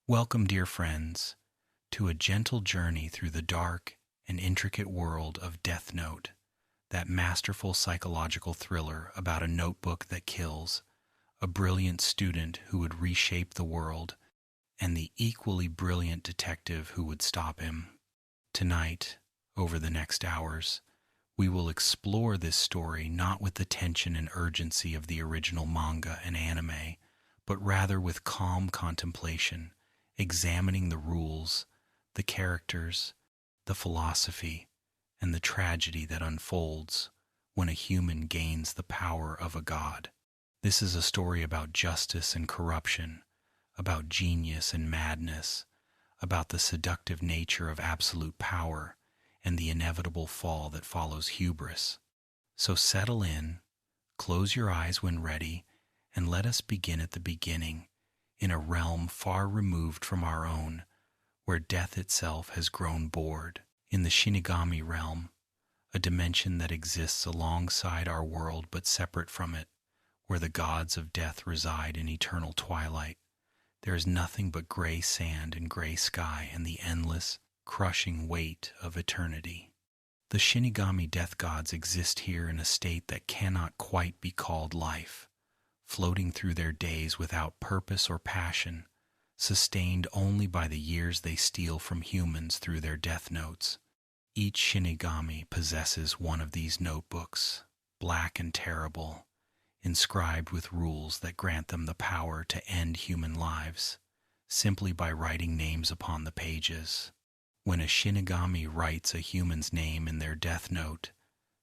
Welcome, dear friends, to a gentle journey through the dark and intricate world of Death Note, that masterful psychological thriller about a notebook that kills, a brilliant student who would reshape the world, and the equally brilliant detective who would stop him. Tonight, over the next hours, we will explore this story not with the tension and urgency of the original manga and anime, but rather with calm contemplation, examining the rules, the characters, the philosophy, and the tragedy that unfolds when a human gains the power of a god. This is a story about justice and corruption, about genius and madness, about the seductive nature of absolute power and the inevitable fall that follows hubris. So settle in, close your eyes when ready, and let us begin at the beginning, in a realm far removed from our own, where death itself has grown bored. In the Shinigami realm, a dimension that exists alongside our world but separate from it, where the gods of death reside in eternal twilight, there is nothing but gray sand and gray sky and the endless, crushing weight of eternity. The Shinigami death gods exist here in a state that cannot quite be called life, floating through their days without purpose or passion, sustained only by the years they steal from humans through their death notes. Each Shinigami possesses one of these notebooks, black and terrible, inscribed with rules that grant them the power to end human lives, simply by writing names upon the pages. When a Shinigami writes a human's name in their death note,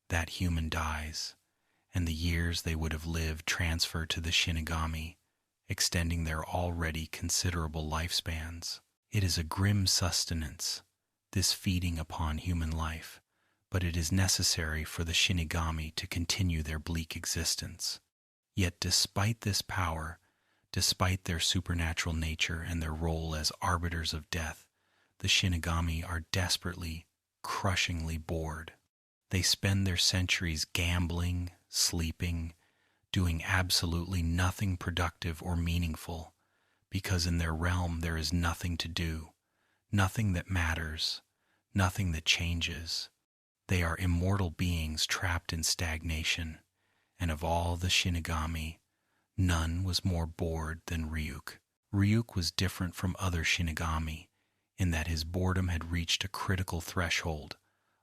that human dies, and the years they would have lived transfer to the Shinigami, extending their already considerable lifespans. It is a grim sustenance, this feeding upon human life, but it is necessary for the Shinigami to continue their bleak existence. Yet despite this power, despite their supernatural nature and their role as arbiters of death, the Shinigami are desperately, crushingly bored. They spend their centuries gambling, sleeping, doing absolutely nothing productive or meaningful, because in their realm there is nothing to do, nothing that matters, nothing that changes. They are immortal beings trapped in stagnation, and of all the Shinigami, none was more bored than Ryuk. Ryuk was different from other Shinigami, in that his boredom had reached a critical threshold,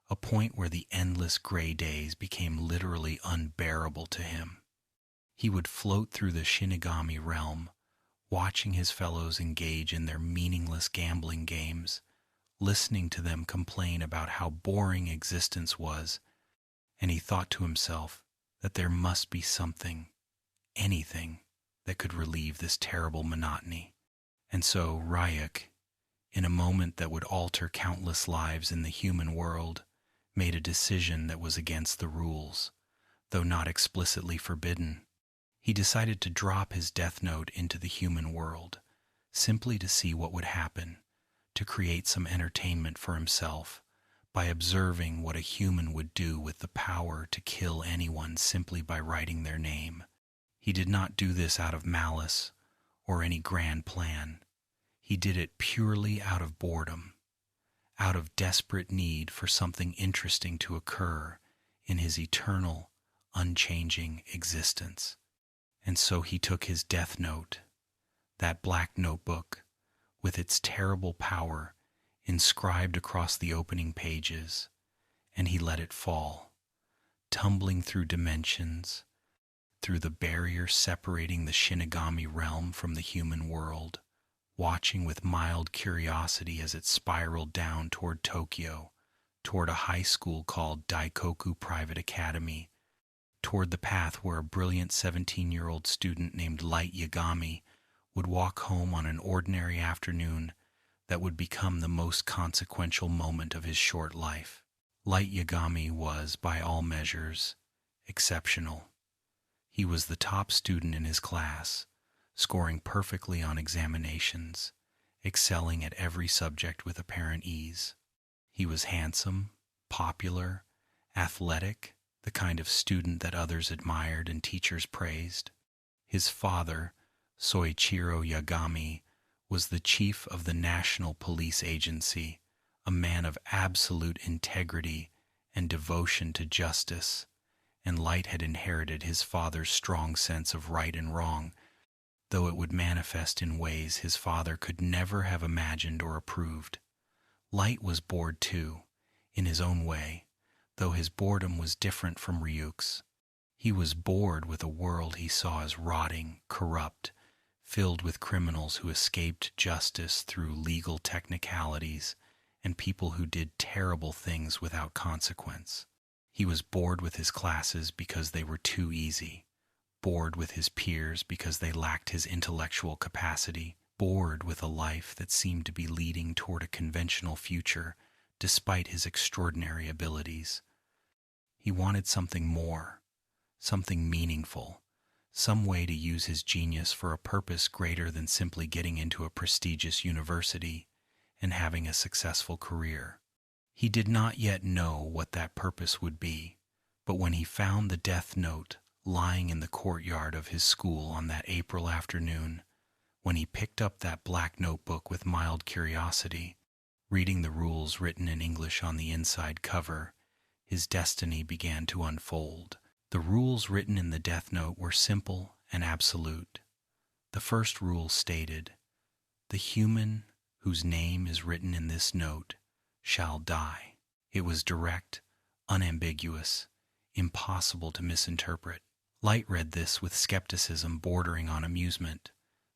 a point where the endless gray days became literally unbearable to him. He would float through the Shinigami realm, watching his fellows engage in their meaningless gambling games, listening to them complain about how boring existence was, and he thought to himself that there must be something, anything, that could relieve this terrible monotony. And so Ryuk, in a moment that would alter countless lives in the human world, made a decision that was against the rules, though not explicitly forbidden. He decided to drop his death note into the human world, simply to see what would happen, to create some entertainment for himself, by observing what a human would do with the power to kill anyone simply by writing their name. He did not do this out of malice or any grand plan. He did it purely out of boredom, out of desperate need for something interesting to occur in his eternal, unchanging existence. And so he took his death note, that black notebook, with its terrible power inscribed across the opening pages, and he let it fall, tumbling through dimensions, through the barrier separating the Shinigami realm from the human world, watching with mild curiosity as it spiraled down toward Tokyo, toward a high school called Daikoku Private Academy, toward the path where a brilliant 17-year-old student named Light Yagami would walk home on an ordinary afternoon that would become the most consequential moment of his short life. Light Yagami was, by all measures, exceptional. He was the top student in his class, scoring perfectly on examinations, excelling at every subject with apparent ease. He was handsome, popular, athletic, the kind of student that others admired and teachers praised. His father, Soichiro Yagami, was the chief of the National Police Agency, a man of absolute integrity and devotion to justice, and Light had inherited his father's strong sense of right and wrong, though it would manifest in ways his father could never have imagined or approved. Light was bored too, in his own way, though his boredom was different from Ryuk's. He was bored with a world he saw as rotting, corrupt, filled with criminals who escaped justice through legal technicalities and people who did terrible things without consequence. He was bored with his classes because they were too easy, bored with his peers because they lacked his intellectual capacity, bored with a life that seemed to be leading toward a conventional future despite his extraordinary abilities. He wanted something more, something meaningful, some way to use his genius for a purpose greater than simply getting into a prestigious university and having a successful career. He did not yet know what that purpose would be, but when he found the death note lying in the courtyard of his school on that April afternoon, when he picked up that black notebook with mild curiosity, reading the rules written in English on the inside cover, his destiny began to unfold. The rules written in the death note were simple and absolute. The first rule stated, "The human whose name is written in this note shall die." It was direct, unambiguous, impossible to misinterpret. Light read this with skepticism bordering on amusement,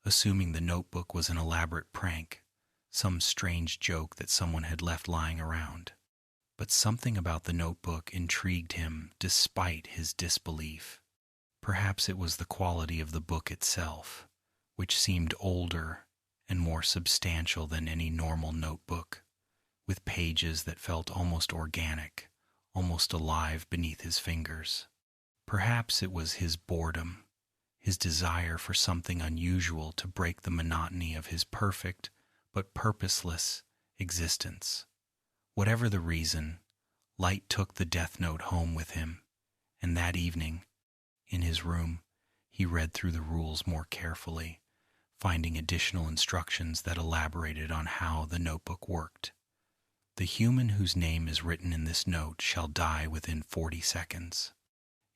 assuming the notebook was an elaborate prank, some strange joke that someone had left lying around. But something about the notebook intrigued him despite his disbelief. Perhaps it was the quality of the book itself, which seemed older and more substantial than any normal notebook, with pages that felt almost organic, almost alive beneath his fingers. Perhaps it was his boredom, his desire for something unusual to break the monotony of his perfect but purposeless existence. Whatever the reason, Light took the death note home with him, and that evening, in his room, he read through the rules more carefully, finding additional instructions that elaborated on how the notebook worked. The human whose name is written in this note shall die within 40 seconds.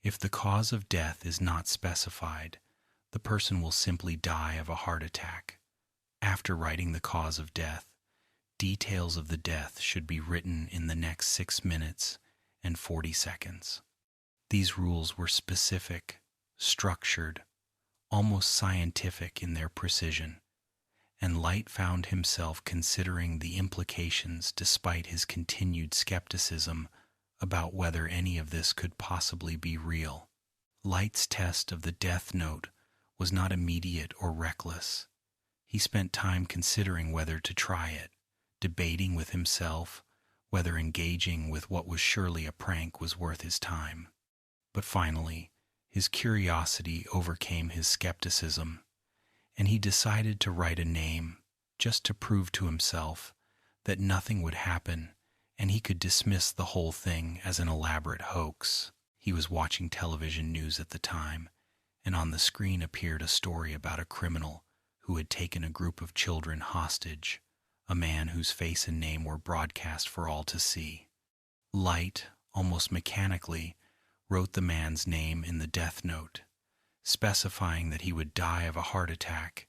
If the cause of death is not specified, the person will simply die of a heart attack. After writing the cause of death, details of the death should be written in the next 6 minutes and 40 seconds. These rules were specific, structured, almost scientific in their precision, and Light found himself considering the implications despite his continued skepticism about whether any of this could possibly be real. Light's test of the death note was not immediate or reckless. He spent time considering whether to try it, debating with himself whether engaging with what was surely a prank was worth his time. But finally, his curiosity overcame his skepticism, and he decided to write a name just to prove to himself that nothing would happen and he could dismiss the whole thing as an elaborate hoax. He was watching television news at the time, and on the screen appeared a story about a criminal who had taken a group of children hostage, a man whose face and name were broadcast for all to see. Light, almost mechanically, wrote the man's name in the death note, specifying that he would die of a heart attack,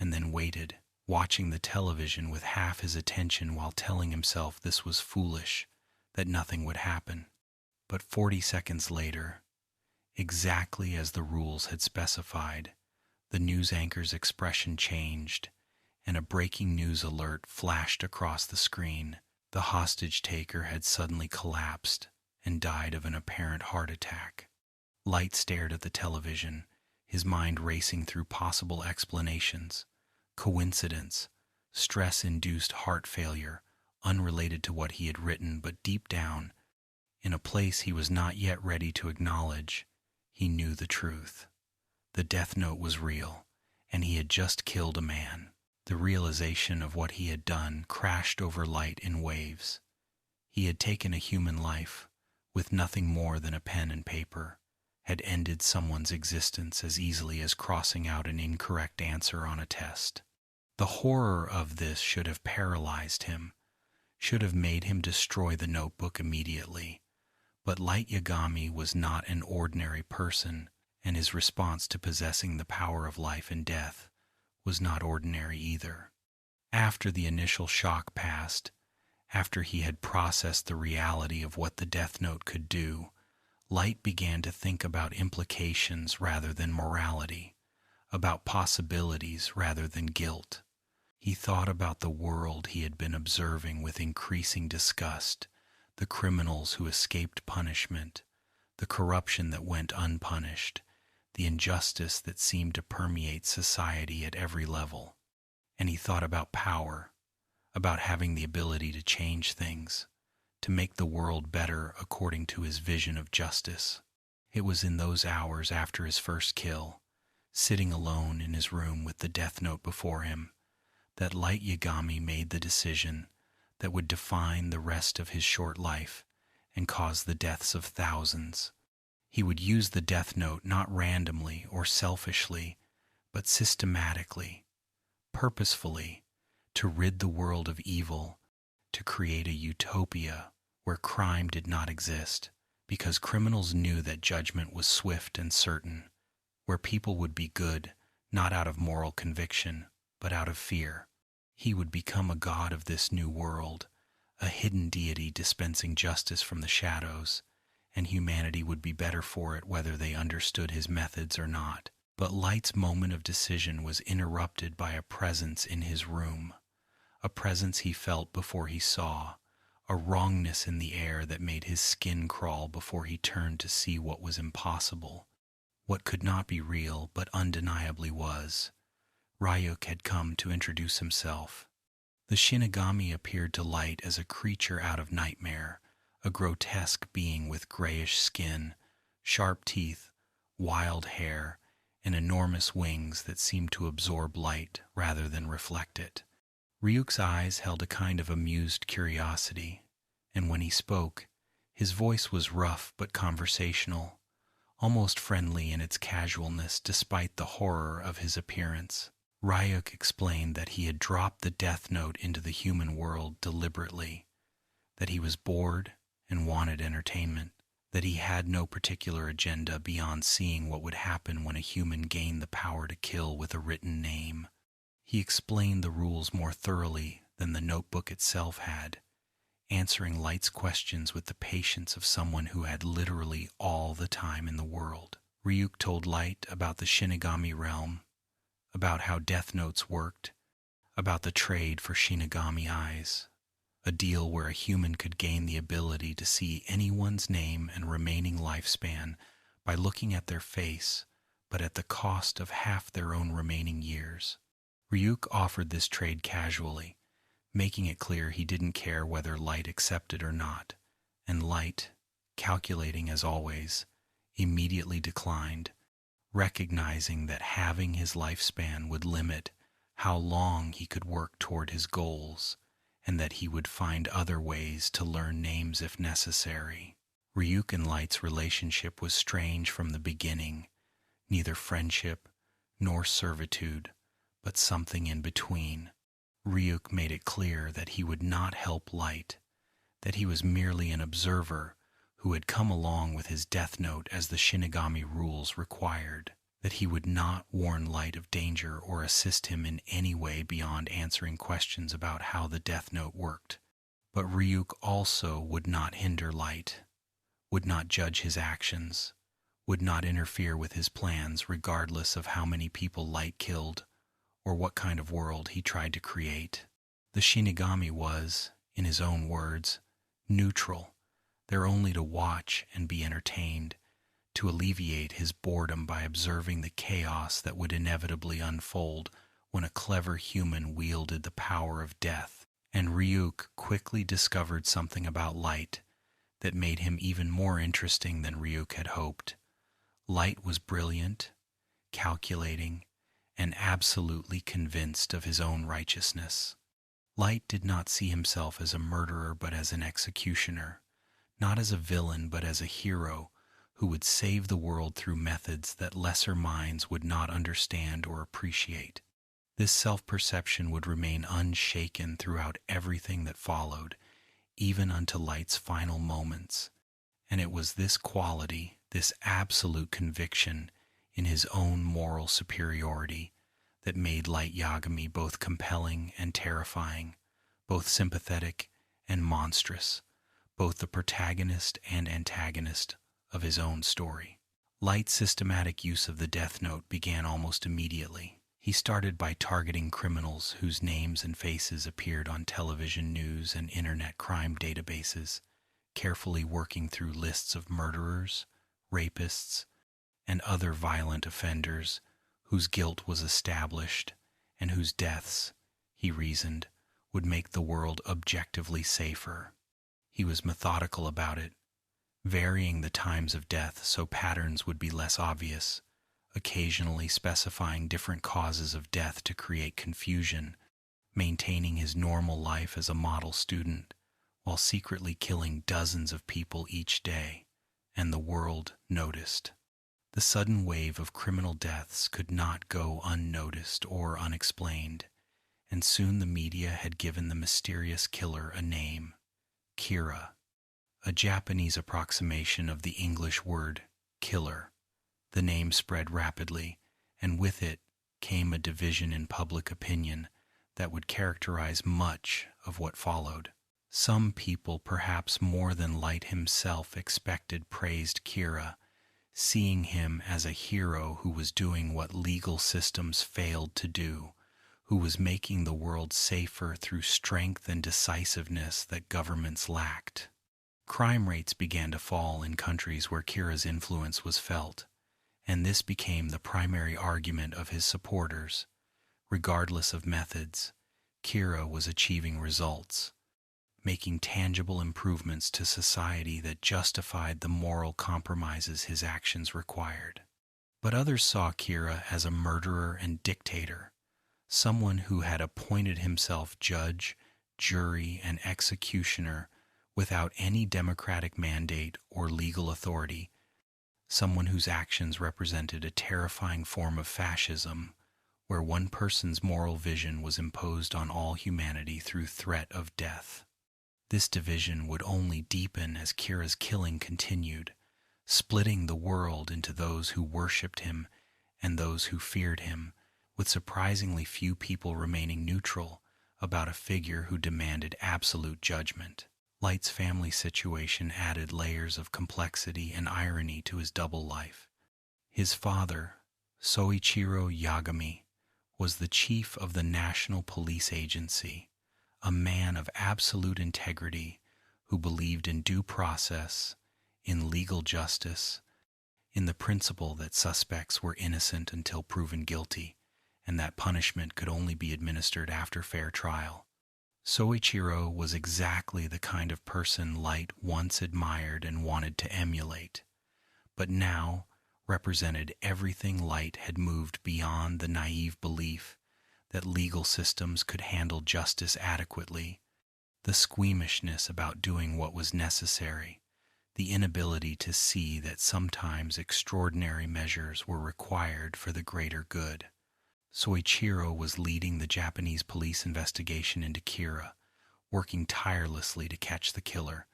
and then waited, watching the television with half his attention while telling himself this was foolish, that nothing would happen. But 40 seconds later, exactly as the rules had specified, the news anchor's expression changed, and a breaking news alert flashed across the screen. The hostage taker had suddenly collapsed and died of an apparent heart attack. Light stared at the television, his mind racing through possible explanations. Coincidence, stress-induced heart failure, unrelated to what he had written, but deep down, in a place he was not yet ready to acknowledge, he knew the truth. The death note was real, and he had just killed a man. The realization of what he had done crashed over Light in waves. He had taken a human life, with nothing more than a pen and paper, had ended someone's existence as easily as crossing out an incorrect answer on a test. The horror of this should have paralyzed him, should have made him destroy the notebook immediately. But Light Yagami was not an ordinary person, and his response to possessing the power of life and death was not ordinary either. After the initial shock passed, after he had processed the reality of what the Death Note could do, Light began to think about implications rather than morality, about possibilities rather than guilt. He thought about the world he had been observing with increasing disgust, the criminals who escaped punishment, the corruption that went unpunished, the injustice that seemed to permeate society at every level. And he thought about power, about having the ability to change things, to make the world better according to his vision of justice. It was in those hours after his first kill, sitting alone in his room with the Death Note before him, that Light Yagami made the decision that would define the rest of his short life and cause the deaths of thousands. He would use the Death Note not randomly or selfishly, but systematically, purposefully, to rid the world of evil, to create a utopia where crime did not exist, because criminals knew that judgment was swift and certain, where people would be good, not out of moral conviction, but out of fear. He would become a god of this new world, a hidden deity dispensing justice from the shadows, and humanity would be better for it whether they understood his methods or not. But Light's moment of decision was interrupted by a presence in his room, a presence he felt before he saw, a wrongness in the air that made his skin crawl before he turned to see what was impossible, what could not be real but undeniably was. Ryuk had come to introduce himself. The Shinigami appeared to Light as a creature out of nightmare, a grotesque being with grayish skin, sharp teeth, wild hair, and enormous wings that seemed to absorb light rather than reflect it. Ryuk's eyes held a kind of amused curiosity, and when he spoke, his voice was rough but conversational, almost friendly in its casualness despite the horror of his appearance. Ryuk explained that he had dropped the Death Note into the human world deliberately, that he was bored and wanted entertainment, that he had no particular agenda beyond seeing what would happen when a human gained the power to kill with a written name. He explained the rules more thoroughly than the notebook itself had, answering Light's questions with the patience of someone who had literally all the time in the world. Ryuk told Light about the Shinigami realm, about how Death Notes worked, about the trade for Shinigami eyes, a deal where a human could gain the ability to see anyone's name and remaining lifespan by looking at their face, but at the cost of half their own remaining years. Ryuk offered this trade casually, making it clear he didn't care whether Light accepted or not, and Light, calculating as always, immediately declined, recognizing that having his lifespan would limit how long he could work toward his goals, and that he would find other ways to learn names if necessary. Ryuk and Light's relationship was strange from the beginning, neither friendship nor servitude, but something in between. Ryuk made it clear that he would not help Light, that he was merely an observer who had come along with his Death Note as the Shinigami rules required, that he would not warn Light of danger or assist him in any way beyond answering questions about how the Death Note worked. But Ryuk also would not hinder Light, would not judge his actions, would not interfere with his plans regardless of how many people Light killed or what kind of world he tried to create. The Shinigami was, in his own words, neutral, there only to watch and be entertained, to alleviate his boredom by observing the chaos that would inevitably unfold when a clever human wielded the power of death. And Ryuk quickly discovered something about Light that made him even more interesting than Ryuk had hoped. Light was brilliant, calculating, and absolutely convinced of his own righteousness. Light did not see himself as a murderer but as an executioner, not as a villain but as a hero who would save the world through methods that lesser minds would not understand or appreciate. This self-perception would remain unshaken throughout everything that followed, even unto Light's final moments. And it was this quality, this absolute conviction in his own moral superiority, that made Light Yagami both compelling and terrifying, both sympathetic and monstrous, both the protagonist and antagonist of his own story. Light's systematic use of the Death Note began almost immediately. He started by targeting criminals whose names and faces appeared on television news and internet crime databases, carefully working through lists of murderers, rapists, and other violent offenders whose guilt was established and whose deaths, he reasoned, would make the world objectively safer. He was methodical about it, varying the times of death so patterns would be less obvious, occasionally specifying different causes of death to create confusion, maintaining his normal life as a model student, while secretly killing dozens of people each day, and the world noticed. The sudden wave of criminal deaths could not go unnoticed or unexplained, and soon the media had given the mysterious killer a name, Kira, a Japanese approximation of the English word killer. The name spread rapidly, and with it came a division in public opinion that would characterize much of what followed. Some people, perhaps more than Light himself expected, praised Kira, seeing him as a hero who was doing what legal systems failed to do, who was making the world safer through strength and decisiveness that governments lacked. Crime rates began to fall in countries where Kira's influence was felt, and this became the primary argument of his supporters. Regardless of methods, Kira was achieving results, making tangible improvements to society that justified the moral compromises his actions required. But others saw Kira as a murderer and dictator, someone who had appointed himself judge, jury, and executioner without any democratic mandate or legal authority, someone whose actions represented a terrifying form of fascism, where one person's moral vision was imposed on all humanity through threat of death. This division would only deepen as Kira's killing continued, splitting the world into those who worshipped him and those who feared him, with surprisingly few people remaining neutral about a figure who demanded absolute judgment. Light's family situation added layers of complexity and irony to his double life. His father, Soichiro Yagami, was the chief of the National Police Agency, a man of absolute integrity who believed in due process, in legal justice, in the principle that suspects were innocent until proven guilty, and that punishment could only be administered after fair trial. Soichiro was exactly the kind of person Light once admired and wanted to emulate, but now represented everything Light had moved beyond the naive belief that legal systems could handle justice adequately, the squeamishness about doing what was necessary, the inability to see that sometimes extraordinary measures were required for the greater good. Soichiro was leading the Japanese police investigation into Kira, working tirelessly to catch the killer,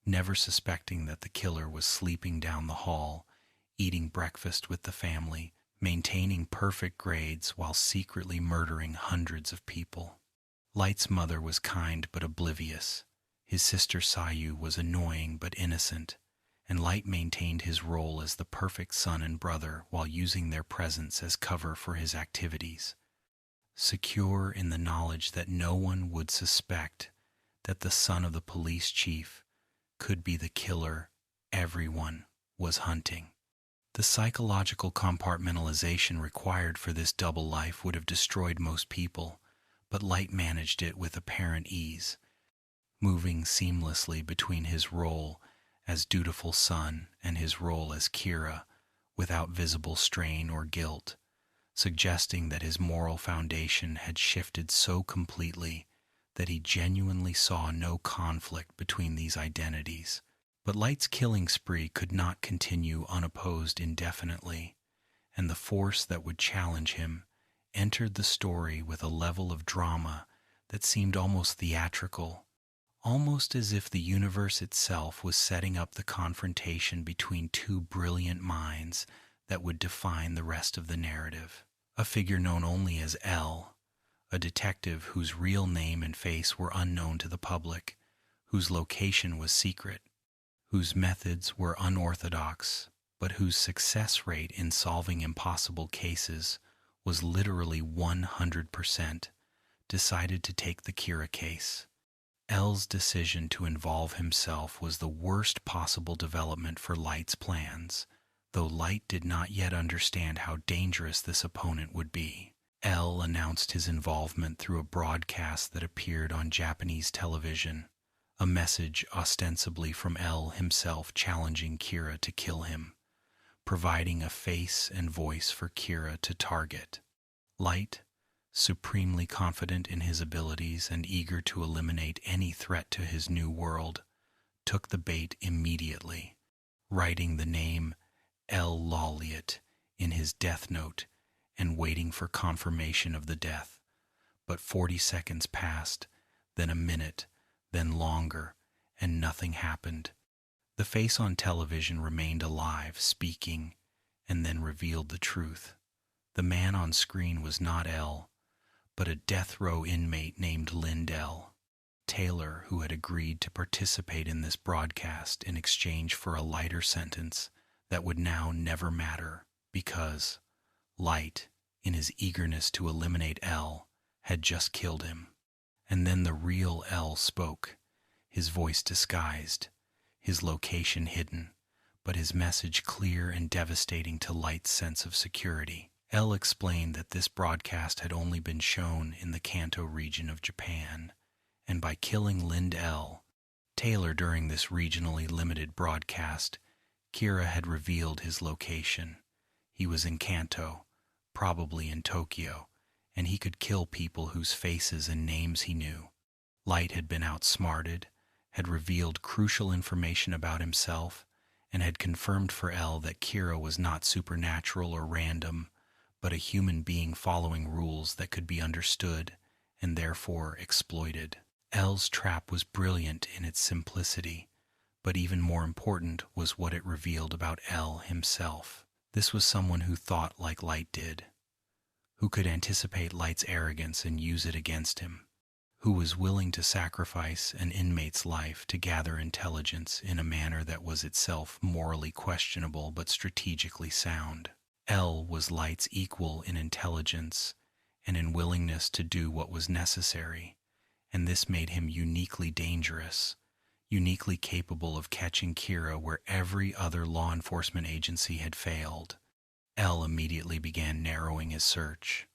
never suspecting that the killer was sleeping down the hall, eating breakfast with the family, maintaining perfect grades while secretly murdering hundreds of people. Light's mother was kind but oblivious. His sister Sayu was annoying but innocent, and Light maintained his role as the perfect son and brother while using their presence as cover for his activities. Secure in the knowledge that no one would suspect that the son of the police chief could be the killer everyone was hunting. The psychological compartmentalization required for this double life would have destroyed most people, but Light managed it with apparent ease, moving seamlessly between his role as dutiful son and his role as Kira without visible strain or guilt, suggesting that his moral foundation had shifted so completely that he genuinely saw no conflict between these identities. But Light's killing spree could not continue unopposed indefinitely, and the force that would challenge him, entered the story with a level of drama that seemed almost theatrical, almost as if the universe itself was setting up the confrontation between two brilliant minds that would define the rest of the narrative. A figure known only as L, a detective whose real name and face were unknown to the public, whose location was secret, whose methods were unorthodox, but whose success rate in solving impossible cases was literally 100%, decided to take the Kira case. L's decision to involve himself was the worst possible development for Light's plans, though Light did not yet understand how dangerous this opponent would be. L announced his involvement through a broadcast that appeared on Japanese television, a message ostensibly from L himself challenging Kira to kill him, providing a face and voice for Kira to target. Light, supremely confident in his abilities and eager to eliminate any threat to his new world, took the bait immediately, writing the name L. Lawliot in his death note and waiting for confirmation of the death. But 40 seconds passed, then a minute, then longer, and nothing happened. The face on television remained alive, speaking, and then revealed the truth. The man on screen was not L, but a death row inmate named Lindell, Taylor, who had agreed to participate in this broadcast in exchange for a lighter sentence that would now never matter because Light, in his eagerness to eliminate L, had just killed him. And then the real L spoke, his voice disguised, his location hidden, but his message clear and devastating to Light's sense of security. L explained that this broadcast had only been shown in the Kanto region of Japan, and by killing Lindell, Taylor during this regionally limited broadcast, Kira had revealed his location. He was in Kanto, probably in Tokyo, and he could kill people whose faces and names he knew. Light had been outsmarted, had revealed crucial information about himself, and had confirmed for L that Kira was not supernatural or random, but a human being following rules that could be understood and therefore exploited. L's trap was brilliant in its simplicity, but even more important was what it revealed about L himself. This was someone who thought like Light did, who could anticipate Light's arrogance and use it against him, who was willing to sacrifice an inmate's life to gather intelligence in a manner that was itself morally questionable but strategically sound. L was Light's equal in intelligence and in willingness to do what was necessary, and this made him uniquely dangerous, uniquely capable of catching Kira where every other law enforcement agency had failed. L immediately began narrowing his search,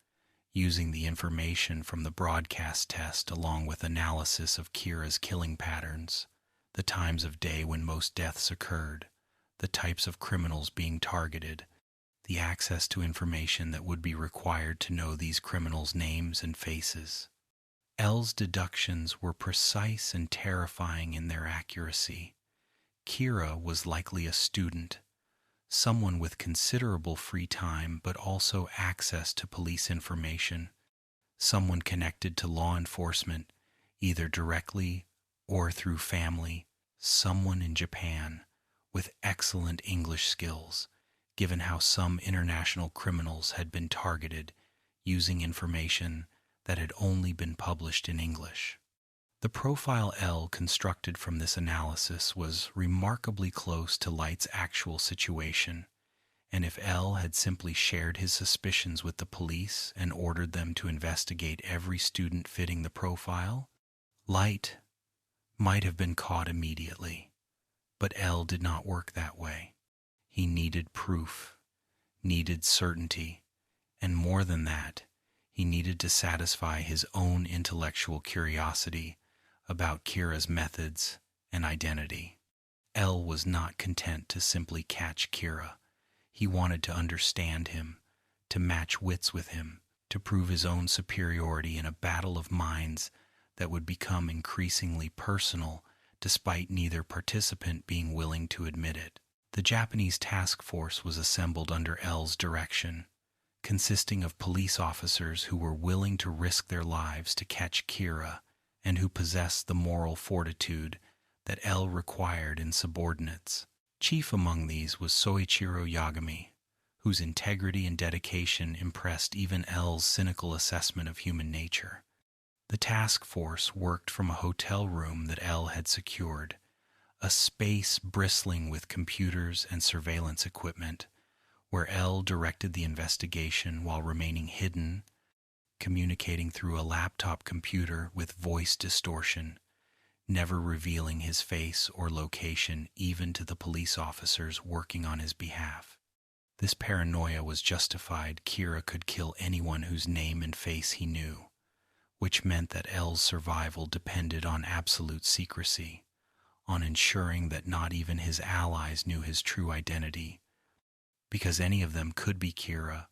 using the information from the broadcast test along with analysis of Kira's killing patterns, the times of day when most deaths occurred, the types of criminals being targeted, the access to information that would be required to know these criminals' names and faces. L's deductions were precise and terrifying in their accuracy. Kira was likely a student, someone with considerable free time but also access to police information, someone connected to law enforcement, either directly or through family, someone in Japan with excellent English skills, given how some international criminals had been targeted using information that had only been published in English. The profile L constructed from this analysis was remarkably close to Light's actual situation, and if L had simply shared his suspicions with the police and ordered them to investigate every student fitting the profile, Light might have been caught immediately. But L did not work that way. He needed proof, needed certainty, and more than that, he needed to satisfy his own intellectual curiosity about Kira's methods and identity. L was not content to simply catch Kira. He wanted to understand him, to match wits with him, to prove his own superiority in a battle of minds that would become increasingly personal despite neither participant being willing to admit it. The Japanese task force was assembled under L's direction, consisting of police officers who were willing to risk their lives to catch Kira and who possessed the moral fortitude that L required in subordinates. Chief among these was Soichiro Yagami, whose integrity and dedication impressed even L's cynical assessment of human nature. The task force worked from a hotel room that L had secured, a space bristling with computers and surveillance equipment, where L directed the investigation while remaining hidden, communicating through a laptop computer with voice distortion, never revealing his face or location even to the police officers working on his behalf. This paranoia was justified. Kira could kill anyone whose name and face he knew, which meant that L's survival depended on absolute secrecy, on ensuring that not even his allies knew his true identity, because any of them could be Kira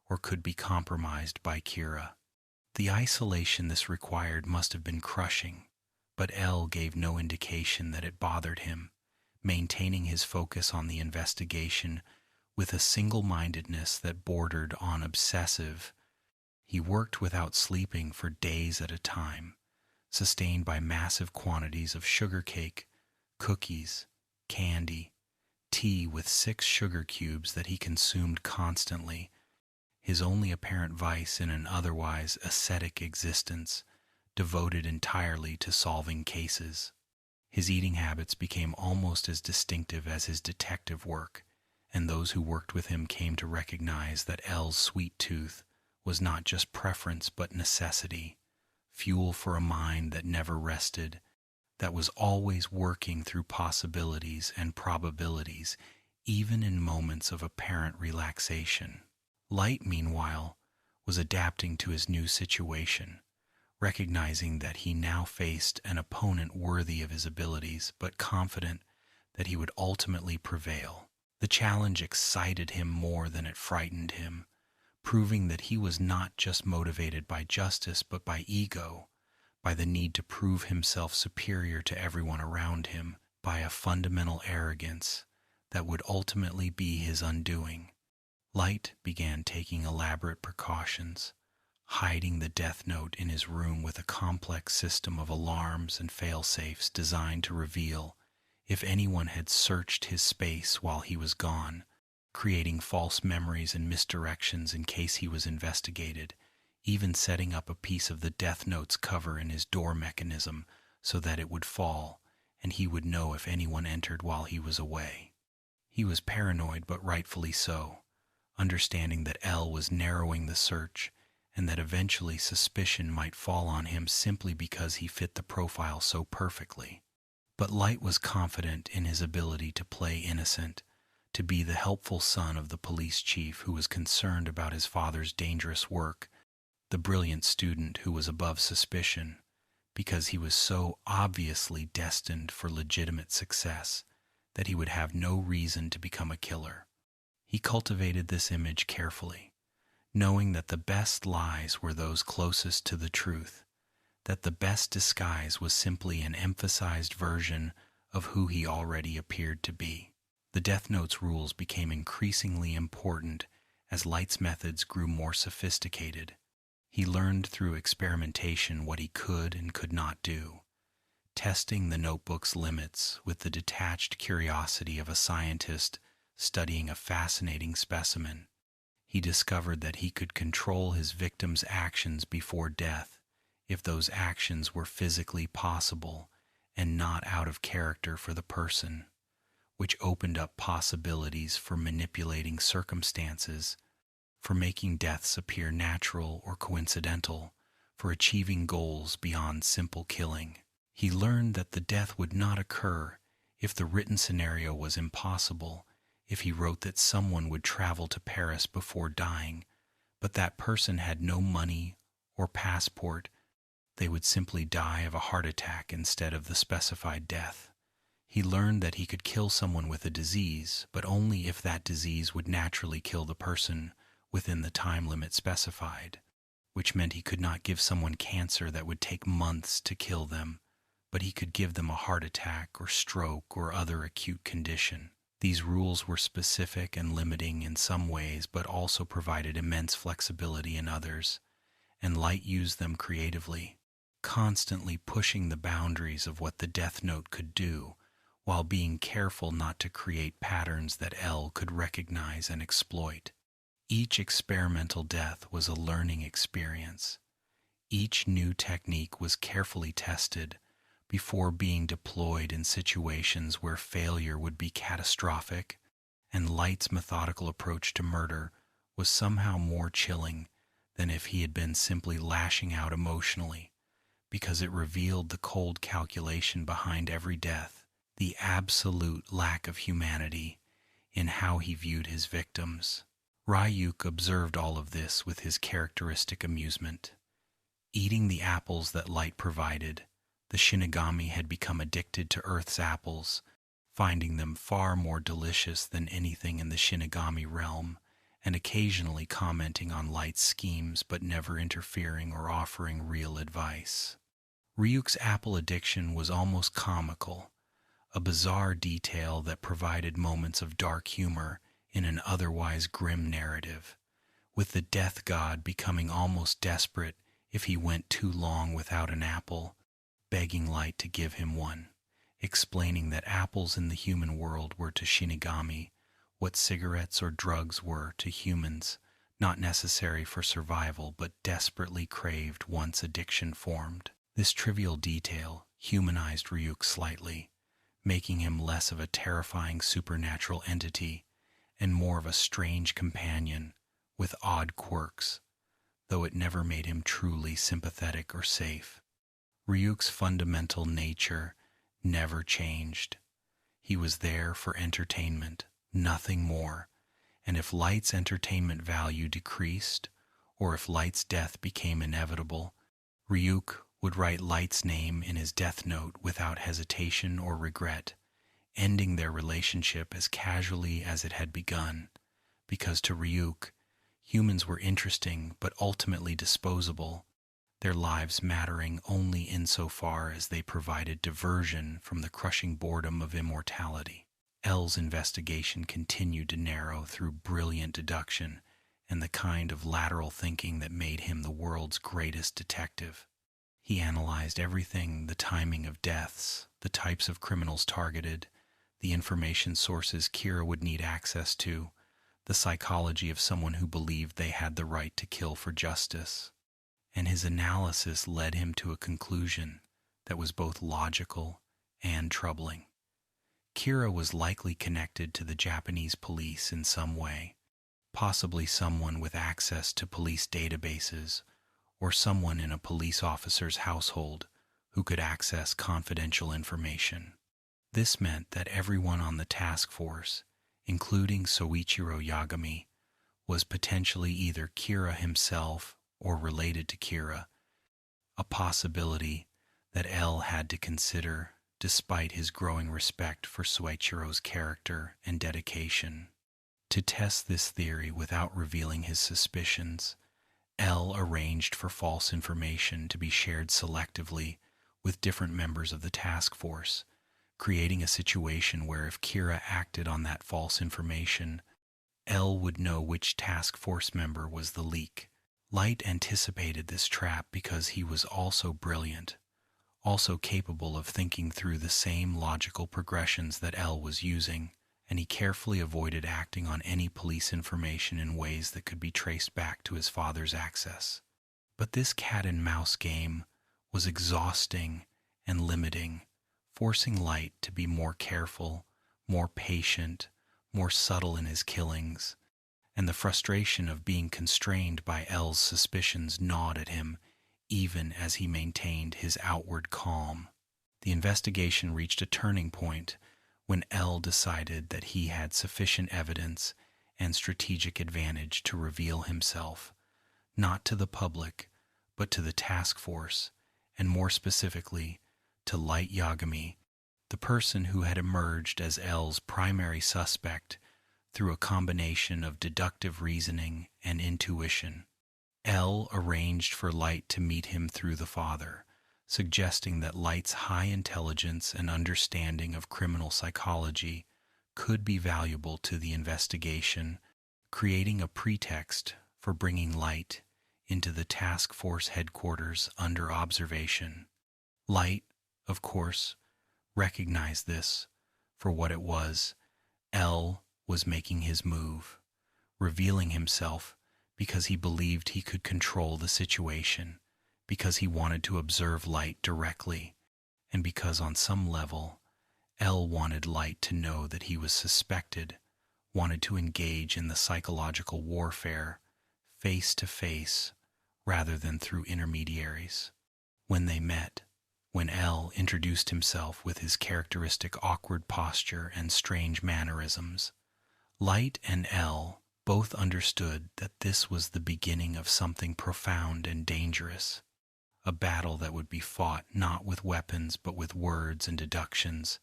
or could be compromised by Kira. The isolation this required must have been crushing, but L gave no indication that it bothered him, maintaining his focus on the investigation with a single-mindedness that bordered on obsessive. He worked without sleeping for days at a time, sustained by massive quantities of sugar cake, cookies, candy, tea with 6 sugar cubes that he consumed constantly, his only apparent vice in an otherwise ascetic existence, devoted entirely to solving cases. His eating habits became almost as distinctive as his detective work, and those who worked with him came to recognize that L's sweet tooth was not just preference but necessity, fuel for a mind that never rested, that was always working through possibilities and probabilities, even in moments of apparent relaxation. Light, meanwhile, was adapting to his new situation, recognizing that he now faced an opponent worthy of his abilities, but confident that he would ultimately prevail. The challenge excited him more than it frightened him, proving that he was not just motivated by justice but by ego, by the need to prove himself superior to everyone around him, by a fundamental arrogance that would ultimately be his undoing. Light began taking elaborate precautions, hiding the death note in his room with a complex system of alarms and fail-safes designed to reveal if anyone had searched his space while he was gone, creating false memories and misdirections in case he was investigated, even setting up a piece of the death note's cover in his door mechanism so that it would fall and he would know if anyone entered while he was away. He was paranoid, but rightfully so, understanding that L was narrowing the search and that eventually suspicion might fall on him simply because he fit the profile so perfectly. But Light was confident in his ability to play innocent, to be the helpful son of the police chief who was concerned about his father's dangerous work, the brilliant student who was above suspicion, because he was so obviously destined for legitimate success that he would have no reason to become a killer. He cultivated this image carefully, knowing that the best lies were those closest to the truth, that the best disguise was simply an emphasized version of who he already appeared to be. The Death Note's rules became increasingly important as Light's methods grew more sophisticated. He learned through experimentation what he could and could not do, testing the notebook's limits with the detached curiosity of a scientist studying a fascinating specimen. He discovered that he could control his victim's actions before death if those actions were physically possible and not out of character for the person, which opened up possibilities for manipulating circumstances, for making deaths appear natural or coincidental, for achieving goals beyond simple killing. He learned that the death would not occur if the written scenario was impossible, if he wrote that someone would travel to Paris before dying, but that person had no money or passport. They would simply die of a heart attack instead of the specified death. He learned that he could kill someone with a disease, but only if that disease would naturally kill the person within the time limit specified, which meant he could not give someone cancer that would take months to kill them, but he could give them a heart attack or stroke or other acute condition. These rules were specific and limiting in some ways, but also provided immense flexibility in others, and Light used them creatively, constantly pushing the boundaries of what the Death Note could do, while being careful not to create patterns that L could recognize and exploit. Each experimental death was a learning experience. Each new technique was carefully tested before being deployed in situations where failure would be catastrophic, and Light's methodical approach to murder was somehow more chilling than if he had been simply lashing out emotionally, because it revealed the cold calculation behind every death, the absolute lack of humanity in how he viewed his victims. Ryuk observed all of this with his characteristic amusement. Eating the apples that Light provided, the Shinigami had become addicted to Earth's apples, finding them far more delicious than anything in the Shinigami realm, and occasionally commenting on Light's schemes but never interfering or offering real advice. Ryuk's apple addiction was almost comical, a bizarre detail that provided moments of dark humor in an otherwise grim narrative, with the death god becoming almost desperate if he went too long without an apple, begging Light to give him one, explaining that apples in the human world were to Shinigami what cigarettes or drugs were to humans, not necessary for survival but desperately craved once addiction formed. This trivial detail humanized Ryuk slightly, making him less of a terrifying supernatural entity and more of a strange companion with odd quirks, though it never made him truly sympathetic or safe. Ryuk's fundamental nature never changed. He was there for entertainment, nothing more, and if Light's entertainment value decreased, or if Light's death became inevitable, Ryuk would write Light's name in his death note without hesitation or regret, ending their relationship as casually as it had begun, because to Ryuk, humans were interesting but ultimately disposable, their lives mattering only insofar as they provided diversion from the crushing boredom of immortality. L's investigation continued to narrow through brilliant deduction and the kind of lateral thinking that made him the world's greatest detective. He analyzed everything: the timing of deaths, the types of criminals targeted, the information sources Kira would need access to, the psychology of someone who believed they had the right to kill for justice. And his analysis led him to a conclusion that was both logical and troubling. Kira was likely connected to the Japanese police in some way, possibly someone with access to police databases, or someone in a police officer's household who could access confidential information. This meant that everyone on the task force, including Soichiro Yagami, was potentially either Kira himself or related to Kira, a possibility that L had to consider despite his growing respect for Soichiro's character and dedication. To test this theory without revealing his suspicions, L arranged for false information to be shared selectively with different members of the task force, creating a situation where if Kira acted on that false information, L would know which task force member was the leak. Light anticipated this trap because he was also brilliant, also capable of thinking through the same logical progressions that L was using, and he carefully avoided acting on any police information in ways that could be traced back to his father's access. But this cat-and-mouse game was exhausting and limiting, forcing Light to be more careful, more patient, more subtle in his killings, and the frustration of being constrained by L's suspicions gnawed at him even as he maintained his outward calm. The investigation reached a turning point when L decided that he had sufficient evidence and strategic advantage to reveal himself, not to the public, but to the task force, and more specifically, to Light Yagami, the person who had emerged as L's primary suspect through a combination of deductive reasoning and intuition. L arranged for Light to meet him through the father, suggesting that Light's high intelligence and understanding of criminal psychology could be valuable to the investigation, creating a pretext for bringing Light into the task force headquarters under observation. Light, of course, recognized this for what it was. L was making his move, revealing himself because he believed he could control the situation, because he wanted to observe Light directly, and because on some level, L wanted Light to know that he was suspected, wanted to engage in the psychological warfare face to face rather than through intermediaries. When they met, when L introduced himself with his characteristic awkward posture and strange mannerisms, Light and L both understood that this was the beginning of something profound and dangerous, a battle that would be fought not with weapons but with words and deductions,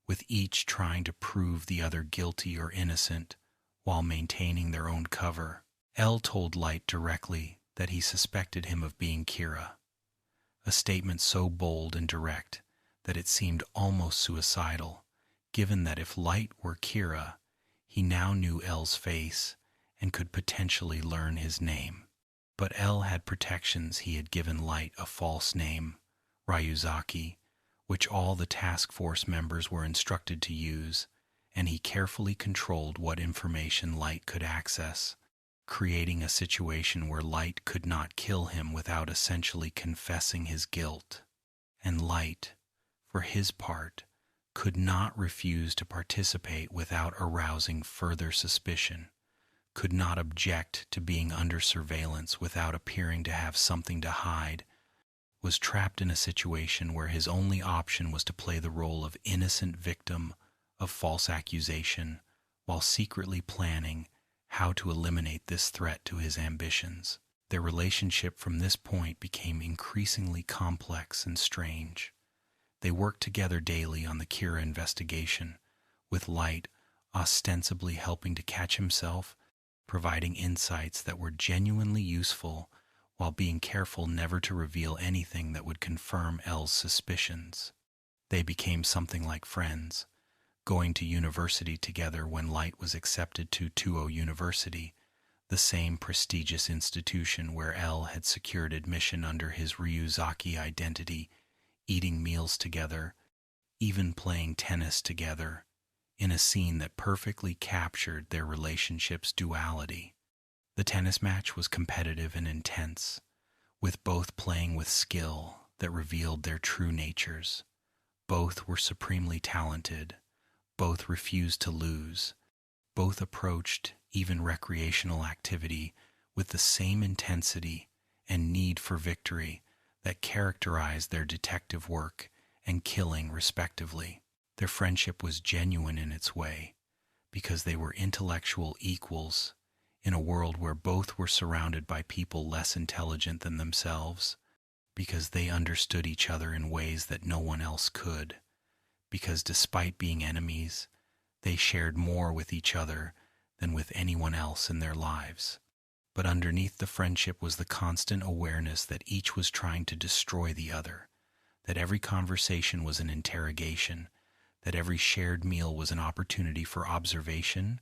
with each trying to prove the other guilty or innocent while maintaining their own cover. L told Light directly that he suspected him of being Kira, a statement so bold and direct that it seemed almost suicidal, given that if Light were Kira, he now knew L's face and could potentially learn his name. But L had protections. He had given Light a false name, Ryuzaki, which all the task force members were instructed to use, and he carefully controlled what information Light could access, creating a situation where Light could not kill him without essentially confessing his guilt. And Light, for his part, could not refuse to participate without arousing further suspicion, could not object to being under surveillance without appearing to have something to hide, was trapped in a situation where his only option was to play the role of innocent victim of false accusation while secretly planning how to eliminate this threat to his ambitions. Their relationship from this point became increasingly complex and strange. They worked together daily on the Kira investigation, with Light ostensibly helping to catch himself, providing insights that were genuinely useful while being careful never to reveal anything that would confirm L's suspicions. They became something like friends, going to university together when Light was accepted to Tuo University, the same prestigious institution where L had secured admission under his Ryuzaki identity, eating meals together, even playing tennis together, in a scene that perfectly captured their relationship's duality. The tennis match was competitive and intense, with both playing with skill that revealed their true natures. Both were supremely talented, both refused to lose, both approached even recreational activity with the same intensity and need for victory that characterized their detective work and killing respectively. Their friendship was genuine in its way, because they were intellectual equals in a world where both were surrounded by people less intelligent than themselves, because they understood each other in ways that no one else could, because despite being enemies, they shared more with each other than with anyone else in their lives. But underneath the friendship was the constant awareness that each was trying to destroy the other, that every conversation was an interrogation, that every shared meal was an opportunity for observation,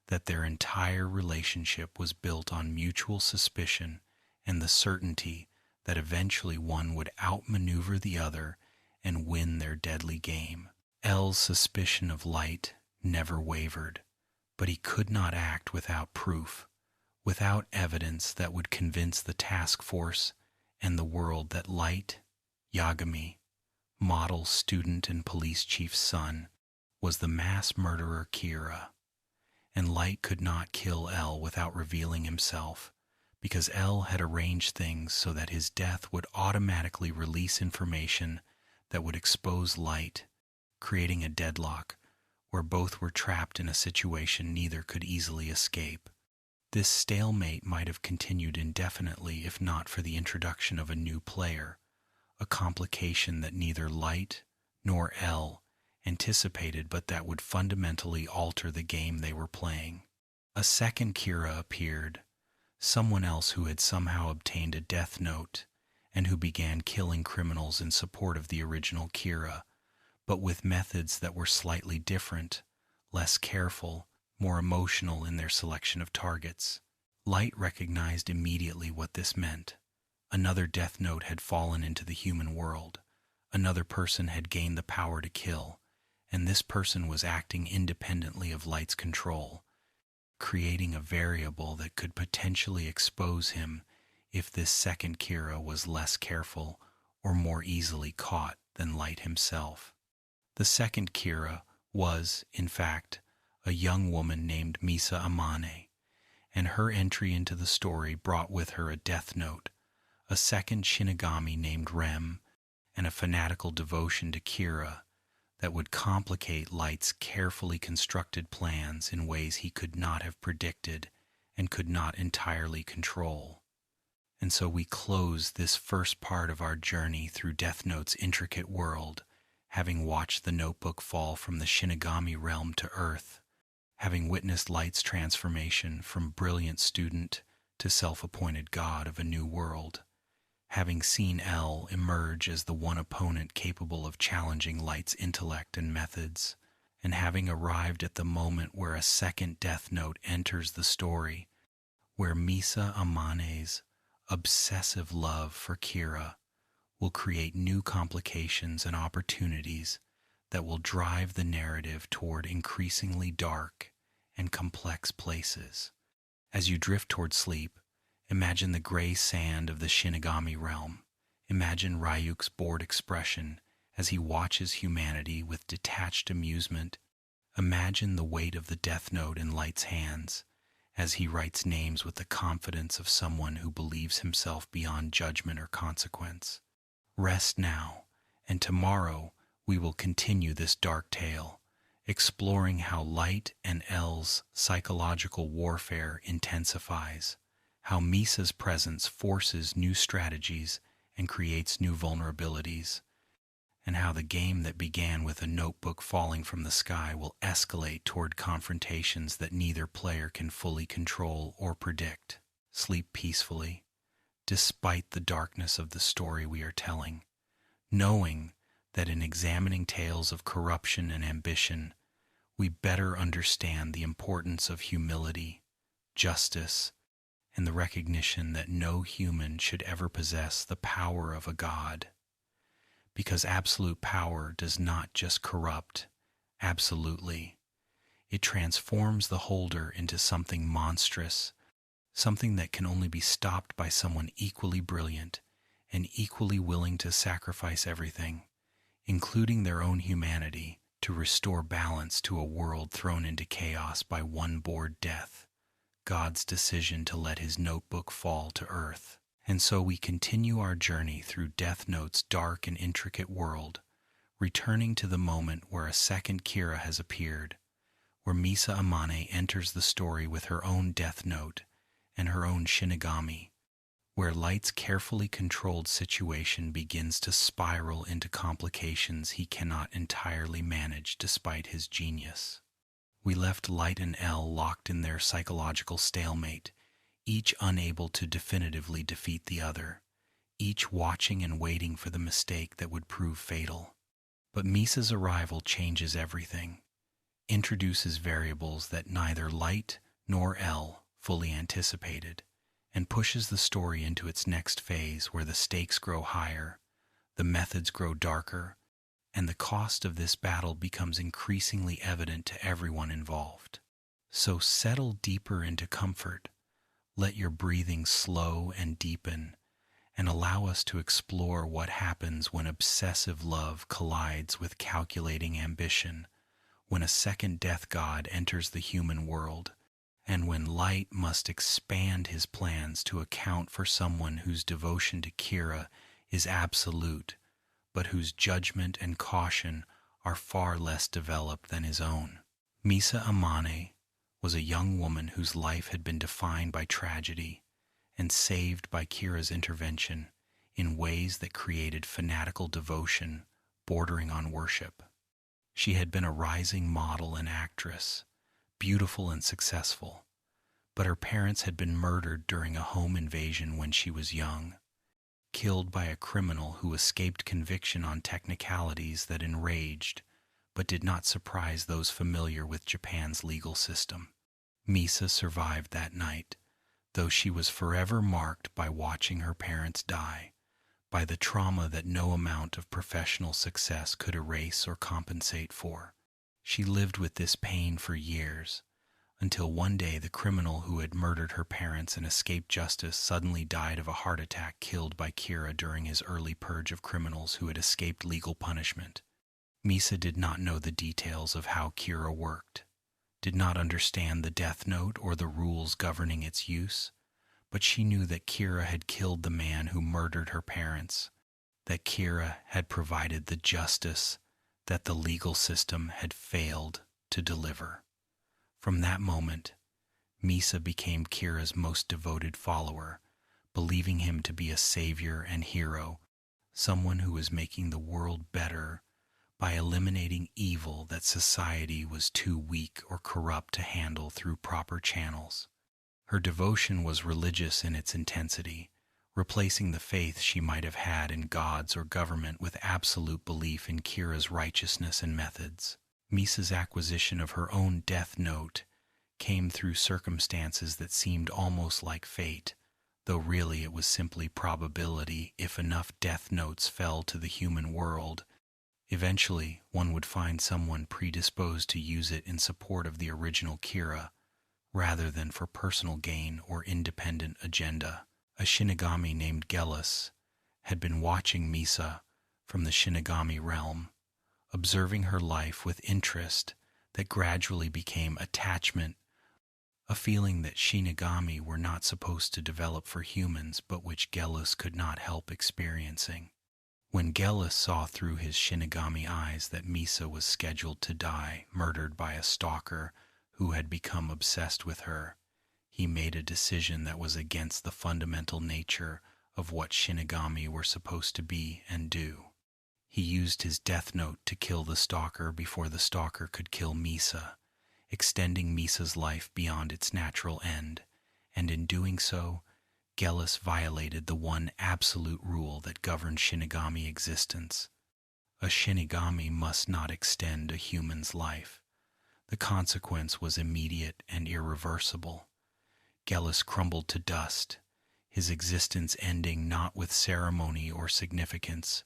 that their entire relationship was built on mutual suspicion and the certainty that eventually one would outmaneuver the other and win their deadly game. L's suspicion of Light never wavered, but he could not act without proof, without evidence that would convince the task force and the world that Light, Yagami, model student and police chief's son, was the mass murderer Kira. And Light could not kill L without revealing himself, because L had arranged things so that his death would automatically release information that would expose Light, creating a deadlock where both were trapped in a situation neither could easily escape. This stalemate might have continued indefinitely if not for the introduction of a new player, a complication that neither Light nor L anticipated but that would fundamentally alter the game they were playing. A second Kira appeared, someone else who had somehow obtained a death note and who began killing criminals in support of the original Kira, but with methods that were slightly different, less careful, more emotional in their selection of targets. Light recognized immediately what this meant. Another death note had fallen into the human world. Another person had gained the power to kill, and this person was acting independently of Light's control, creating a variable that could potentially expose him if this second Kira was less careful or more easily caught than Light himself. The second Kira was, in fact, a young woman named Misa Amane, and her entry into the story brought with her a death note, a second Shinigami named Rem, and a fanatical devotion to Kira that would complicate Light's carefully constructed plans in ways he could not have predicted and could not entirely control. And so we close this first part of our journey through Death Note's intricate world, having watched the notebook fall from the Shinigami realm to Earth, having witnessed Light's transformation from brilliant student to self-appointed god of a new world, having seen L emerge as the one opponent capable of challenging Light's intellect and methods, and having arrived at the moment where a second death note enters the story, where Misa Amane's obsessive love for Kira will create new complications and opportunities that will drive the narrative toward increasingly dark and complex places. As you drift toward sleep, imagine the gray sand of the Shinigami realm. Imagine Ryuk's bored expression as he watches humanity with detached amusement. Imagine the weight of the death note in Light's hands as he writes names with the confidence of someone who believes himself beyond judgment or consequence. Rest now, and tomorrow we will continue this dark tale, exploring how Light and L's psychological warfare intensifies, how Misa's presence forces new strategies and creates new vulnerabilities, and how the game that began with a notebook falling from the sky will escalate toward confrontations that neither player can fully control or predict. Sleep peacefully, despite the darkness of the story we are telling, knowing that in examining tales of corruption and ambition, we better understand the importance of humility, justice, and the recognition that no human should ever possess the power of a god. Because absolute power does not just corrupt absolutely. It transforms the holder into something monstrous, something that can only be stopped by someone equally brilliant and equally willing to sacrifice everything, including their own humanity, to restore balance to a world thrown into chaos by one bored death, God's decision to let his notebook fall to earth. And so we continue our journey through Death Note's dark and intricate world, returning to the moment where a second Kira has appeared, where Misa Amane enters the story with her own Death Note and her own Shinigami, where Light's carefully controlled situation begins to spiral into complications he cannot entirely manage despite his genius. We left Light and L locked in their psychological stalemate, each unable to definitively defeat the other, each watching and waiting for the mistake that would prove fatal. But Misa's arrival changes everything, introduces variables that neither Light nor L fully anticipated, and pushes the story into its next phase where the stakes grow higher, the methods grow darker, and the cost of this battle becomes increasingly evident to everyone involved. So settle deeper into comfort. Let your breathing slow and deepen, and allow us to explore what happens when obsessive love collides with calculating ambition, when a second death god enters the human world, and when Light must expand his plans to account for someone whose devotion to Kira is absolute, but whose judgment and caution are far less developed than his own. Misa Amane was a young woman whose life had been defined by tragedy and saved by Kira's intervention in ways that created fanatical devotion bordering on worship. She had been a rising model and actress, beautiful and successful, but her parents had been murdered during a home invasion when she was young, killed by a criminal who escaped conviction on technicalities that enraged but did not surprise those familiar with Japan's legal system. Misa survived that night, though she was forever marked by watching her parents die, by the trauma that no amount of professional success could erase or compensate for. She lived with this pain for years, until one day the criminal who had murdered her parents and escaped justice suddenly died of a heart attack, killed by Kira during his early purge of criminals who had escaped legal punishment. Misa did not know the details of how Kira worked, did not understand the death note or the rules governing its use, but she knew that Kira had killed the man who murdered her parents, that Kira had provided the justice that the legal system had failed to deliver. From that moment, Misa became Kira's most devoted follower, believing him to be a savior and hero, someone who was making the world better by eliminating evil that society was too weak or corrupt to handle through proper channels. Her devotion was religious in its intensity, replacing the faith she might have had in gods or government with absolute belief in Kira's righteousness and methods. Misa's acquisition of her own death note came through circumstances that seemed almost like fate, though really it was simply probability. If enough death notes fell to the human world, eventually one would find someone predisposed to use it in support of the original Kira, rather than for personal gain or independent agenda. A Shinigami named Gellus had been watching Misa from the Shinigami realm, observing her life with interest that gradually became attachment, a feeling that Shinigami were not supposed to develop for humans but which Gellus could not help experiencing. When Gellus saw through his Shinigami eyes that Misa was scheduled to die, murdered by a stalker who had become obsessed with her, he made a decision that was against the fundamental nature of what Shinigami were supposed to be and do. He used his death note to kill the stalker before the stalker could kill Misa, extending Misa's life beyond its natural end, and in doing so, Gellus violated the one absolute rule that governed Shinigami existence. A Shinigami must not extend a human's life. The consequence was immediate and irreversible. Gellus crumbled to dust, his existence ending not with ceremony or significance,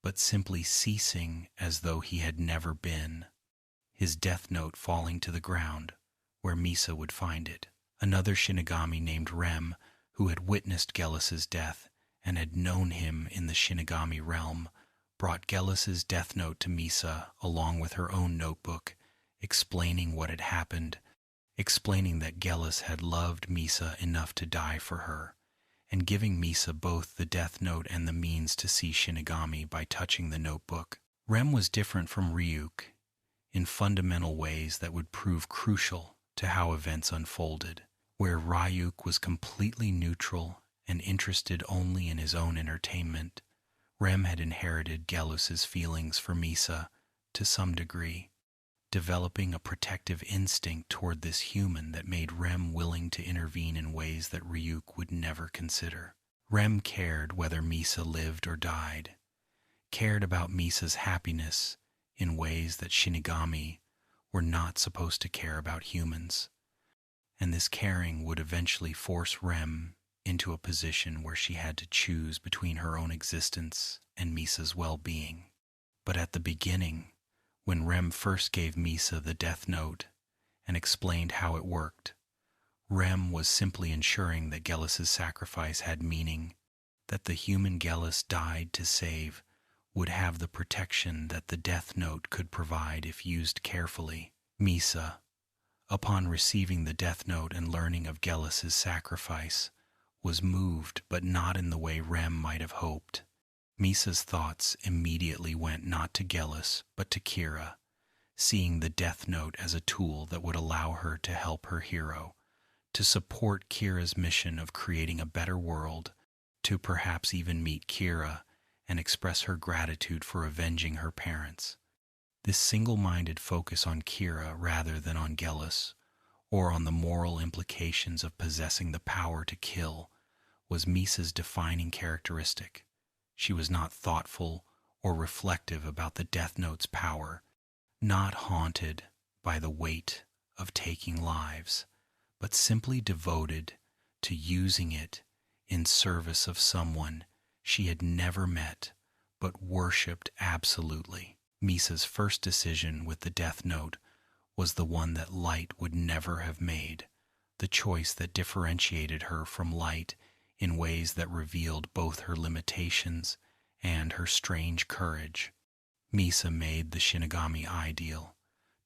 but simply ceasing as though he had never been, his death note falling to the ground, where Misa would find it. Another Shinigami named Rem, who had witnessed Gellus's death and had known him in the Shinigami realm, brought Gellus's death note to Misa along with her own notebook, explaining what had happened, explaining that Gellus had loved Misa enough to die for her, and giving Misa both the death note and the means to see Shinigami by touching the notebook. Rem was different from Ryuk in fundamental ways that would prove crucial to how events unfolded. Where Ryuk was completely neutral and interested only in his own entertainment, Rem had inherited Gellus's feelings for Misa to some degree, developing a protective instinct toward this human that made Rem willing to intervene in ways that Ryuk would never consider. Rem cared whether Misa lived or died, cared about Misa's happiness in ways that Shinigami were not supposed to care about humans. And this caring would eventually force Rem into a position where she had to choose between her own existence and Misa's well-being. But at the beginning, when Rem first gave Misa the death note and explained how it worked, Rem was simply ensuring that Gellus's sacrifice had meaning, that the human Gellus died to save would have the protection that the death note could provide if used carefully. Misa, upon receiving the death note and learning of Gellus's sacrifice, was moved, but not in the way Rem might have hoped. Misa's thoughts immediately went not to Gellus, but to Kira, seeing the death note as a tool that would allow her to help her hero, to support Kira's mission of creating a better world, to perhaps even meet Kira and express her gratitude for avenging her parents. This single-minded focus on Kira rather than on Gellus, or on the moral implications of possessing the power to kill, was Misa's defining characteristic. She was not thoughtful or reflective about the Death Note's power, not haunted by the weight of taking lives, but simply devoted to using it in service of someone she had never met but worshipped absolutely. Misa's first decision with the Death Note was the one that Light would never have made, the choice that differentiated her from Light in ways that revealed both her limitations and her strange courage. Misa made the Shinigami ideal,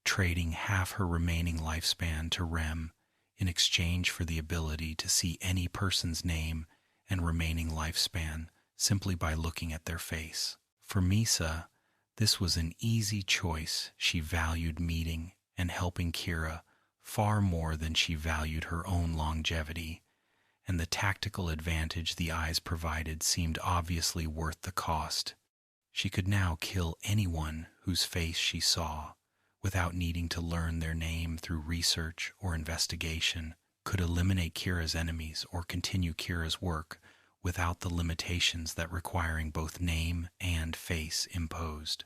trading half her remaining lifespan to Rem in exchange for the ability to see any person's name and remaining lifespan simply by looking at their face. For Misa, this was an easy choice. She valued meeting and helping Kira far more than she valued her own longevity, and the tactical advantage the eyes provided seemed obviously worth the cost. She could now kill anyone whose face she saw, without needing to learn their name through research or investigation, could eliminate Kira's enemies or continue Kira's work without the limitations that requiring both name and face imposed.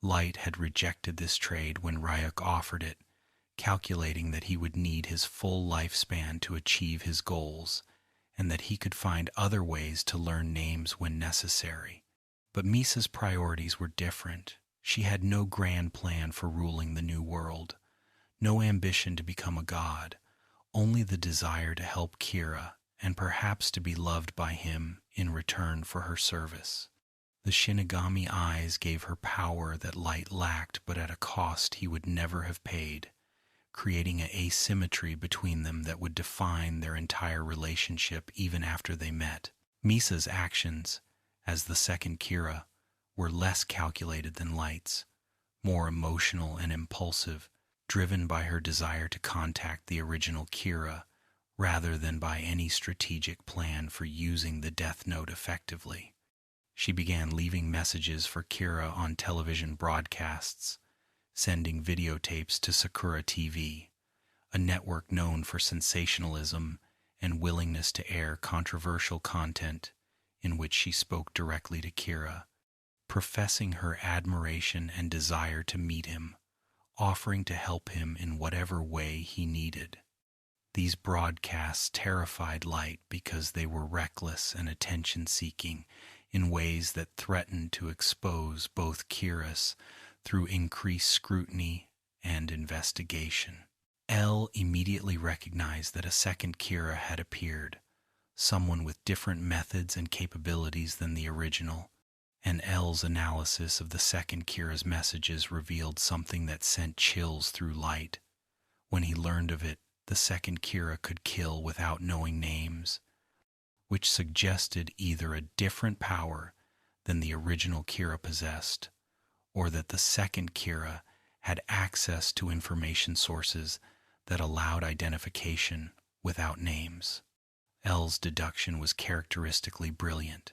Light had rejected this trade when Ryuk offered it, calculating that he would need his full lifespan to achieve his goals, and that he could find other ways to learn names when necessary. But Misa's priorities were different. She had no grand plan for ruling the new world, no ambition to become a god, only the desire to help Kira and perhaps to be loved by him in return for her service. The Shinigami eyes gave her power that Light lacked, but at a cost he would never have paid, creating an asymmetry between them that would define their entire relationship even after they met. Misa's actions, as the second Kira, were less calculated than Light's, more emotional and impulsive, driven by her desire to contact the original Kira rather than by any strategic plan for using the Death Note effectively. She began leaving messages for Kira on television broadcasts, sending videotapes to Sakura TV, a network known for sensationalism and willingness to air controversial content in which she spoke directly to Kira, professing her admiration and desire to meet him, offering to help him in whatever way he needed. These broadcasts terrified Light because they were reckless and attention-seeking in ways that threatened to expose both Kira's through increased scrutiny and investigation. L immediately recognized that a second Kira had appeared, someone with different methods and capabilities than the original, and L's analysis of the second Kira's messages revealed something that sent chills through Light. When he learned of it, the second Kira could kill without knowing names, which suggested either a different power than the original Kira possessed, or that the second Kira had access to information sources that allowed identification without names. L's deduction was characteristically brilliant.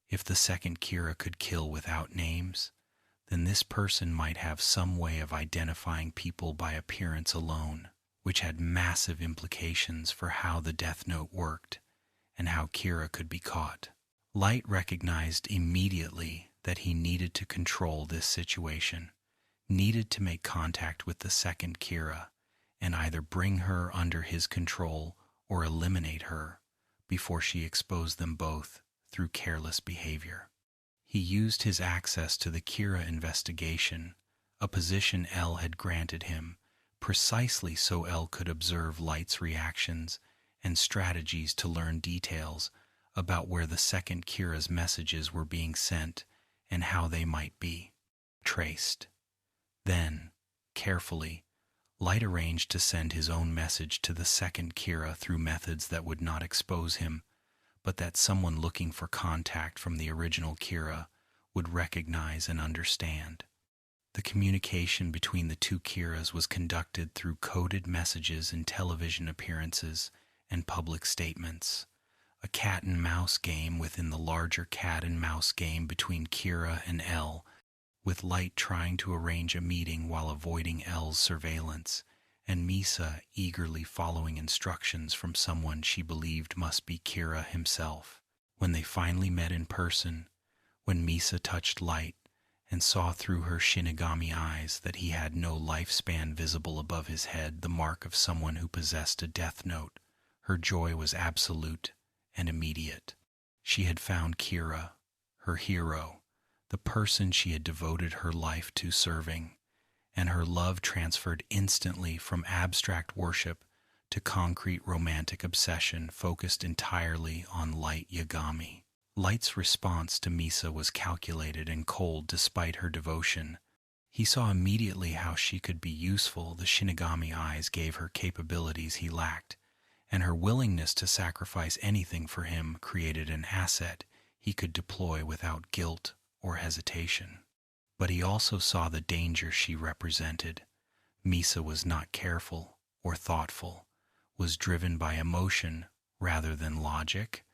If the second Kira could kill without names, then this person might have some way of identifying people by appearance alone, which had massive implications for how the Death Note worked and how Kira could be caught. Light recognized immediately that he needed to control this situation, needed to make contact with the second Kira, and either bring her under his control or eliminate her before she exposed them both through careless behavior. He used his access to the Kira investigation, a position L had granted him, precisely so L could observe Light's reactions and strategies to learn details about where the second Kira's messages were being sent and how they might be traced. Then, carefully, Light arranged to send his own message to the second Kira through methods that would not expose him, but that someone looking for contact from the original Kira would recognize and understand. The communication between the two Kiras was conducted through coded messages in television appearances and public statements, a cat-and-mouse game within the larger cat-and-mouse game between Kira and L, with Light trying to arrange a meeting while avoiding L's surveillance, and Misa eagerly following instructions from someone she believed must be Kira himself. When they finally met in person, when Misa touched Light and saw through her Shinigami eyes that he had no lifespan visible above his head, the mark of someone who possessed a death note. Her joy was absolute and immediate. She had found Kira, her hero, the person she had devoted her life to serving, and her love transferred instantly from abstract worship to concrete romantic obsession focused entirely on Light Yagami. Light's response to Misa was calculated and cold despite her devotion. He saw immediately how she could be useful. The Shinigami eyes gave her capabilities he lacked, and her willingness to sacrifice anything for him created an asset he could deploy without guilt or hesitation. But he also saw the danger she represented. Misa was not careful or thoughtful, was driven by emotion rather than logic,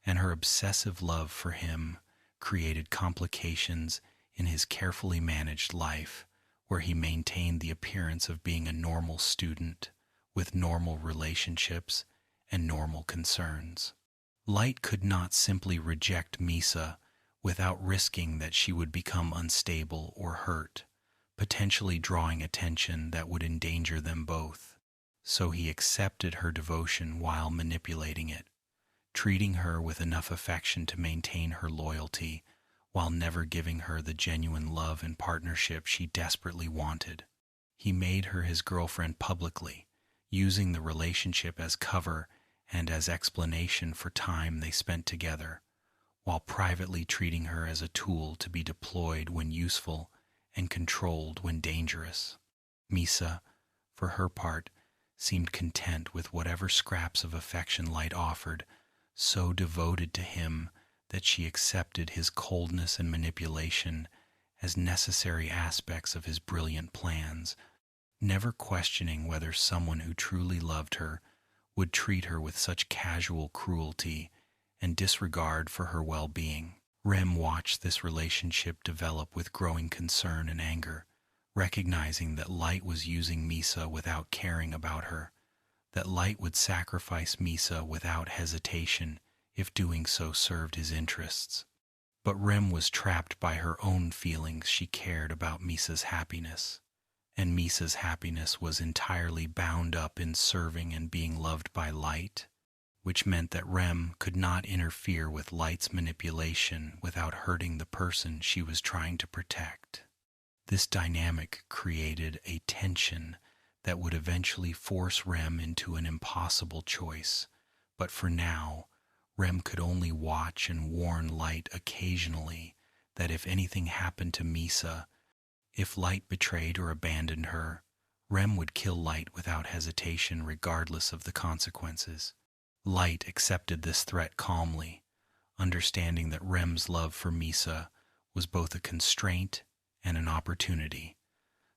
and her obsessive love for him created complications in his carefully managed life, where he maintained the appearance of being a normal student with normal relationships and normal concerns. Light could not simply reject Misa without risking that she would become unstable or hurt, potentially drawing attention that would endanger them both. So he accepted her devotion while manipulating it, treating her with enough affection to maintain her loyalty while never giving her the genuine love and partnership she desperately wanted. He made her his girlfriend publicly, using the relationship as cover and as explanation for time they spent together, while privately treating her as a tool to be deployed when useful and controlled when dangerous. Misa, for her part, seemed content with whatever scraps of affection Light offered, so devoted to him that she accepted his coldness and manipulation as necessary aspects of his brilliant plans, never questioning whether someone who truly loved her would treat her with such casual cruelty and disregard for her well-being. Rem watched this relationship develop with growing concern and anger, recognizing that Light was using Misa without caring about her, that Light would sacrifice Misa without hesitation if doing so served his interests. But Rem was trapped by her own feelings. She cared about Misa's happiness, and Misa's happiness was entirely bound up in serving and being loved by Light, which meant that Rem could not interfere with Light's manipulation without hurting the person she was trying to protect. This dynamic created a tension that would eventually force Rem into an impossible choice, but for now, Rem could only watch and warn Light occasionally that if anything happened to Misa, if Light betrayed or abandoned her, Rem would kill Light without hesitation regardless of the consequences. Light accepted this threat calmly, understanding that Rem's love for Misa was both a constraint and an opportunity,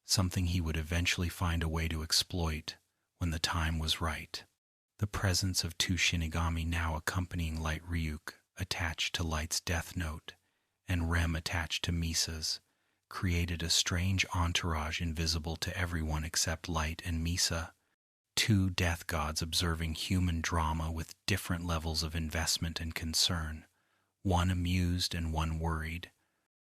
something he would eventually find a way to exploit when the time was right. The presence of two Shinigami now accompanying Light Ryuk, attached to Light's death note, and Rem attached to Misa's, created a strange entourage invisible to everyone except Light and Misa, two death gods observing human drama with different levels of investment and concern, one amused and one worried,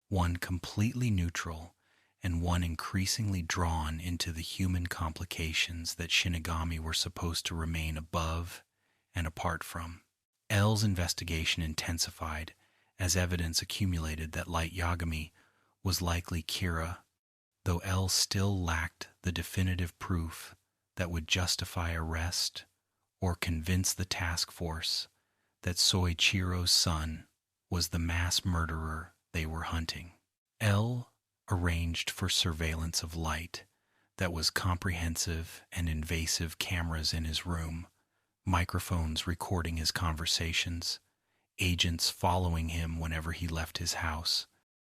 one completely neutral, and one increasingly drawn into the human complications that Shinigami were supposed to remain above and apart from. L's investigation intensified as evidence accumulated that Light Yagami was likely Kira, though L still lacked the definitive proof that would justify arrest or convince the task force that Soichiro's son was the mass murderer they were hunting. L arranged for surveillance of Light that was comprehensive and invasive: cameras in his room, microphones recording his conversations, agents following him whenever he left his house,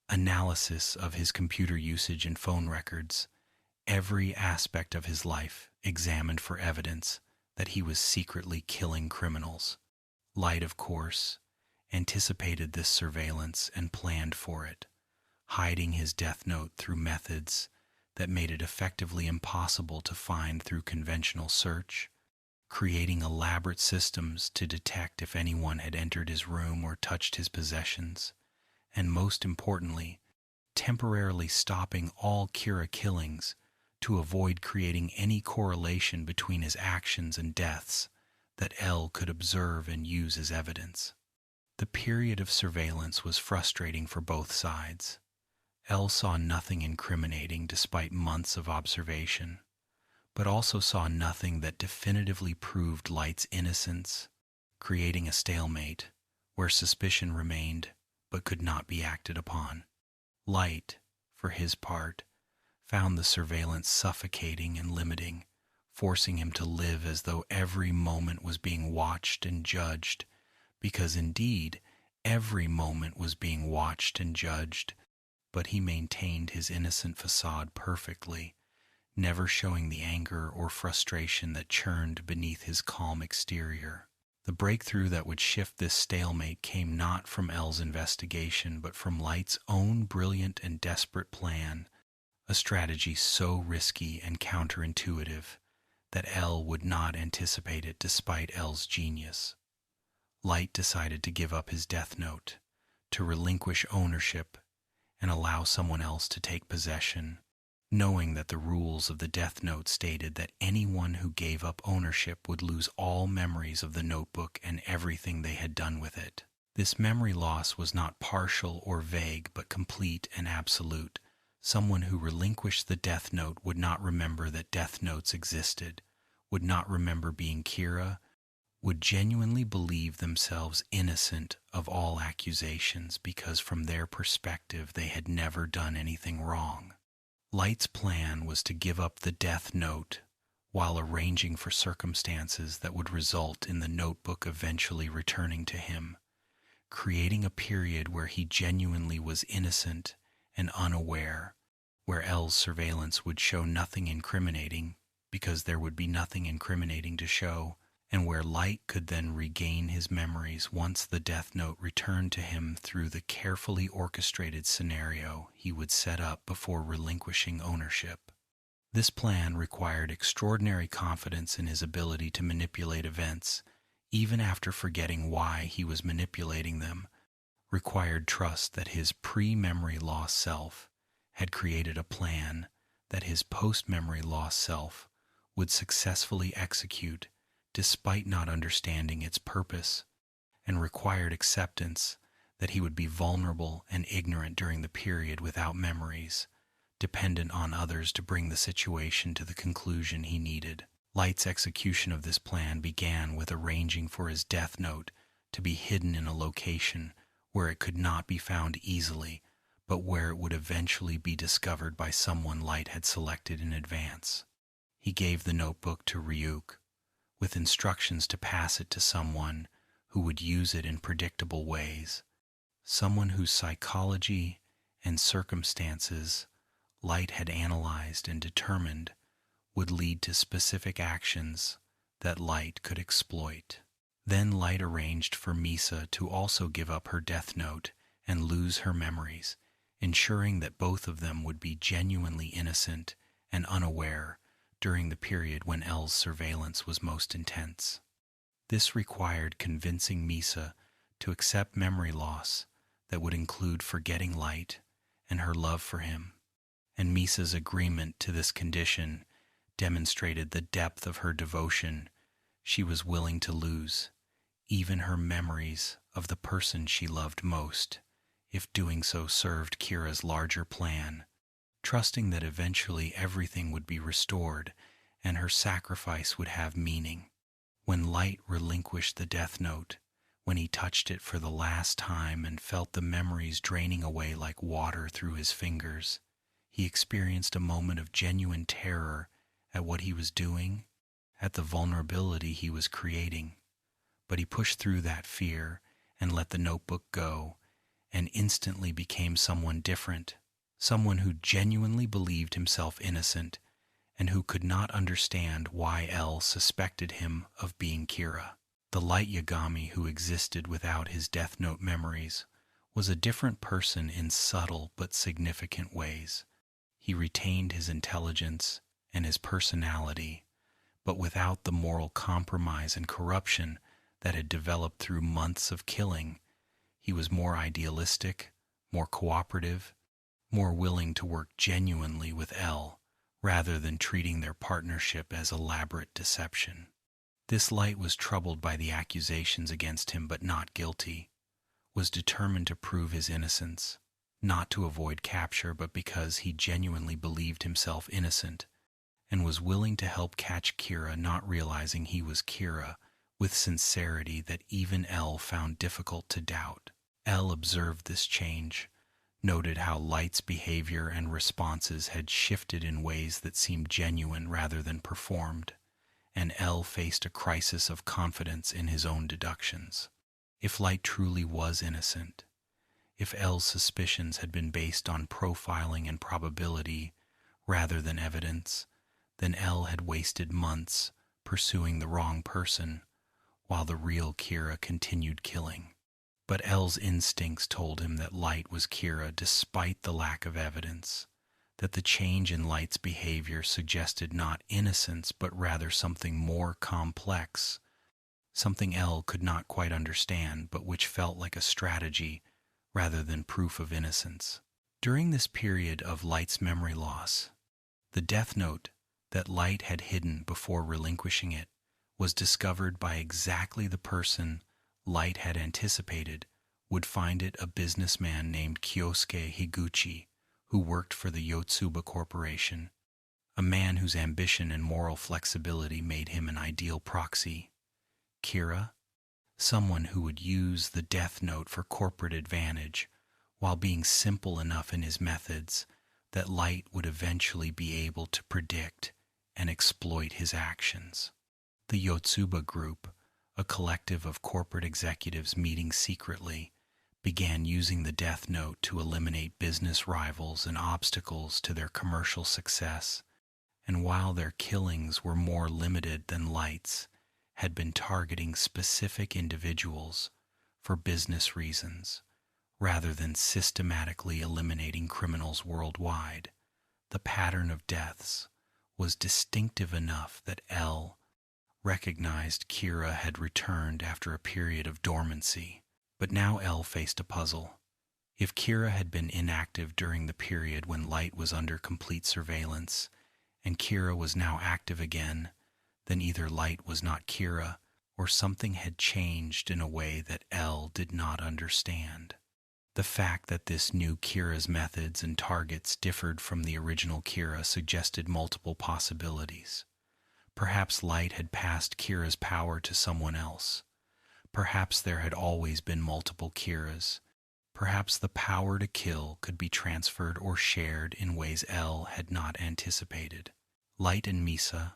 analysis of his computer usage and phone records, every aspect of his life examined for evidence that he was secretly killing criminals. Light, of course, anticipated this surveillance and planned for it, hiding his death note through methods that made it effectively impossible to find through conventional search, creating elaborate systems to detect if anyone had entered his room or touched his possessions, and most importantly, temporarily stopping all Kira killings to avoid creating any correlation between his actions and deaths that L could observe and use as evidence. The period of surveillance was frustrating for both sides. L saw nothing incriminating despite months of observation, but also saw nothing that definitively proved Light's innocence, creating a stalemate where suspicion remained but could not be acted upon. Light, for his part, found the surveillance suffocating and limiting, forcing him to live as though every moment was being watched and judged, because indeed every moment was being watched and judged, but he maintained his innocent facade perfectly, never showing the anger or frustration that churned beneath his calm exterior. The breakthrough that would shift this stalemate came not from L's investigation, but from Light's own brilliant and desperate plan, a strategy so risky and counterintuitive that L would not anticipate it despite L's genius. Light decided to give up his death note, to relinquish ownership, and allow someone else to take possession, knowing that the rules of the death note stated that anyone who gave up ownership would lose all memories of the notebook and everything they had done with it. This memory loss was not partial or vague, but complete and absolute. Someone who relinquished the death note would not remember that death notes existed, would not remember being Kira, would genuinely believe themselves innocent of all accusations because from their perspective they had never done anything wrong. Light's plan was to give up the death note while arranging for circumstances that would result in the notebook eventually returning to him, creating a period where he genuinely was innocent and unaware, where L's surveillance would show nothing incriminating because there would be nothing incriminating to show, and where Light could then regain his memories once the death note returned to him through the carefully orchestrated scenario he would set up before relinquishing ownership. This plan required extraordinary confidence in his ability to manipulate events, even after forgetting why he was manipulating them, required trust that his pre-memory loss self had created a plan that his post-memory loss self would successfully execute despite not understanding its purpose, and required acceptance that he would be vulnerable and ignorant during the period without memories, dependent on others to bring the situation to the conclusion he needed. Light's execution of this plan began with arranging for his death note to be hidden in a location where it could not be found easily, but where it would eventually be discovered by someone Light had selected in advance. He gave the notebook to Ryuk, with instructions to pass it to someone who would use it in predictable ways, someone whose psychology and circumstances Light had analyzed and determined would lead to specific actions that Light could exploit. Then Light arranged for Misa to also give up her death note and lose her memories, ensuring that both of them would be genuinely innocent and unaware during the period when L's surveillance was most intense. This required convincing Misa to accept memory loss that would include forgetting Light and her love for him, and Misa's agreement to this condition demonstrated the depth of her devotion. She was willing to lose even her memories of the person she loved most, if doing so served Kira's larger plan, trusting that eventually everything would be restored and her sacrifice would have meaning. When Light relinquished the death note, when he touched it for the last time and felt the memories draining away like water through his fingers, he experienced a moment of genuine terror at what he was doing, at the vulnerability he was creating. But he pushed through that fear and let the notebook go, and instantly became someone different, someone who genuinely believed himself innocent and who could not understand why L suspected him of being Kira. The Light Yagami who existed without his death note memories was a different person in subtle but significant ways. He retained his intelligence and his personality, but without the moral compromise and corruption that had developed through months of killing. He was more idealistic, more cooperative, more willing to work genuinely with L rather than treating their partnership as elaborate deception. This Light was troubled by the accusations against him but not guilty, was determined to prove his innocence, not to avoid capture but because he genuinely believed himself innocent, and was willing to help catch Kira, not realizing he was Kira, with sincerity that even L found difficult to doubt. L observed this change, noted how Light's behavior and responses had shifted in ways that seemed genuine rather than performed, and L faced a crisis of confidence in his own deductions. If Light truly was innocent, if L's suspicions had been based on profiling and probability rather than evidence, then L had wasted months pursuing the wrong person, while the real Kira continued killing. But L's instincts told him that Light was Kira despite the lack of evidence, that the change in Light's behavior suggested not innocence but rather something more complex, something L could not quite understand but which felt like a strategy rather than proof of innocence. During this period of Light's memory loss, the death note that Light had hidden before relinquishing it was discovered by exactly the person Light had anticipated would find it, a businessman named Kyosuke Higuchi, who worked for the Yotsuba Corporation, a man whose ambition and moral flexibility made him an ideal proxy. Kira, someone who would use the death note for corporate advantage while being simple enough in his methods that Light would eventually be able to predict and exploit his actions. The Yotsuba Group, a collective of corporate executives meeting secretly, began using the death note to eliminate business rivals and obstacles to their commercial success, and while their killings were more limited than Light's, had been targeting specific individuals for business reasons, rather than systematically eliminating criminals worldwide. The pattern of deaths was distinctive enough that L recognized Kira had returned after a period of dormancy. But now L faced a puzzle. If Kira had been inactive during the period when Light was under complete surveillance, and Kira was now active again, then either Light was not Kira, or something had changed in a way that L did not understand. The fact that this new Kira's methods and targets differed from the original Kira suggested multiple possibilities. Perhaps Light had passed Kira's power to someone else. Perhaps there had always been multiple Kiras. Perhaps the power to kill could be transferred or shared in ways L had not anticipated. Light and Misa,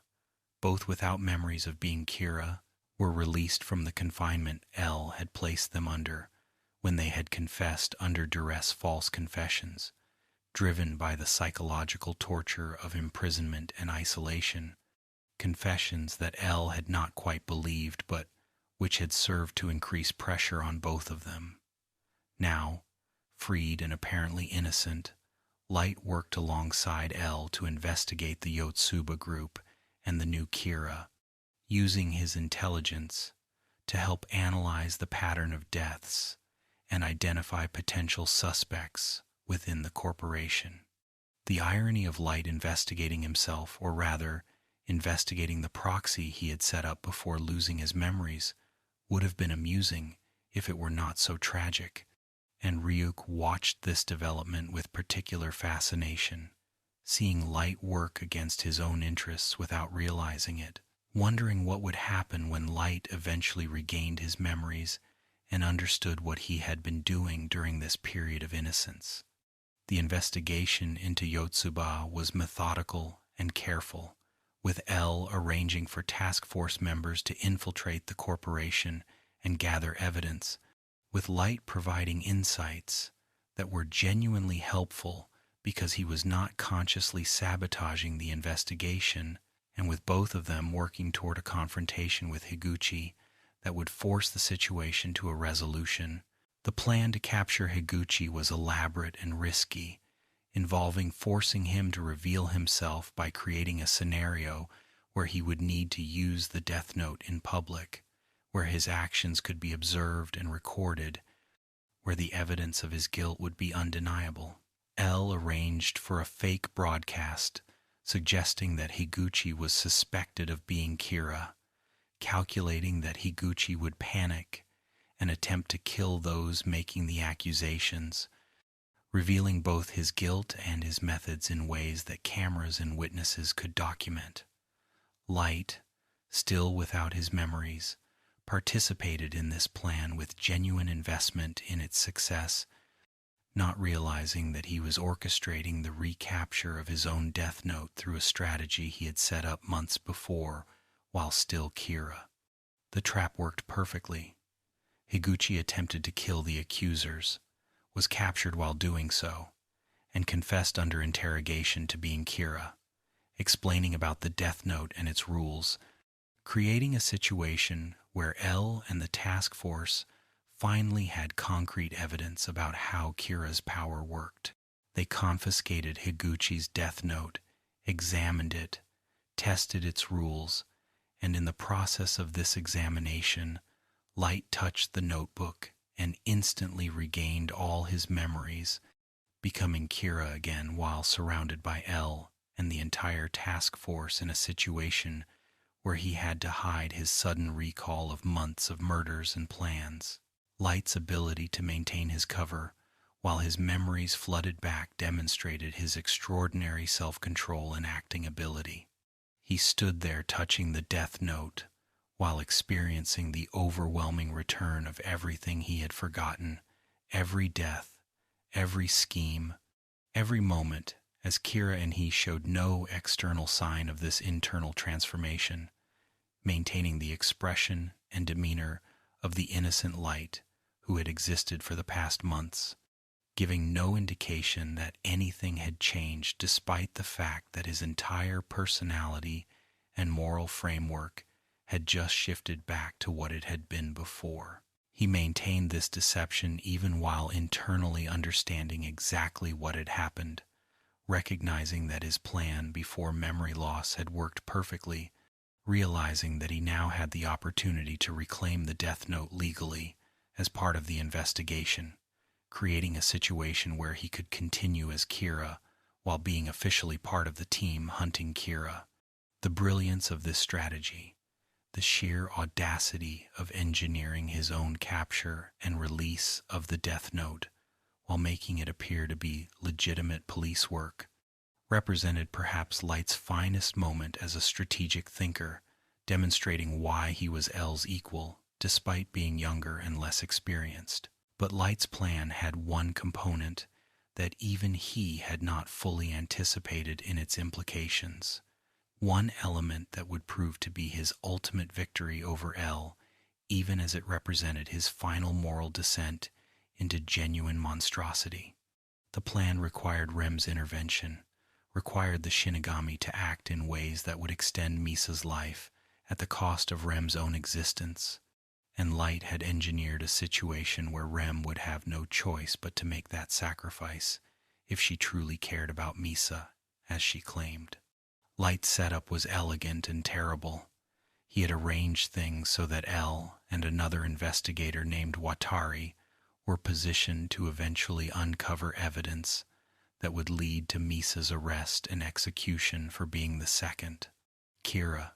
both without memories of being Kira, were released from the confinement L had placed them under when they had confessed under duress false confessions, driven by the psychological torture of imprisonment and isolation, confessions that L had not quite believed but which had served to increase pressure on both of them. Now, freed and apparently innocent, Light worked alongside L to investigate the Yotsuba Group and the new Kira, using his intelligence to help analyze the pattern of deaths and identify potential suspects within the corporation. The irony of Light investigating himself, or rather, investigating the proxy he had set up before losing his memories, would have been amusing if it were not so tragic, and Ryuk watched this development with particular fascination, seeing Light work against his own interests without realizing it, wondering what would happen when Light eventually regained his memories and understood what he had been doing during this period of innocence. The investigation into Yotsuba was methodical and careful, with L arranging for task force members to infiltrate the corporation and gather evidence, with Light providing insights that were genuinely helpful because he was not consciously sabotaging the investigation, and with both of them working toward a confrontation with Higuchi that would force the situation to a resolution. The plan to capture Higuchi was elaborate and risky, involving forcing him to reveal himself by creating a scenario where he would need to use the death note in public, where his actions could be observed and recorded, where the evidence of his guilt would be undeniable. L arranged for a fake broadcast suggesting that Higuchi was suspected of being Kira, calculating that Higuchi would panic and attempt to kill those making the accusations, revealing both his guilt and his methods in ways that cameras and witnesses could document. Light, still without his memories, participated in this plan with genuine investment in its success, not realizing that he was orchestrating the recapture of his own death note through a strategy he had set up months before while still Kira. The trap worked perfectly. Higuchi attempted to kill the accusers, was captured while doing so, and confessed under interrogation to being Kira, explaining about the death note and its rules, creating a situation where L and the task force finally had concrete evidence about how Kira's power worked. They confiscated Higuchi's death note, examined it, tested its rules, and in the process of this examination, Light touched the notebook and instantly regained all his memories, becoming Kira again while surrounded by L and the entire task force in a situation where he had to hide his sudden recall of months of murders and plans. Light's ability to maintain his cover while his memories flooded back demonstrated his extraordinary self-control and acting ability. He stood there touching the death note while experiencing the overwhelming return of everything he had forgotten, every death, every scheme, every moment, as Kira and he showed no external sign of this internal transformation, maintaining the expression and demeanor of the innocent Light who had existed for the past months, giving no indication that anything had changed despite the fact that his entire personality and moral framework had just shifted back to what it had been before. He maintained this deception even while internally understanding exactly what had happened, recognizing that his plan before memory loss had worked perfectly, realizing that he now had the opportunity to reclaim the death note legally as part of the investigation, creating a situation where he could continue as Kira while being officially part of the team hunting Kira. The brilliance of this strategy, the sheer audacity of engineering his own capture and release of the death note while making it appear to be legitimate police work, represented perhaps Light's finest moment as a strategic thinker, demonstrating why he was L's equal despite being younger and less experienced. But Light's plan had one component that even he had not fully anticipated in its implications. One element that would prove to be his ultimate victory over L, even as it represented his final moral descent into genuine monstrosity. The plan required Rem's intervention, required the Shinigami to act in ways that would extend Misa's life at the cost of Rem's own existence, and Light had engineered a situation where Rem would have no choice but to make that sacrifice if she truly cared about Misa, as she claimed. Light's setup was elegant and terrible. He had arranged things so that L and another investigator named Watari were positioned to eventually uncover evidence that would lead to Misa's arrest and execution for being the second, Kira,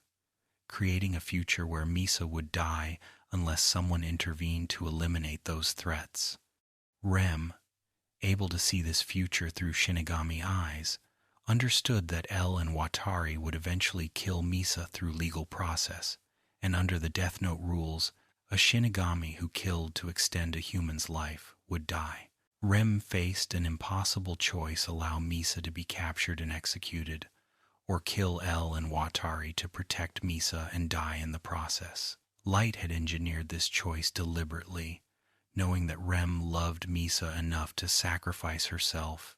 creating a future where Misa would die unless someone intervened to eliminate those threats. Rem, able to see this future through Shinigami eyes, understood that L and Watari would eventually kill Misa through legal process, and under the Death Note rules, a Shinigami who killed to extend a human's life would die. Rem faced an impossible choice: allow Misa to be captured and executed, or kill L and Watari to protect Misa and die in the process. Light had engineered this choice deliberately, knowing that Rem loved Misa enough to sacrifice herself,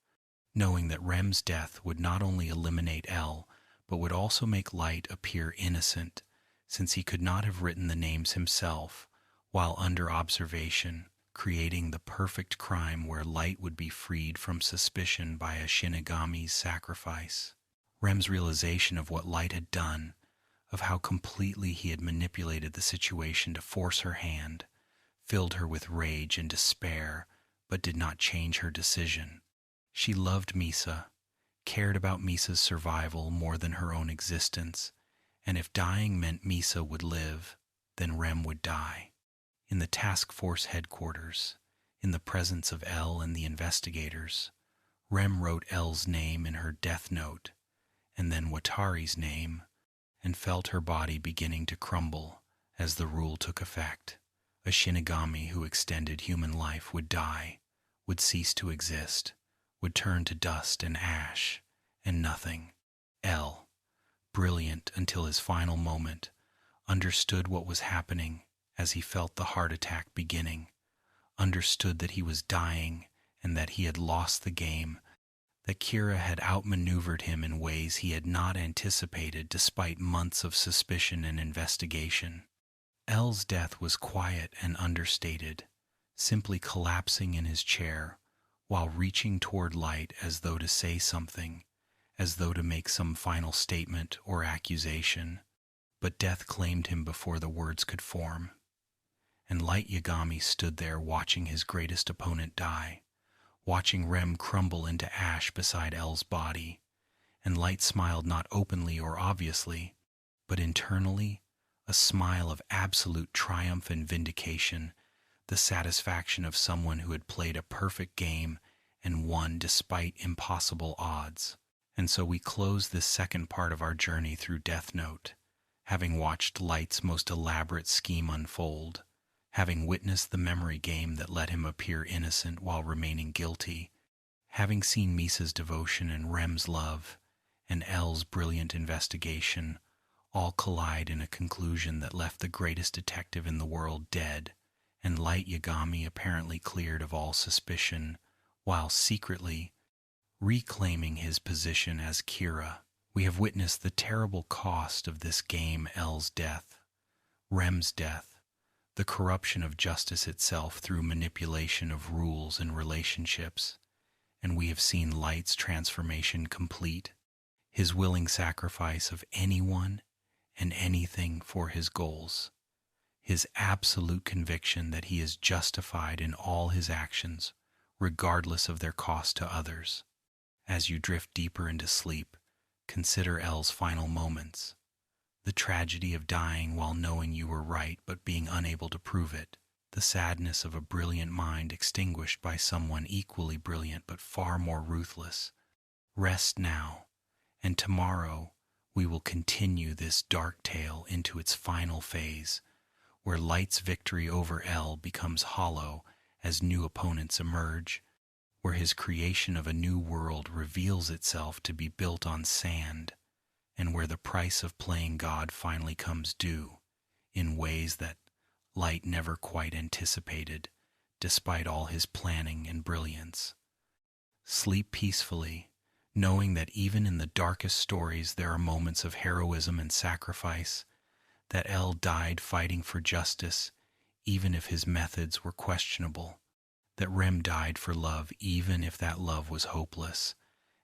knowing that Rem's death would not only eliminate L, but would also make Light appear innocent, since he could not have written the names himself while under observation, creating the perfect crime where Light would be freed from suspicion by a Shinigami's sacrifice. Rem's realization of what Light had done, of how completely he had manipulated the situation to force her hand, filled her with rage and despair, but did not change her decision. She loved Misa, cared about Misa's survival more than her own existence, and if dying meant Misa would live, then Rem would die. In the task force headquarters, in the presence of Elle and the investigators, Rem wrote Elle's name in her death note, and then Watari's name, and felt her body beginning to crumble as the rule took effect. A Shinigami who extended human life would die, would cease to exist, would turn to dust and ash, and nothing. Elle, brilliant until his final moment, understood what was happening as he felt the heart attack beginning, understood that he was dying and that he had lost the game, that Kira had outmaneuvered him in ways he had not anticipated despite months of suspicion and investigation. Elle's death was quiet and understated, simply collapsing in his chair while reaching toward Light as though to say something, as though to make some final statement or accusation. But death claimed him before the words could form. And Light Yagami stood there watching his greatest opponent die, watching Rem crumble into ash beside Elle's body. And Light smiled not openly or obviously, but internally, a smile of absolute triumph and vindication, the satisfaction of someone who had played a perfect game and won despite impossible odds. And so we close this second part of our journey through Death Note, having watched Light's most elaborate scheme unfold, having witnessed the memory game that let him appear innocent while remaining guilty, having seen Misa's devotion and Rem's love, and Elle's brilliant investigation, all collide in a conclusion that left the greatest detective in the world dead, and Light Yagami apparently cleared of all suspicion, while secretly reclaiming his position as Kira. We have witnessed the terrible cost of this game: Elle's death, Rem's death, the corruption of justice itself through manipulation of rules and relationships, and we have seen Light's transformation complete, his willing sacrifice of anyone and anything for his goals, his absolute conviction that he is justified in all his actions, regardless of their cost to others. As you drift deeper into sleep, consider Elle's final moments, the tragedy of dying while knowing you were right but being unable to prove it, the sadness of a brilliant mind extinguished by someone equally brilliant but far more ruthless. Rest now, and tomorrow we will continue this dark tale into its final phase, where Light's victory over Elle becomes hollow as new opponents emerge, where his creation of a new world reveals itself to be built on sand, and where the price of playing God finally comes due, in ways that Light never quite anticipated, despite all his planning and brilliance. Sleep peacefully, knowing that even in the darkest stories there are moments of heroism and sacrifice, that Elle died fighting for justice, even if his methods were questionable, that Rem died for love even if that love was hopeless,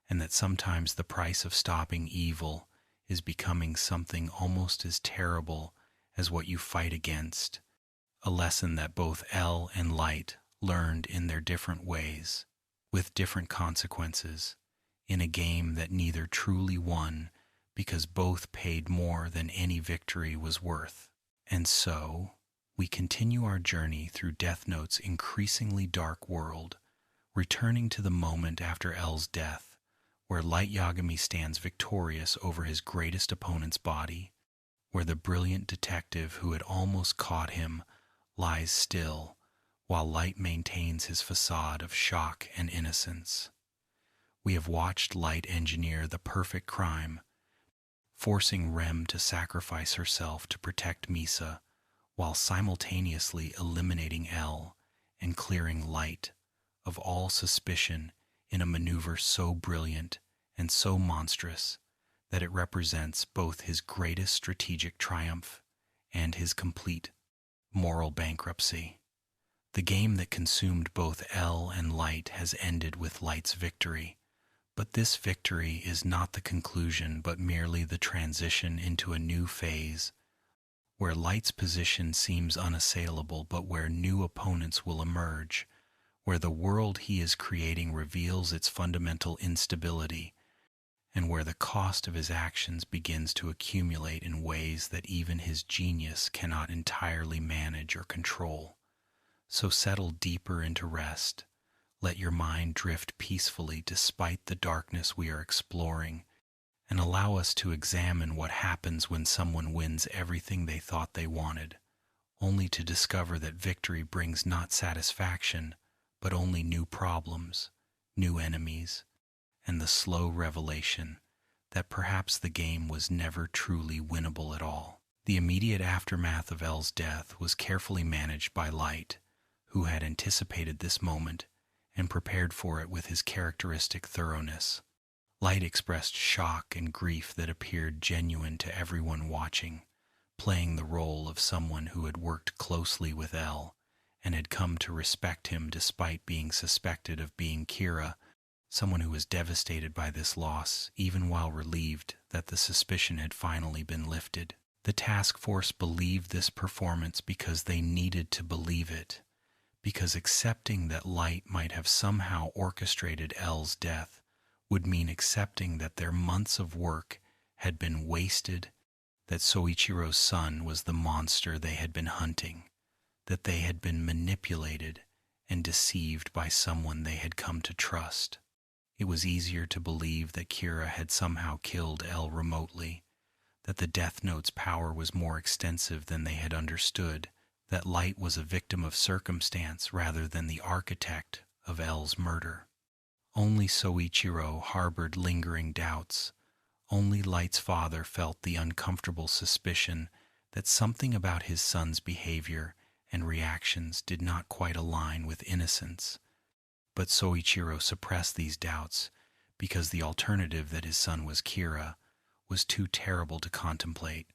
and that sometimes the price of stopping evil is becoming something almost as terrible as what you fight against, a lesson that both Elle and Light learned in their different ways, with different consequences, in a game that neither truly won because both paid more than any victory was worth. And so, we continue our journey through Death Note's increasingly dark world, returning to the moment after Elle's death, where Light Yagami stands victorious over his greatest opponent's body, where the brilliant detective who had almost caught him lies still, while Light maintains his facade of shock and innocence. We have watched Light engineer the perfect crime, forcing Rem to sacrifice herself to protect Misa, while simultaneously eliminating Elle and clearing Light of all suspicion in a maneuver so brilliant and so monstrous that it represents both his greatest strategic triumph and his complete moral bankruptcy. The game that consumed both Elle and Light has ended with Light's victory, but this victory is not the conclusion but merely the transition into a new phase, where Light's position seems unassailable but where new opponents will emerge, where the world he is creating reveals its fundamental instability, and where the cost of his actions begins to accumulate in ways that even his genius cannot entirely manage or control. So settle deeper into rest. Let your mind drift peacefully despite the darkness we are exploring, and allow us to examine what happens when someone wins everything they thought they wanted, only to discover that victory brings not satisfaction, but only new problems, new enemies, and the slow revelation that perhaps the game was never truly winnable at all. The immediate aftermath of El's death was carefully managed by Light, who had anticipated this moment and prepared for it with his characteristic thoroughness. Light expressed shock and grief that appeared genuine to everyone watching, playing the role of someone who had worked closely with El and had come to respect him despite being suspected of being Kira, someone who was devastated by this loss, even while relieved that the suspicion had finally been lifted. The task force believed this performance because they needed to believe it, because accepting that Light might have somehow orchestrated El's death would mean accepting that their months of work had been wasted, that Soichiro's son was the monster they had been hunting, that they had been manipulated and deceived by someone they had come to trust. It was easier to believe that Kira had somehow killed El remotely, that the Death Note's power was more extensive than they had understood, that Light was a victim of circumstance rather than the architect of El's murder. Only Soichiro harbored lingering doubts. Only Light's father felt the uncomfortable suspicion that something about his son's behavior and reactions did not quite align with innocence. But Soichiro suppressed these doubts because the alternative that his son was Kira was too terrible to contemplate,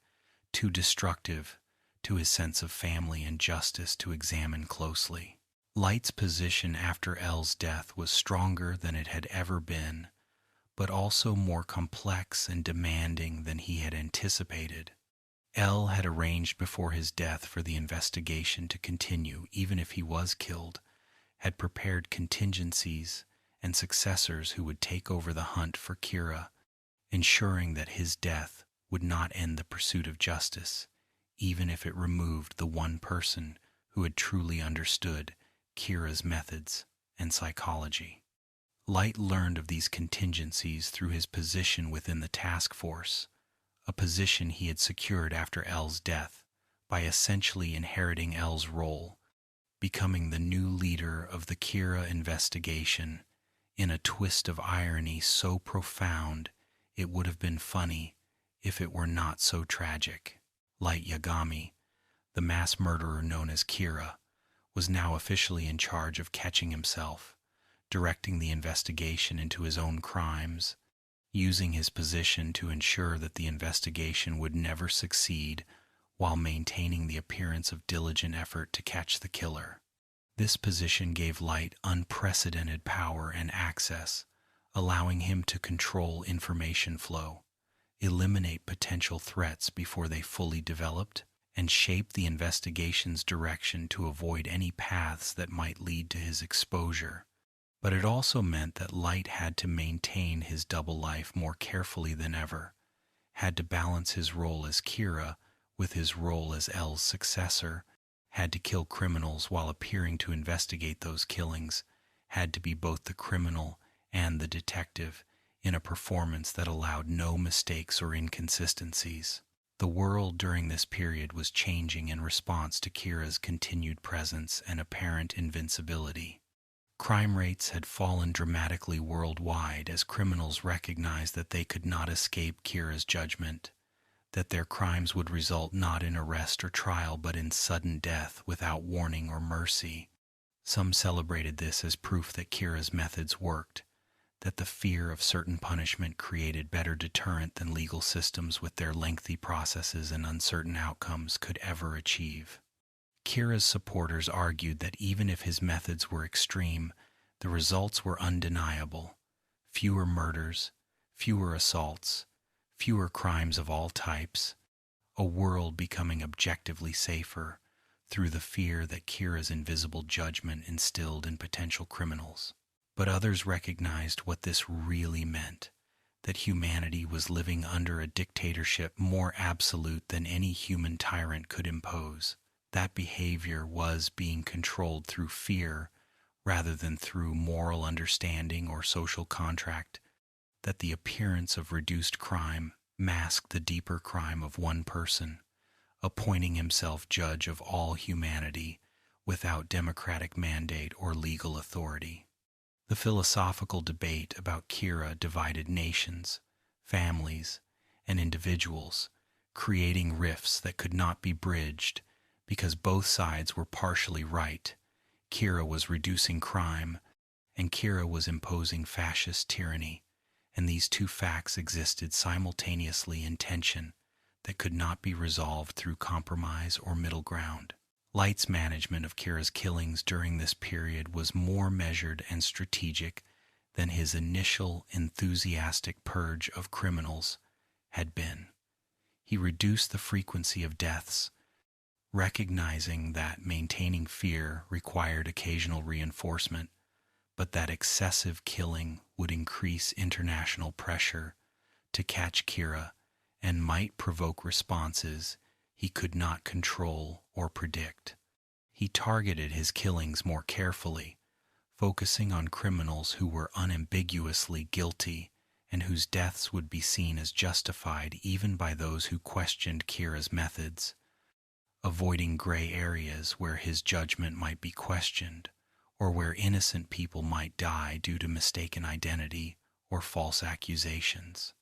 too destructive to his sense of family and justice to examine closely. Light's position after El's death was stronger than it had ever been, but also more complex and demanding than he had anticipated. El had arranged before his death for the investigation to continue even if he was killed, had prepared contingencies and successors who would take over the hunt for Kira, ensuring that his death would not end the pursuit of justice, even if it removed the one person who had truly understood Kira's methods and psychology. Light learned of these contingencies through his position within the task force, a position he had secured after El's death by essentially inheriting El's role, becoming the new leader of the Kira investigation in a twist of irony so profound it would have been funny if it were not so tragic. Light Yagami, the mass murderer known as Kira, was now officially in charge of catching himself, directing the investigation into his own crimes, using his position to ensure that the investigation would never succeed while maintaining the appearance of diligent effort to catch the killer. This position gave Light unprecedented power and access, allowing him to control information flow, eliminate potential threats before they fully developed, and shape the investigation's direction to avoid any paths that might lead to his exposure. But it also meant that Light had to maintain his double life more carefully than ever, had to balance his role as Kira with his role as El's successor, had to kill criminals while appearing to investigate those killings, had to be both the criminal and the detective in a performance that allowed no mistakes or inconsistencies. The world during this period was changing in response to Kira's continued presence and apparent invincibility. Crime rates had fallen dramatically worldwide as criminals recognized that they could not escape Kira's judgment, that their crimes would result not in arrest or trial but in sudden death without warning or mercy. Some celebrated this as proof that Kira's methods worked, that the fear of certain punishment created better deterrent than legal systems with their lengthy processes and uncertain outcomes could ever achieve. Kira's supporters argued that even if his methods were extreme, the results were undeniable. Fewer murders, fewer assaults, fewer crimes of all types, a world becoming objectively safer, through the fear that Kira's invisible judgment instilled in potential criminals. But others recognized what this really meant, that humanity was living under a dictatorship more absolute than any human tyrant could impose. That behavior was being controlled through fear rather than through moral understanding or social contract, that the appearance of reduced crime masked the deeper crime of one person, appointing himself judge of all humanity without democratic mandate or legal authority. The philosophical debate about Kira divided nations, families, and individuals, creating rifts that could not be bridged because both sides were partially right. Kira was reducing crime, and Kira was imposing fascist tyranny, and these two facts existed simultaneously in tension that could not be resolved through compromise or middle ground. Light's management of Kira's killings during this period was more measured and strategic than his initial enthusiastic purge of criminals had been. He reduced the frequency of deaths, recognizing that maintaining fear required occasional reinforcement, but that excessive killing would increase international pressure to catch Kira and might provoke responses he could not control or predict. He targeted his killings more carefully, focusing on criminals who were unambiguously guilty and whose deaths would be seen as justified even by those who questioned Kira's methods, avoiding gray areas where his judgment might be questioned or where innocent people might die due to mistaken identity or false accusations.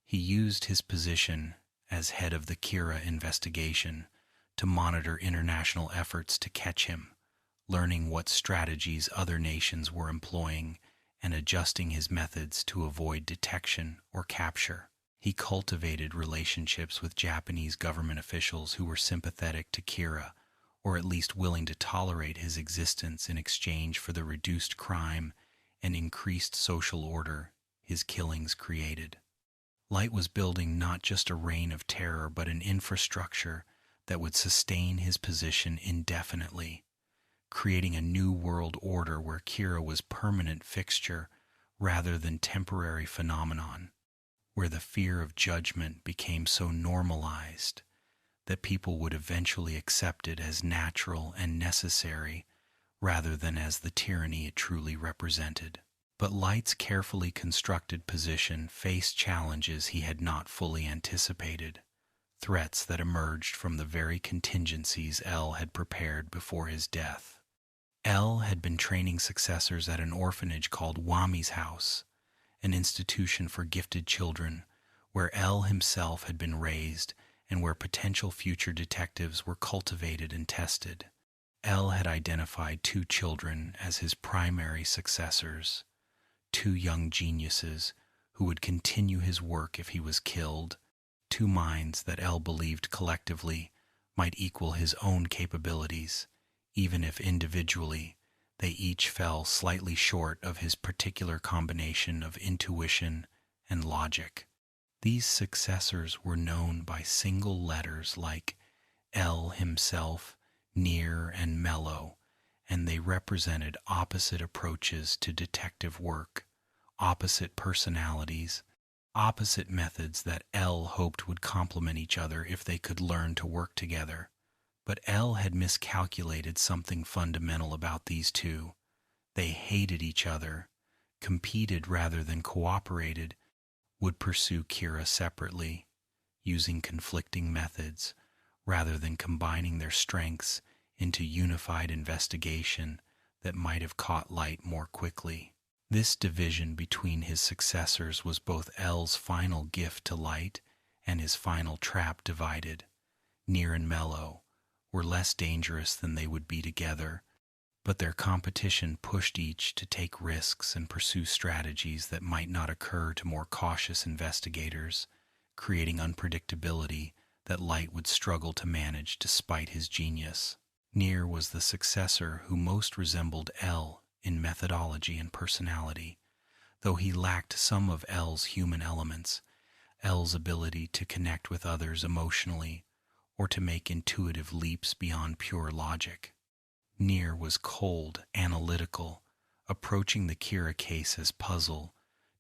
He used his position as head of the Kira investigation to monitor international efforts to catch him, learning what strategies other nations were employing and adjusting his methods to avoid detection or capture. He cultivated relationships with Japanese government officials who were sympathetic to Kira, or at least willing to tolerate his existence in exchange for the reduced crime and increased social order his killings created. Light was building not just a reign of terror, but an infrastructure that would sustain his position indefinitely, creating a new world order where Kira was permanent fixture rather than temporary phenomenon, where the fear of judgment became so normalized that people would eventually accept it as natural and necessary rather than as the tyranny it truly represented. But Light's carefully constructed position faced challenges he had not fully anticipated, threats that emerged from the very contingencies L had prepared before his death. L had been training successors at an orphanage called Wami's House, an institution for gifted children, where L himself had been raised and where potential future detectives were cultivated and tested. L had identified 2 children as his primary successors, 2 young geniuses who would continue his work if he was killed, 2 minds that L believed collectively might equal his own capabilities, even if individually they each fell slightly short of his particular combination of intuition and logic. These successors were known by single letters like L himself, Near, and Mellow, and they represented opposite approaches to detective work, opposite personalities, opposite methods that L hoped would complement each other if they could learn to work together. But L had miscalculated something fundamental about these 2. They hated each other, competed rather than cooperated, would pursue Kira separately, using conflicting methods, rather than combining their strengths into unified investigation that might have caught Light more quickly. This division between his successors was both L's final gift to Light and his final trap divided. Near and Mellow were less dangerous than they would be together, but their competition pushed each to take risks and pursue strategies that might not occur to more cautious investigators, creating unpredictability that Light would struggle to manage despite his genius. Near was the successor who most resembled L in methodology and personality, though he lacked some of L's human elements, L's ability to connect with others emotionally, or to make intuitive leaps beyond pure logic. Near was cold, analytical, approaching the Kira case as puzzle,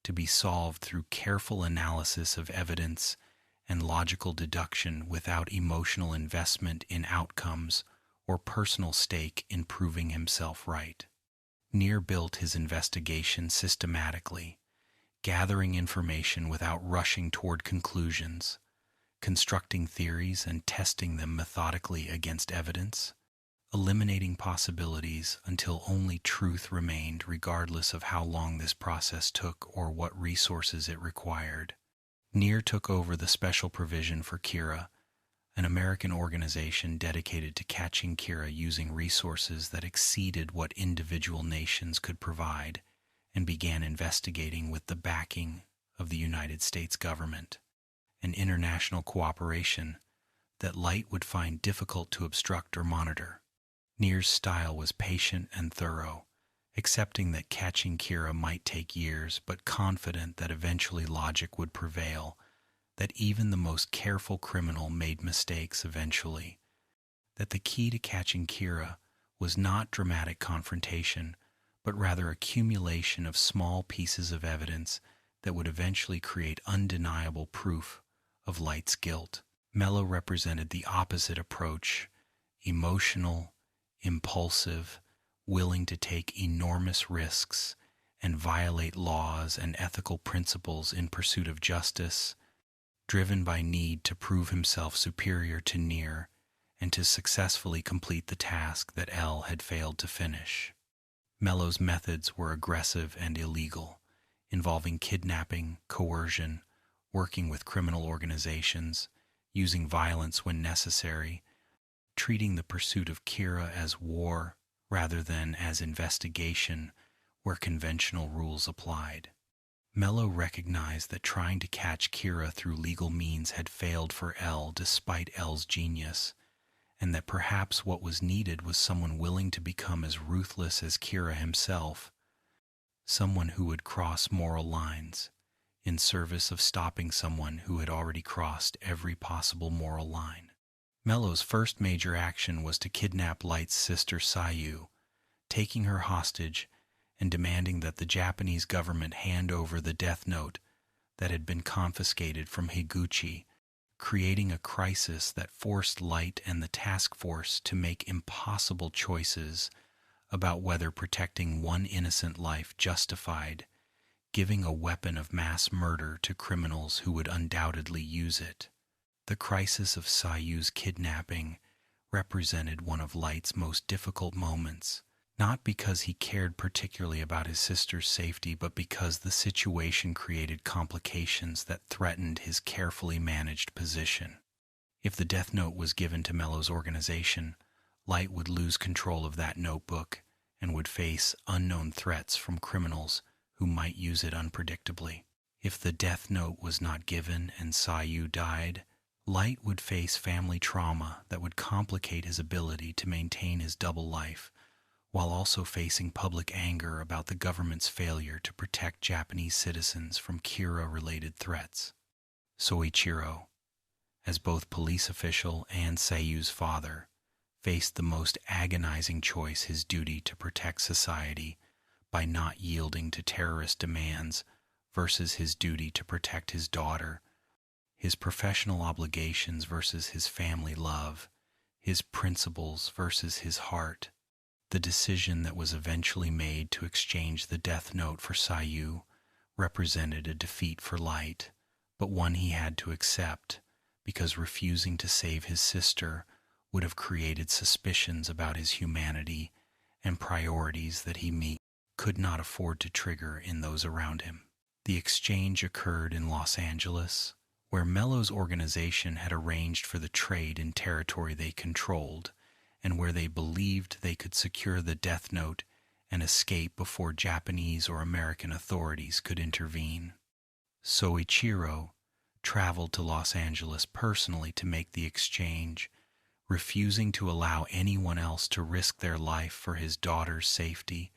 to be solved through careful analysis of evidence and logical deduction without emotional investment in outcomes or personal stake in proving himself right. Near built his investigation systematically, gathering information without rushing toward conclusions, constructing theories and testing them methodically against evidence, eliminating possibilities until only truth remained regardless of how long this process took or what resources it required. Near took over the special provision for Kira, an American organization dedicated to catching Kira using resources that exceeded what individual nations could provide, and began investigating with the backing of the United States government, an international cooperation that Light would find difficult to obstruct or monitor. Near's style was patient and thorough, accepting that catching Kira might take years, but confident that eventually logic would prevail, that even the most careful criminal made mistakes eventually, that the key to catching Kira was not dramatic confrontation, but rather accumulation of small pieces of evidence that would eventually create undeniable proof of Light's guilt. Mello represented the opposite approach, emotional, impulsive, willing to take enormous risks and violate laws and ethical principles in pursuit of justice, driven by need to prove himself superior to Near and to successfully complete the task that L had failed to finish. Mello's methods were aggressive and illegal, involving kidnapping, coercion, working with criminal organizations, using violence when necessary, treating the pursuit of Kira as war rather than as investigation where conventional rules applied. Mello recognized that trying to catch Kira through legal means had failed for L despite L's genius, and that perhaps what was needed was someone willing to become as ruthless as Kira himself, someone who would cross moral lines in service of stopping someone who had already crossed every possible moral line. Mello's first major action was to kidnap Light's sister Sayu, taking her hostage and demanding that the Japanese government hand over the death note that had been confiscated from Higuchi, creating a crisis that forced Light and the task force to make impossible choices about whether protecting one innocent life justified giving a weapon of mass murder to criminals who would undoubtedly use it. The crisis of Sayu's kidnapping represented one of Light's most difficult moments, not because he cared particularly about his sister's safety, but because the situation created complications that threatened his carefully managed position. If the death note was given to Mello's organization, Light would lose control of that notebook and would face unknown threats from criminals who might use it unpredictably. If the death note was not given and Sayu died, Light would face family trauma that would complicate his ability to maintain his double life, while also facing public anger about the government's failure to protect Japanese citizens from Kira-related threats. Soichiro, as both police official and Sayu's father, faced the most agonizing choice: his duty to protect society by not yielding to terrorist demands versus his duty to protect his daughter, his professional obligations versus his family love, his principles versus his heart. The decision that was eventually made to exchange the death note for Sayu represented a defeat for Light, but one he had to accept, because refusing to save his sister would have created suspicions about his humanity and priorities that he could not afford to trigger in those around him. The exchange occurred in Los Angeles, where Mello's organization had arranged for the trade in territory they controlled, and where they believed they could secure the death note and escape before Japanese or American authorities could intervene. Soichiro traveled to Los Angeles personally to make the exchange, refusing to allow anyone else to risk their life for his daughter's safety,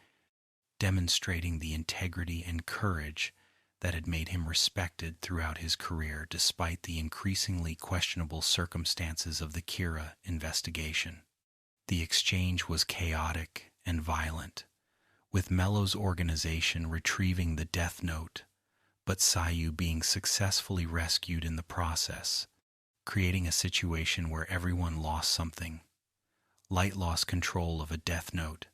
demonstrating the integrity and courage that had made him respected throughout his career despite the increasingly questionable circumstances of the Kira investigation. The exchange was chaotic and violent, with Mello's organization retrieving the Death Note, but Sayu being successfully rescued in the process, creating a situation where everyone lost something. Light lost control of a Death Note.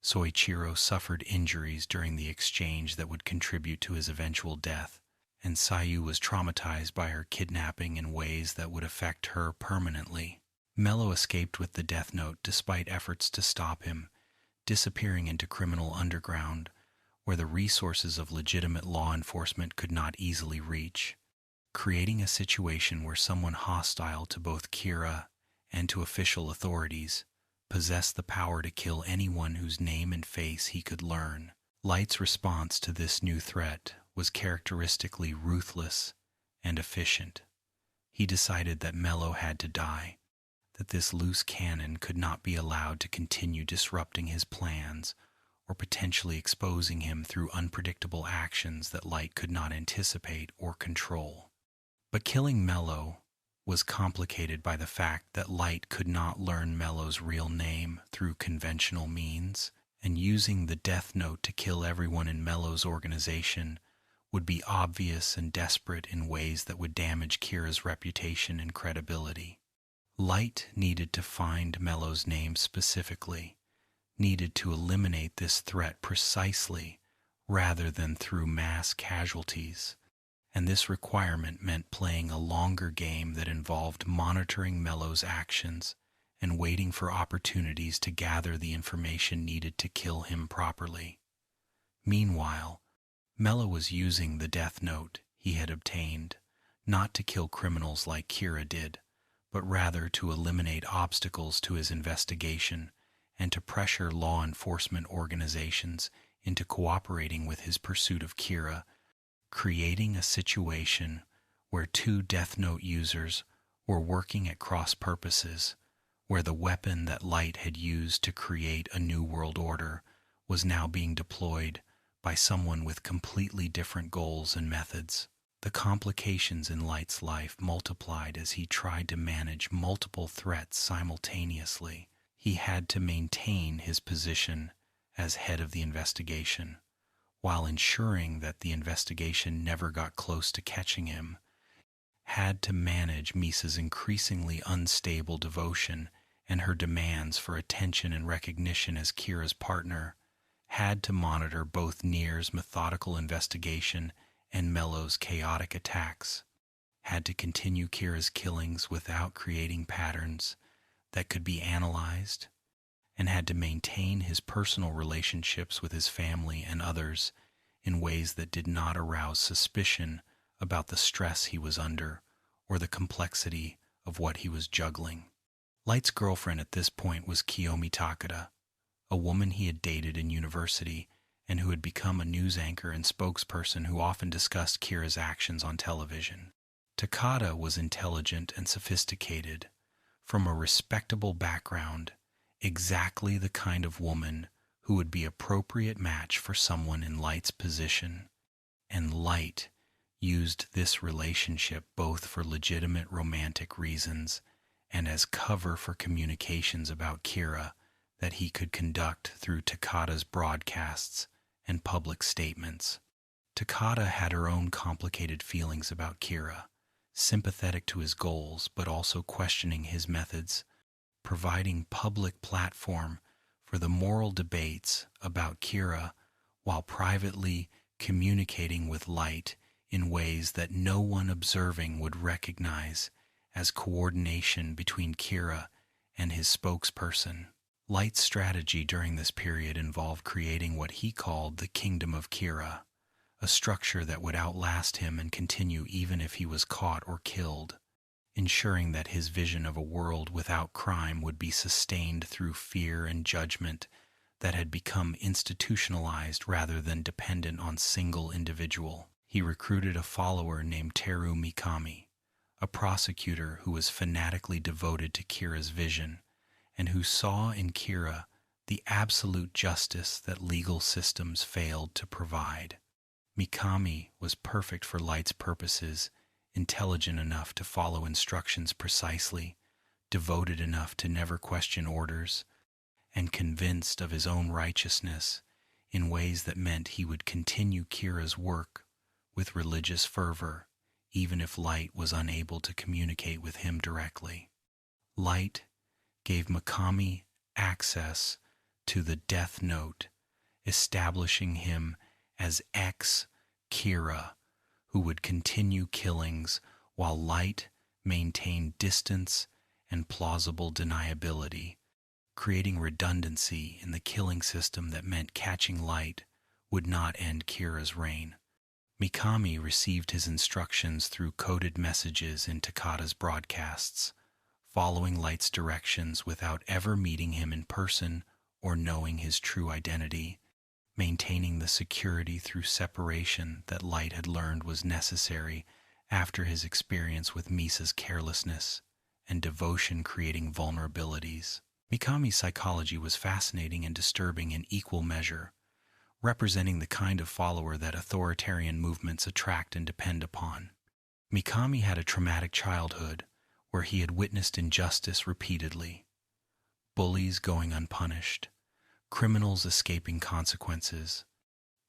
Soichiro suffered injuries during the exchange that would contribute to his eventual death, and Sayu was traumatized by her kidnapping in ways that would affect her permanently. Mello escaped with the Death Note despite efforts to stop him, disappearing into criminal underground, where the resources of legitimate law enforcement could not easily reach, creating a situation where someone hostile to both Kira and to official authorities possessed the power to kill anyone whose name and face he could learn. Light's response to this new threat was characteristically ruthless and efficient. He decided that Mello had to die, that this loose cannon could not be allowed to continue disrupting his plans or potentially exposing him through unpredictable actions that Light could not anticipate or control. But killing Mello was complicated by the fact that Light could not learn Mello's real name through conventional means, and using the Death Note to kill everyone in Mello's organization would be obvious and desperate in ways that would damage Kira's reputation and credibility. Light needed to find Mello's name specifically, needed to eliminate this threat precisely rather than through mass casualties, and this requirement meant playing a longer game that involved monitoring Mello's actions and waiting for opportunities to gather the information needed to kill him properly. Meanwhile, Mello was using the Death Note he had obtained not to kill criminals like Kira did, but rather to eliminate obstacles to his investigation and to pressure law enforcement organizations into cooperating with his pursuit of Kira, creating a situation where two Death Note users were working at cross purposes, where the weapon that Light had used to create a new world order was now being deployed by someone with completely different goals and methods. The complications in Light's life multiplied as he tried to manage multiple threats simultaneously. He had to maintain his position as head of the investigation, while ensuring that the investigation never got close to catching him, had to manage Misa's increasingly unstable devotion and her demands for attention and recognition as Kira's partner, had to monitor both Nier's methodical investigation and Mello's chaotic attacks, had to continue Kira's killings without creating patterns that could be analyzed, and had to maintain his personal relationships with his family and others in ways that did not arouse suspicion about the stress he was under or the complexity of what he was juggling. Light's girlfriend at this point was Kiyomi Takada, a woman he had dated in university and who had become a news anchor and spokesperson who often discussed Kira's actions on television. Takada was intelligent and sophisticated, from a respectable background, exactly the kind of woman who would be appropriate match for someone in Light's position, and Light used this relationship both for legitimate romantic reasons and as cover for communications about Kira that he could conduct through Takada's broadcasts and public statements. Takada had her own complicated feelings about Kira, sympathetic to his goals but also questioning his methods, providing public platform for the moral debates about Kira while privately communicating with Light in ways that no one observing would recognize as coordination between Kira and his spokesperson. Light's strategy during this period involved creating what he called the Kingdom of Kira, a structure that would outlast him and continue even if he was caught or killed, ensuring that his vision of a world without crime would be sustained through fear and judgment that had become institutionalized rather than dependent on single individual. He recruited a follower named Teru Mikami, a prosecutor who was fanatically devoted to Kira's vision and who saw in Kira the absolute justice that legal systems failed to provide. Mikami was perfect for Light's purposes, intelligent enough to follow instructions precisely, devoted enough to never question orders, and convinced of his own righteousness in ways that meant he would continue Kira's work with religious fervor, even if Light was unable to communicate with him directly. Light gave Mikami access to the Death Note, establishing him as ex-Kira, who would continue killings while Light maintained distance and plausible deniability, creating redundancy in the killing system that meant catching Light would not end Kira's reign. Mikami received his instructions through coded messages in Takada's broadcasts, following Light's directions without ever meeting him in person or knowing his true identity, maintaining the security through separation that Light had learned was necessary after his experience with Misa's carelessness and devotion creating vulnerabilities. Mikami's psychology was fascinating and disturbing in equal measure, representing the kind of follower that authoritarian movements attract and depend upon. Mikami had a traumatic childhood where he had witnessed injustice repeatedly, bullies going unpunished, criminals escaping consequences,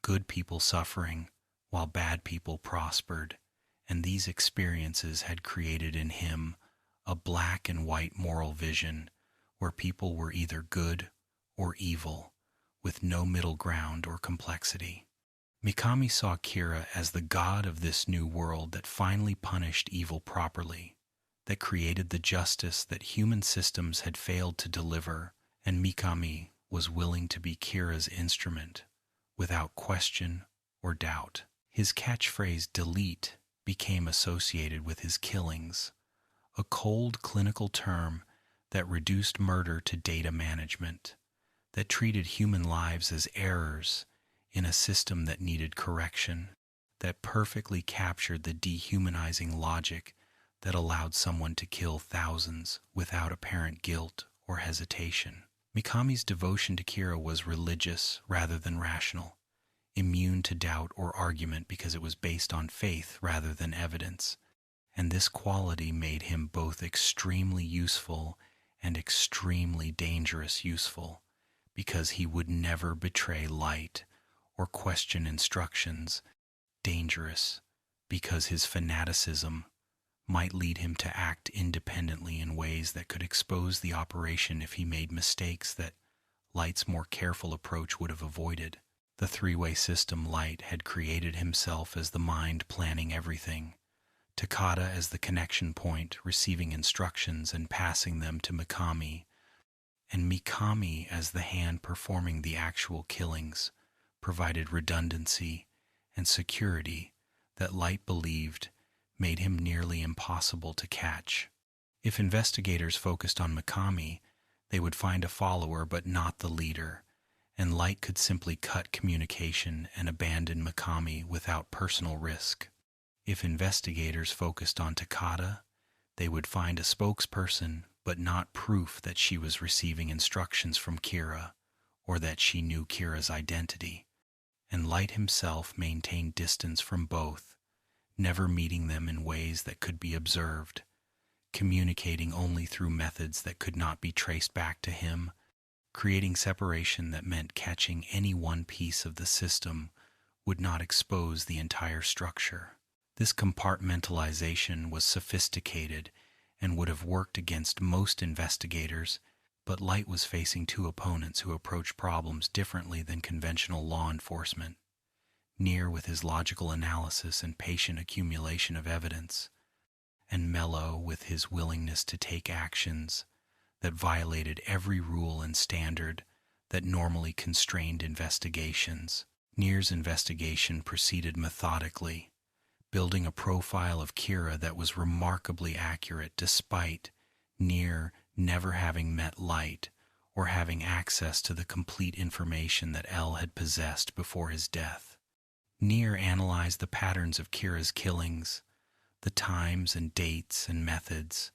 good people suffering while bad people prospered, and these experiences had created in him a black and white moral vision where people were either good or evil, with no middle ground or complexity. Mikami saw Kira as the god of this new world that finally punished evil properly, that created the justice that human systems had failed to deliver, and Mikami was willing to be Kira's instrument, without question or doubt. His catchphrase, "delete," became associated with his killings, a cold clinical term that reduced murder to data management, that treated human lives as errors in a system that needed correction, that perfectly captured the dehumanizing logic that allowed someone to kill thousands without apparent guilt or hesitation. Mikami's devotion to Kira was religious rather than rational, immune to doubt or argument because it was based on faith rather than evidence, and this quality made him both extremely useful and extremely dangerous useful, because he would never betray Light or question instructions, dangerous because his fanaticism might lead him to act independently in ways that could expose the operation if he made mistakes that Light's more careful approach would have avoided. The three-way system Light had created himself as the mind planning everything, Takada as the connection point receiving instructions and passing them to Mikami, and Mikami as the hand performing the actual killings, provided redundancy and security that Light believed made him nearly impossible to catch. If investigators focused on Mikami, they would find a follower but not the leader, and Light could simply cut communication and abandon Mikami without personal risk. If investigators focused on Takada, they would find a spokesperson but not proof that she was receiving instructions from Kira or that she knew Kira's identity, and Light himself maintained distance from both, never meeting them in ways that could be observed, communicating only through methods that could not be traced back to him, creating separation that meant catching any one piece of the system would not expose the entire structure. This compartmentalization was sophisticated and would have worked against most investigators, but Light was facing two opponents who approached problems differently than conventional law enforcement. Near with his logical analysis and patient accumulation of evidence, and Mellow with his willingness to take actions that violated every rule and standard that normally constrained investigations. Nier's investigation proceeded methodically, building a profile of Kira that was remarkably accurate despite Nier never having met Light or having access to the complete information that L had possessed before his death. Nier analyzed the patterns of Kira's killings, the times and dates and methods,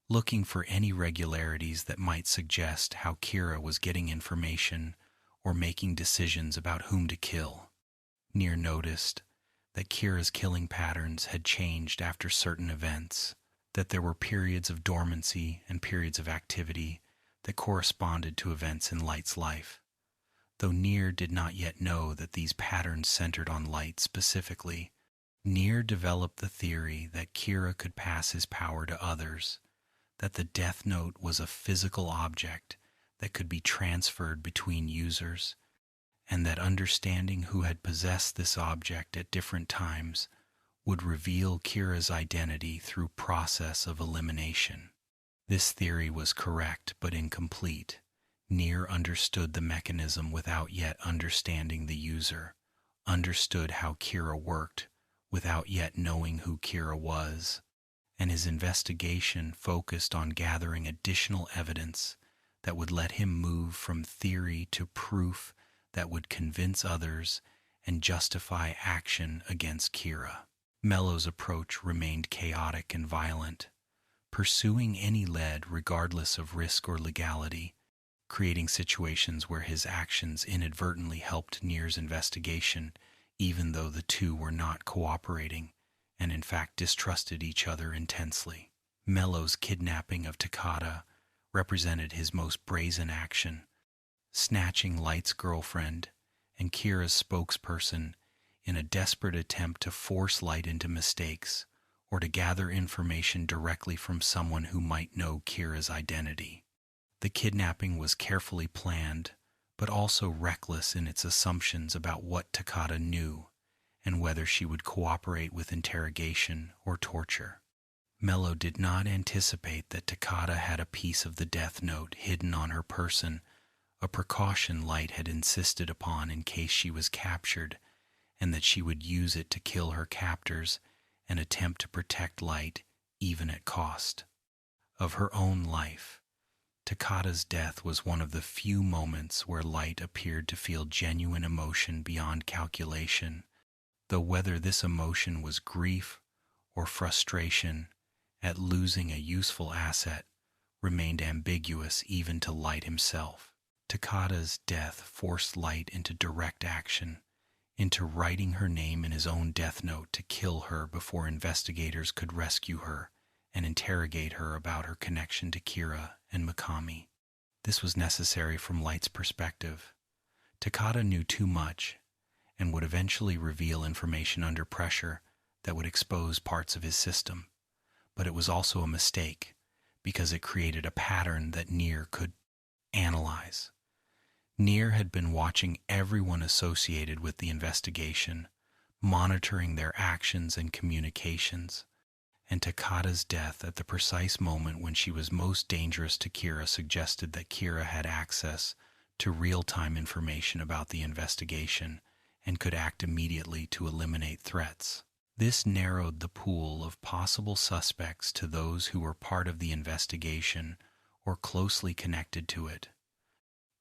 looking for any regularities that might suggest how Kira was getting information or making decisions about whom to kill. Nier noticed that Kira's killing patterns had changed after certain events, that there were periods of dormancy and periods of activity that corresponded to events in Light's life. Though Nier did not yet know that these patterns centered on Light specifically, Nier developed the theory that Kira could pass his power to others, that the Death Note was a physical object that could be transferred between users, and that understanding who had possessed this object at different times would reveal Kira's identity through process of elimination. This theory was correct but incomplete. Nier understood the mechanism without yet understanding the user, understood how Kira worked without yet knowing who Kira was, and his investigation focused on gathering additional evidence that would let him move from theory to proof that would convince others and justify action against Kira. Mello's approach remained chaotic and violent, pursuing any lead regardless of risk or legality, creating situations where his actions inadvertently helped Nier's investigation, even though the two were not cooperating and in fact distrusted each other intensely. Mello's kidnapping of Takada represented his most brazen action, snatching Light's girlfriend and Kira's spokesperson in a desperate attempt to force Light into mistakes or to gather information directly from someone who might know Kira's identity. The kidnapping was carefully planned, but also reckless in its assumptions about what Takada knew and whether she would cooperate with interrogation or torture. Mello did not anticipate that Takada had a piece of the Death Note hidden on her person, a precaution Light had insisted upon in case she was captured, and that she would use it to kill her captors and attempt to protect Light even at cost of her own life. Takada's death was one of the few moments where Light appeared to feel genuine emotion beyond calculation, though whether this emotion was grief or frustration at losing a useful asset remained ambiguous even to Light himself. Takada's death forced Light into direct action, into writing her name in his own Death Note to kill her before investigators could rescue her and interrogate her about her connection to Kira and Mikami. This was necessary from Light's perspective. Takada knew too much and would eventually reveal information under pressure that would expose parts of his system. But it was also a mistake because it created a pattern that Nier could analyze. Nier had been watching everyone associated with the investigation, monitoring their actions and communications, and Takada's death at the precise moment when she was most dangerous to Kira suggested that Kira had access to real-time information about the investigation and could act immediately to eliminate threats. This narrowed the pool of possible suspects to those who were part of the investigation or closely connected to it,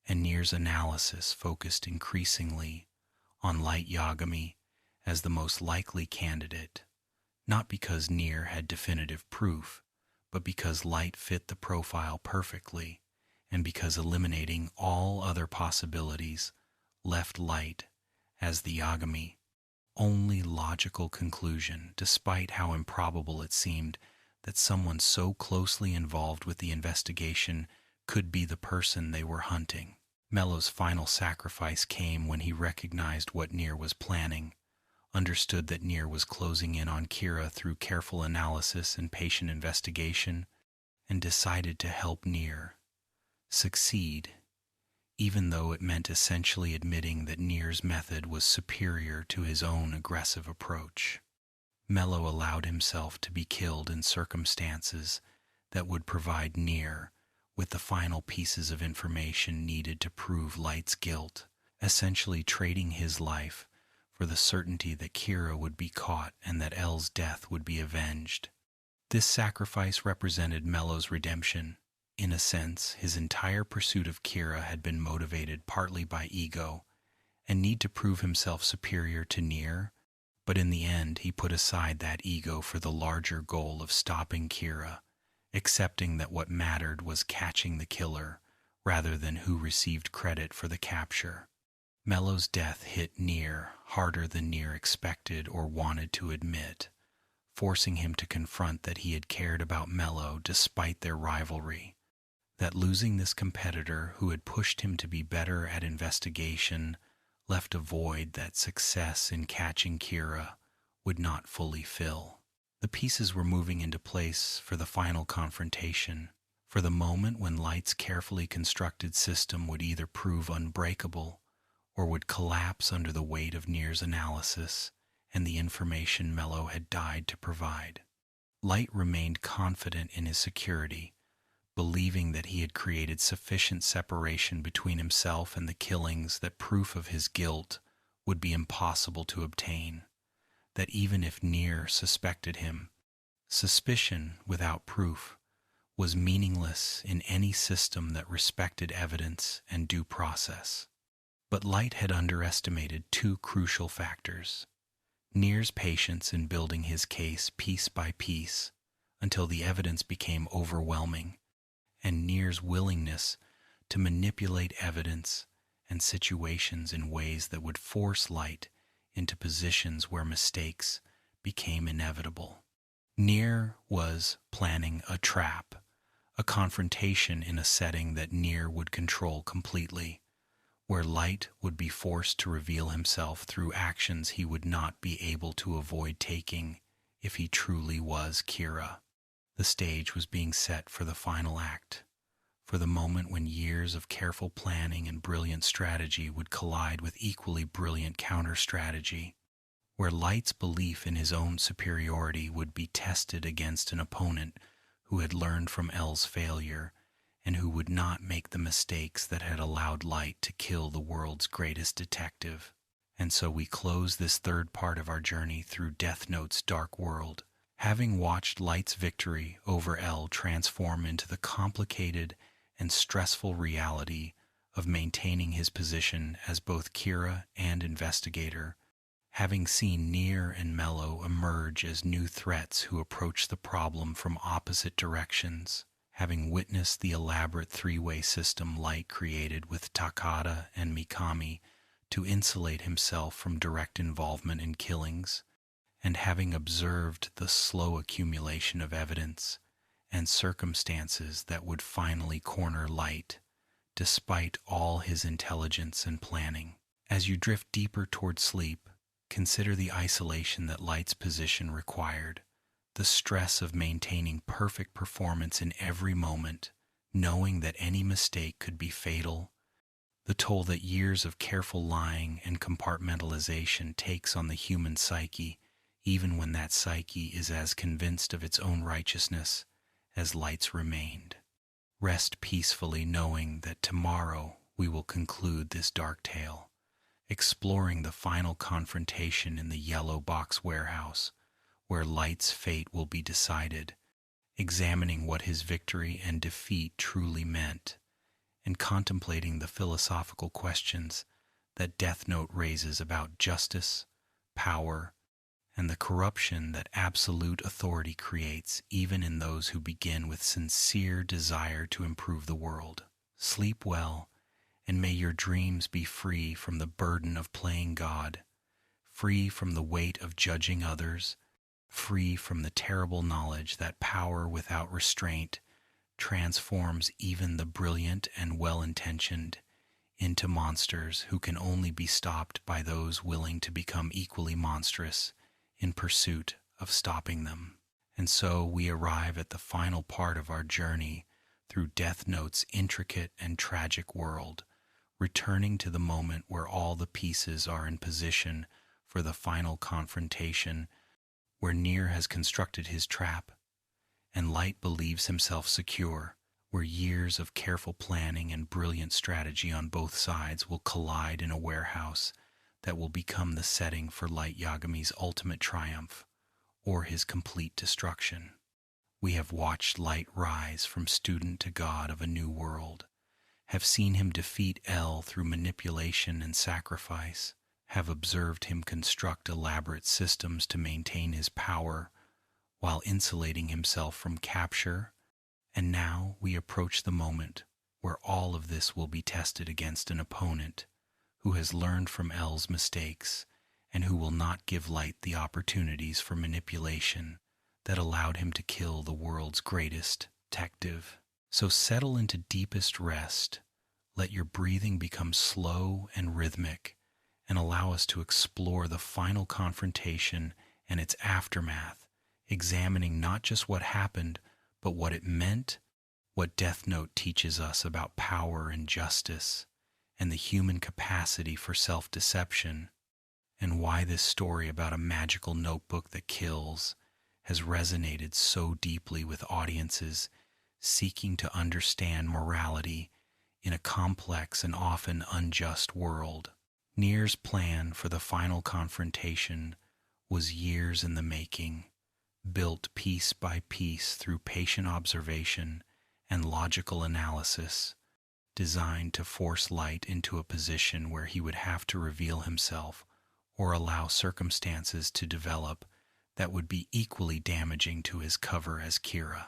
and Nier's analysis focused increasingly on Light Yagami as the most likely candidate, not because Nier had definitive proof, but because Light fit the profile perfectly, and because eliminating all other possibilities left Light as the Yagami only logical conclusion, despite how improbable it seemed that someone so closely involved with the investigation could be the person they were hunting. Mello's final sacrifice came when he recognized what Nier was planning, understood that Nier was closing in on Kira through careful analysis and patient investigation, and decided to help Nier succeed, even though it meant essentially admitting that Nier's method was superior to his own aggressive approach. Mello allowed himself to be killed in circumstances that would provide Nier with the final pieces of information needed to prove Light's guilt, essentially trading his life for the certainty that Kira would be caught and that L's death would be avenged. This sacrifice represented Mello's redemption. In a sense, his entire pursuit of Kira had been motivated partly by ego and need to prove himself superior to Nier, but in the end he put aside that ego for the larger goal of stopping Kira, accepting that what mattered was catching the killer rather than who received credit for the capture. Mello's death hit Nier harder than Nier expected or wanted to admit, forcing him to confront that he had cared about Mello despite their rivalry, that losing this competitor who had pushed him to be better at investigation left a void that success in catching Kira would not fully fill. The pieces were moving into place for the final confrontation, for the moment when Light's carefully constructed system would either prove unbreakable or would collapse under the weight of Nier's analysis and the information Mello had died to provide. Light remained confident in his security, believing that he had created sufficient separation between himself and the killings that proof of his guilt would be impossible to obtain, that even if Nier suspected him, suspicion without proof was meaningless in any system that respected evidence and due process. But Light had underestimated two crucial factors: Nier's patience in building his case piece by piece until the evidence became overwhelming, and Nier's willingness to manipulate evidence and situations in ways that would force Light into positions where mistakes became inevitable. Nier was planning a trap, a confrontation in a setting that Nier would control completely, where Light would be forced to reveal himself through actions he would not be able to avoid taking if he truly was Kira. The stage was being set for the final act, for the moment when years of careful planning and brilliant strategy would collide with equally brilliant counter-strategy, where Light's belief in his own superiority would be tested against an opponent who had learned from L's failure and who would not make the mistakes that had allowed Light to kill the world's greatest detective. And so we close this third part of our journey through Death Note's dark world, having watched Light's victory over L transform into the complicated and stressful reality of maintaining his position as both Kira and investigator, having seen Nier and Mello emerge as new threats who approach the problem from opposite directions, having witnessed the elaborate three-way system Light created with Takada and Mikami to insulate himself from direct involvement in killings, and having observed the slow accumulation of evidence and circumstances that would finally corner Light, despite all his intelligence and planning. As you drift deeper toward sleep, consider the isolation that Light's position required, the stress of maintaining perfect performance in every moment, knowing that any mistake could be fatal, the toll that years of careful lying and compartmentalization takes on the human psyche, even when that psyche is as convinced of its own righteousness as Light's remained. Rest peacefully knowing that tomorrow we will conclude this dark tale, exploring the final confrontation in the yellow box warehouse, where Light's fate will be decided, examining what his victory and defeat truly meant, and contemplating the philosophical questions that Death Note raises about justice, power, and the corruption that absolute authority creates even in those who begin with sincere desire to improve the world. Sleep well, and may your dreams be free from the burden of playing God, free from the weight of judging others, free from the terrible knowledge that power without restraint transforms even the brilliant and well-intentioned into monsters who can only be stopped by those willing to become equally monstrous in pursuit of stopping them. And so we arrive at the final part of our journey through Death Note's intricate and tragic world, returning to the moment where all the pieces are in position for the final confrontation, where Nier has constructed his trap, and Light believes himself secure, where years of careful planning and brilliant strategy on both sides will collide in a warehouse that will become the setting for Light Yagami's ultimate triumph, or his complete destruction. We have watched Light rise from student to god of a new world, have seen him defeat L through manipulation and sacrifice, have observed him construct elaborate systems to maintain his power while insulating himself from capture, and now we approach the moment where all of this will be tested against an opponent who has learned from L's mistakes, and who will not give Light the opportunities for manipulation that allowed him to kill the world's greatest detective. So settle into deepest rest, let your breathing become slow and rhythmic, and allow us to explore the final confrontation and its aftermath, examining not just what happened, but what it meant, what Death Note teaches us about power and justice, and the human capacity for self-deception, and why this story about a magical notebook that kills has resonated so deeply with audiences seeking to understand morality in a complex and often unjust world. Nier's plan for the final confrontation was years in the making, built piece by piece through patient observation and logical analysis, designed to force Light into a position where he would have to reveal himself or allow circumstances to develop that would be equally damaging to his cover as Kira.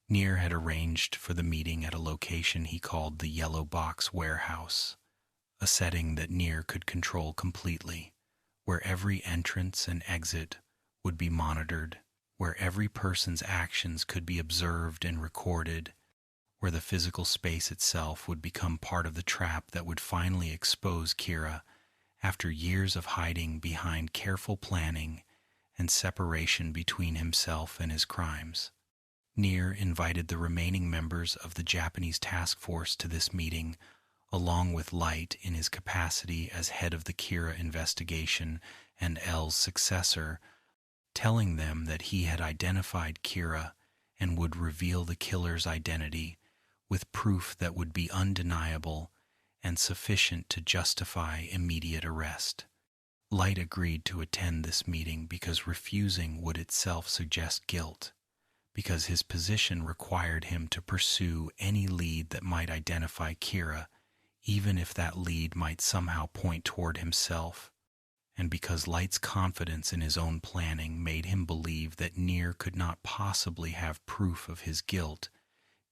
Nier had arranged for the meeting at a location he called the Yellow Box Warehouse, a setting that Nier could control completely, where every entrance and exit would be monitored, where every person's actions could be observed and recorded, where the physical space itself would become part of the trap that would finally expose Kira after years of hiding behind careful planning and separation between himself and his crimes. Nier invited the remaining members of the Japanese task force to this meeting, along with Light in his capacity as head of the Kira investigation and L's successor, telling them that he had identified Kira and would reveal the killer's identity with proof that would be undeniable and sufficient to justify immediate arrest. Light agreed to attend this meeting because refusing would itself suggest guilt, because his position required him to pursue any lead that might identify Kira, even if that lead might somehow point toward himself, and because Light's confidence in his own planning made him believe that Nier could not possibly have proof of his guilt,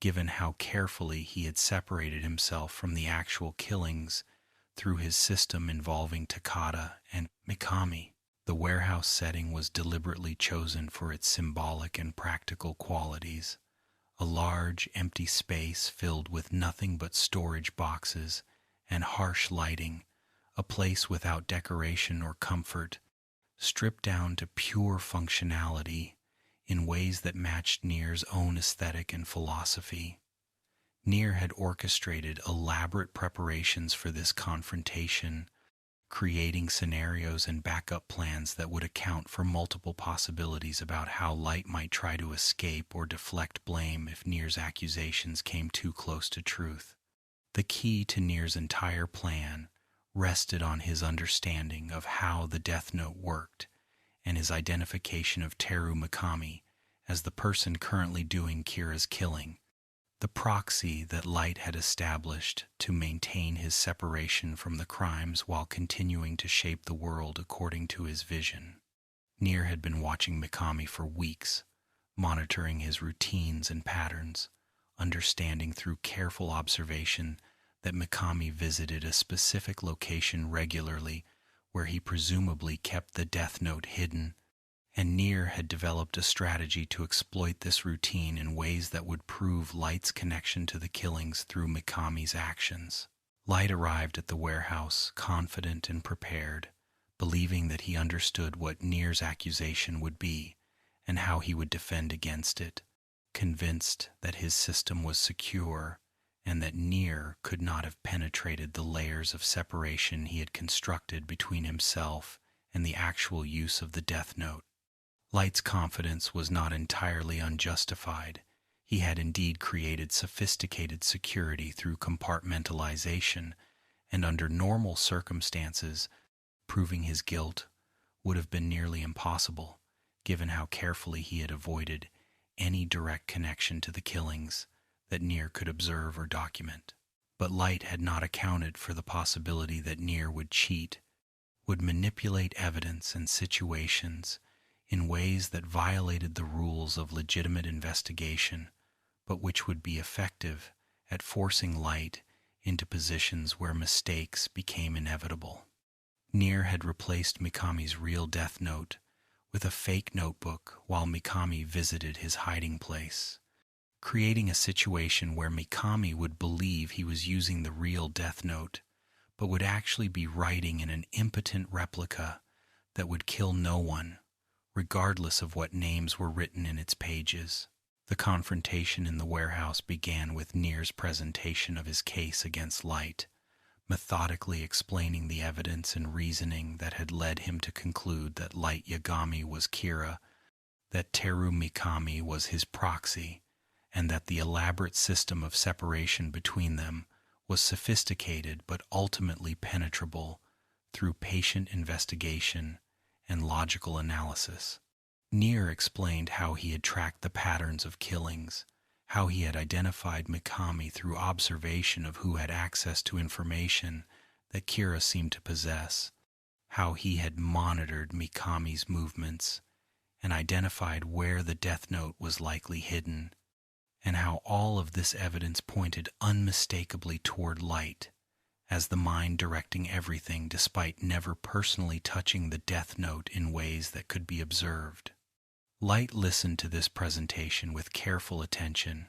given how carefully he had separated himself from the actual killings through his system involving Takada and Mikami. The warehouse setting was deliberately chosen for its symbolic and practical qualities. A large, empty space filled with nothing but storage boxes and harsh lighting, a place without decoration or comfort, stripped down to pure functionality in ways that matched Nier's own aesthetic and philosophy. Nier had orchestrated elaborate preparations for this confrontation, creating scenarios and backup plans that would account for multiple possibilities about how Light might try to escape or deflect blame if Nier's accusations came too close to truth. The key to Nier's entire plan rested on his understanding of how the Death Note worked and his identification of Teru Mikami as the person currently doing Kira's killing, the proxy that Light had established to maintain his separation from the crimes while continuing to shape the world according to his vision. Nier had been watching Mikami for weeks, monitoring his routines and patterns, understanding through careful observation that Mikami visited a specific location regularly where he presumably kept the Death Note hidden, and Nier had developed a strategy to exploit this routine in ways that would prove Light's connection to the killings through Mikami's actions. Light arrived at the warehouse confident and prepared, believing that he understood what Nier's accusation would be and how he would defend against it, convinced that his system was secure and that Nier could not have penetrated the layers of separation he had constructed between himself and the actual use of the Death Note. Light's confidence was not entirely unjustified. He had indeed created sophisticated security through compartmentalization, and under normal circumstances, proving his guilt would have been nearly impossible, given how carefully he had avoided any direct connection to the killings that Nier could observe or document. But Light had not accounted for the possibility that Nier would cheat, would manipulate evidence and situations in ways that violated the rules of legitimate investigation, but which would be effective at forcing Light into positions where mistakes became inevitable. Nier had replaced Mikami's real death note with a fake notebook while Mikami visited his hiding place, creating a situation where Mikami would believe he was using the real death note, but would actually be writing in an impotent replica that would kill no one, regardless of what names were written in its pages. The confrontation in the warehouse began with Nier's presentation of his case against Light, methodically explaining the evidence and reasoning that had led him to conclude that Light Yagami was Kira, that Teru Mikami was his proxy, and that the elaborate system of separation between them was sophisticated but ultimately penetrable through patient investigation and logical analysis. Nier explained how he had tracked the patterns of killings, how he had identified Mikami through observation of who had access to information that Kira seemed to possess, how he had monitored Mikami's movements and identified where the death note was likely hidden, and how all of this evidence pointed unmistakably toward Light, as the mind directing everything despite never personally touching the death note in ways that could be observed. Light listened to this presentation with careful attention,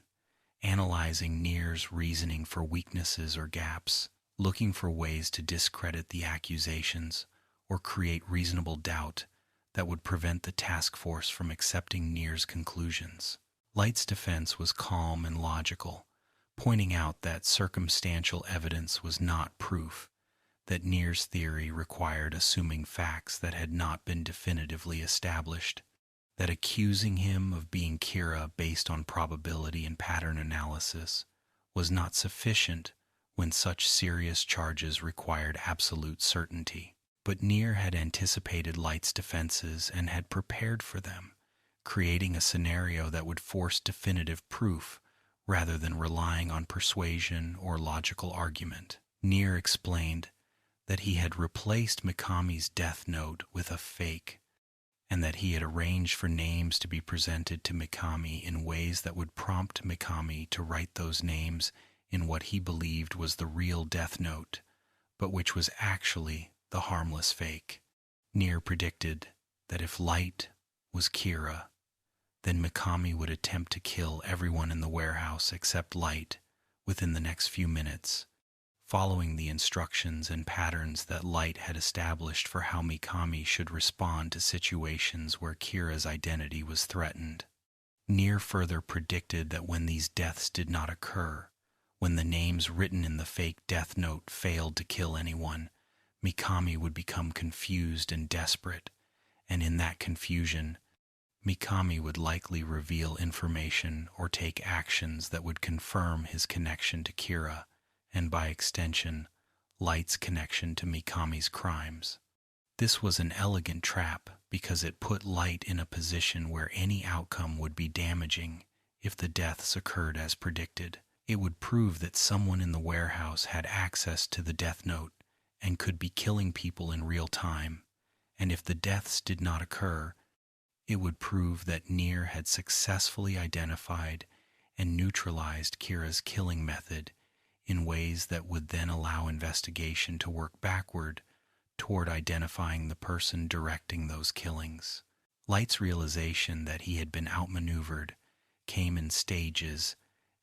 analyzing Nier's reasoning for weaknesses or gaps, looking for ways to discredit the accusations or create reasonable doubt that would prevent the task force from accepting Nier's conclusions. Light's defense was calm and logical, pointing out that circumstantial evidence was not proof, that Nier's theory required assuming facts that had not been definitively established, that accusing him of being Kira based on probability and pattern analysis was not sufficient when such serious charges required absolute certainty. But Nier had anticipated Light's defenses and had prepared for them, creating a scenario that would force definitive proof rather than relying on persuasion or logical argument. Nier explained that he had replaced Mikami's death note with a fake, and that he had arranged for names to be presented to Mikami in ways that would prompt Mikami to write those names in what he believed was the real death note, but which was actually the harmless fake. Nier predicted that if Light was Kira, then Mikami would attempt to kill everyone in the warehouse except Light within the next few minutes, following the instructions and patterns that Light had established for how Mikami should respond to situations where Kira's identity was threatened. Nier further predicted that when these deaths did not occur, when the names written in the fake death note failed to kill anyone, Mikami would become confused and desperate, and in that confusion, Mikami would likely reveal information or take actions that would confirm his connection to Kira, and by extension, Light's connection to Mikami's crimes. This was an elegant trap because it put Light in a position where any outcome would be damaging if the deaths occurred as predicted. It would prove that someone in the warehouse had access to the death note and could be killing people in real time, and if the deaths did not occur, it would prove that Nier had successfully identified and neutralized Kira's killing method in ways that would then allow investigation to work backward toward identifying the person directing those killings. Light's realization that he had been outmaneuvered came in stages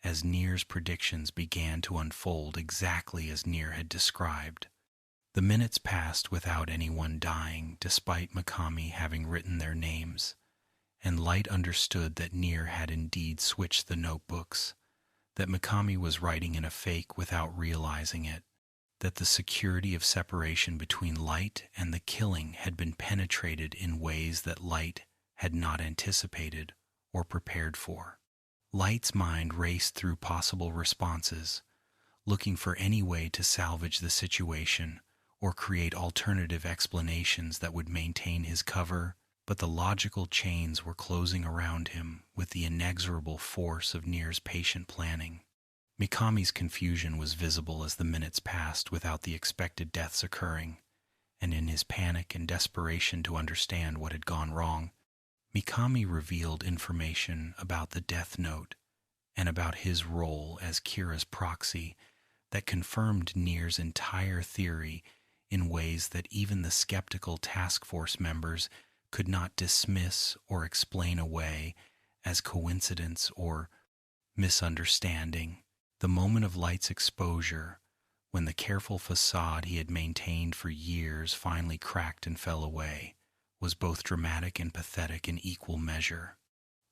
as Nier's predictions began to unfold exactly as Nier had described. The minutes passed without anyone dying, despite Mikami having written their names, and Light understood that Nier had indeed switched the notebooks, that Mikami was writing in a fake without realizing it, that the security of separation between Light and the killing had been penetrated in ways that Light had not anticipated or prepared for. Light's mind raced through possible responses, looking for any way to salvage the situation or create alternative explanations that would maintain his cover, but the logical chains were closing around him with the inexorable force of Nier's patient planning. Mikami's confusion was visible as the minutes passed without the expected deaths occurring, and in his panic and desperation to understand what had gone wrong, Mikami revealed information about the death note and about his role as Kira's proxy that confirmed Nier's entire theory in ways that even the skeptical task force members could not dismiss or explain away as coincidence or misunderstanding. The moment of Light's exposure, when the careful facade he had maintained for years finally cracked and fell away, was both dramatic and pathetic in equal measure.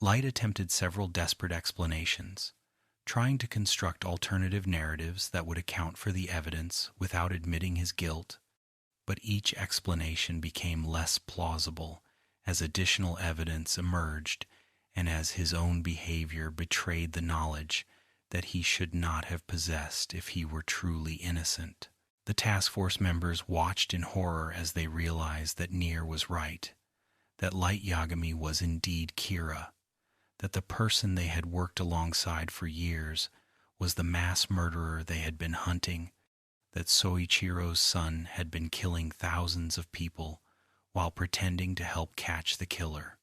Light attempted several desperate explanations, trying to construct alternative narratives that would account for the evidence without admitting his guilt, but each explanation became less plausible as additional evidence emerged and as his own behavior betrayed the knowledge that he should not have possessed if he were truly innocent. The task force members watched in horror as they realized that Nier was right, that Light Yagami was indeed Kira, that the person they had worked alongside for years was the mass murderer they had been hunting, that Soichiro's son had been killing thousands of people while pretending to help catch the killer.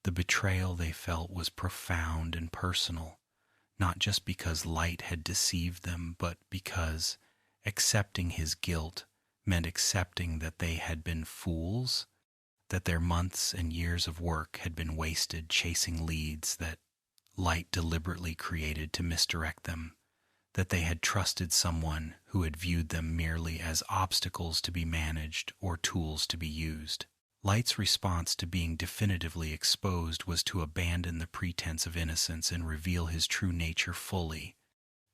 The betrayal they felt was profound and personal, not just because Light had deceived them, but because accepting his guilt meant accepting that they had been fools, that their months and years of work had been wasted chasing leads that Light deliberately created to misdirect them, that they had trusted someone who had viewed them merely as obstacles to be managed or tools to be used. Light's response to being definitively exposed was to abandon the pretense of innocence and reveal his true nature fully,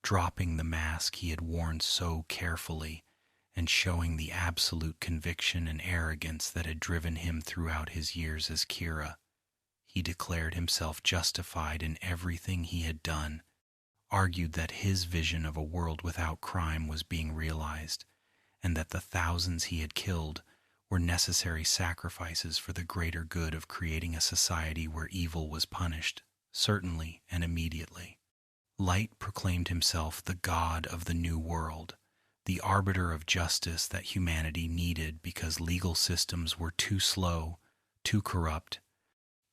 dropping the mask he had worn so carefully and showing the absolute conviction and arrogance that had driven him throughout his years as Kira. He declared himself justified in everything he had done, argued that his vision of a world without crime was being realized, and that the thousands he had killed were necessary sacrifices for the greater good of creating a society where evil was punished, certainly and immediately. Light proclaimed himself the god of the new world, the arbiter of justice that humanity needed because legal systems were too slow, too corrupt,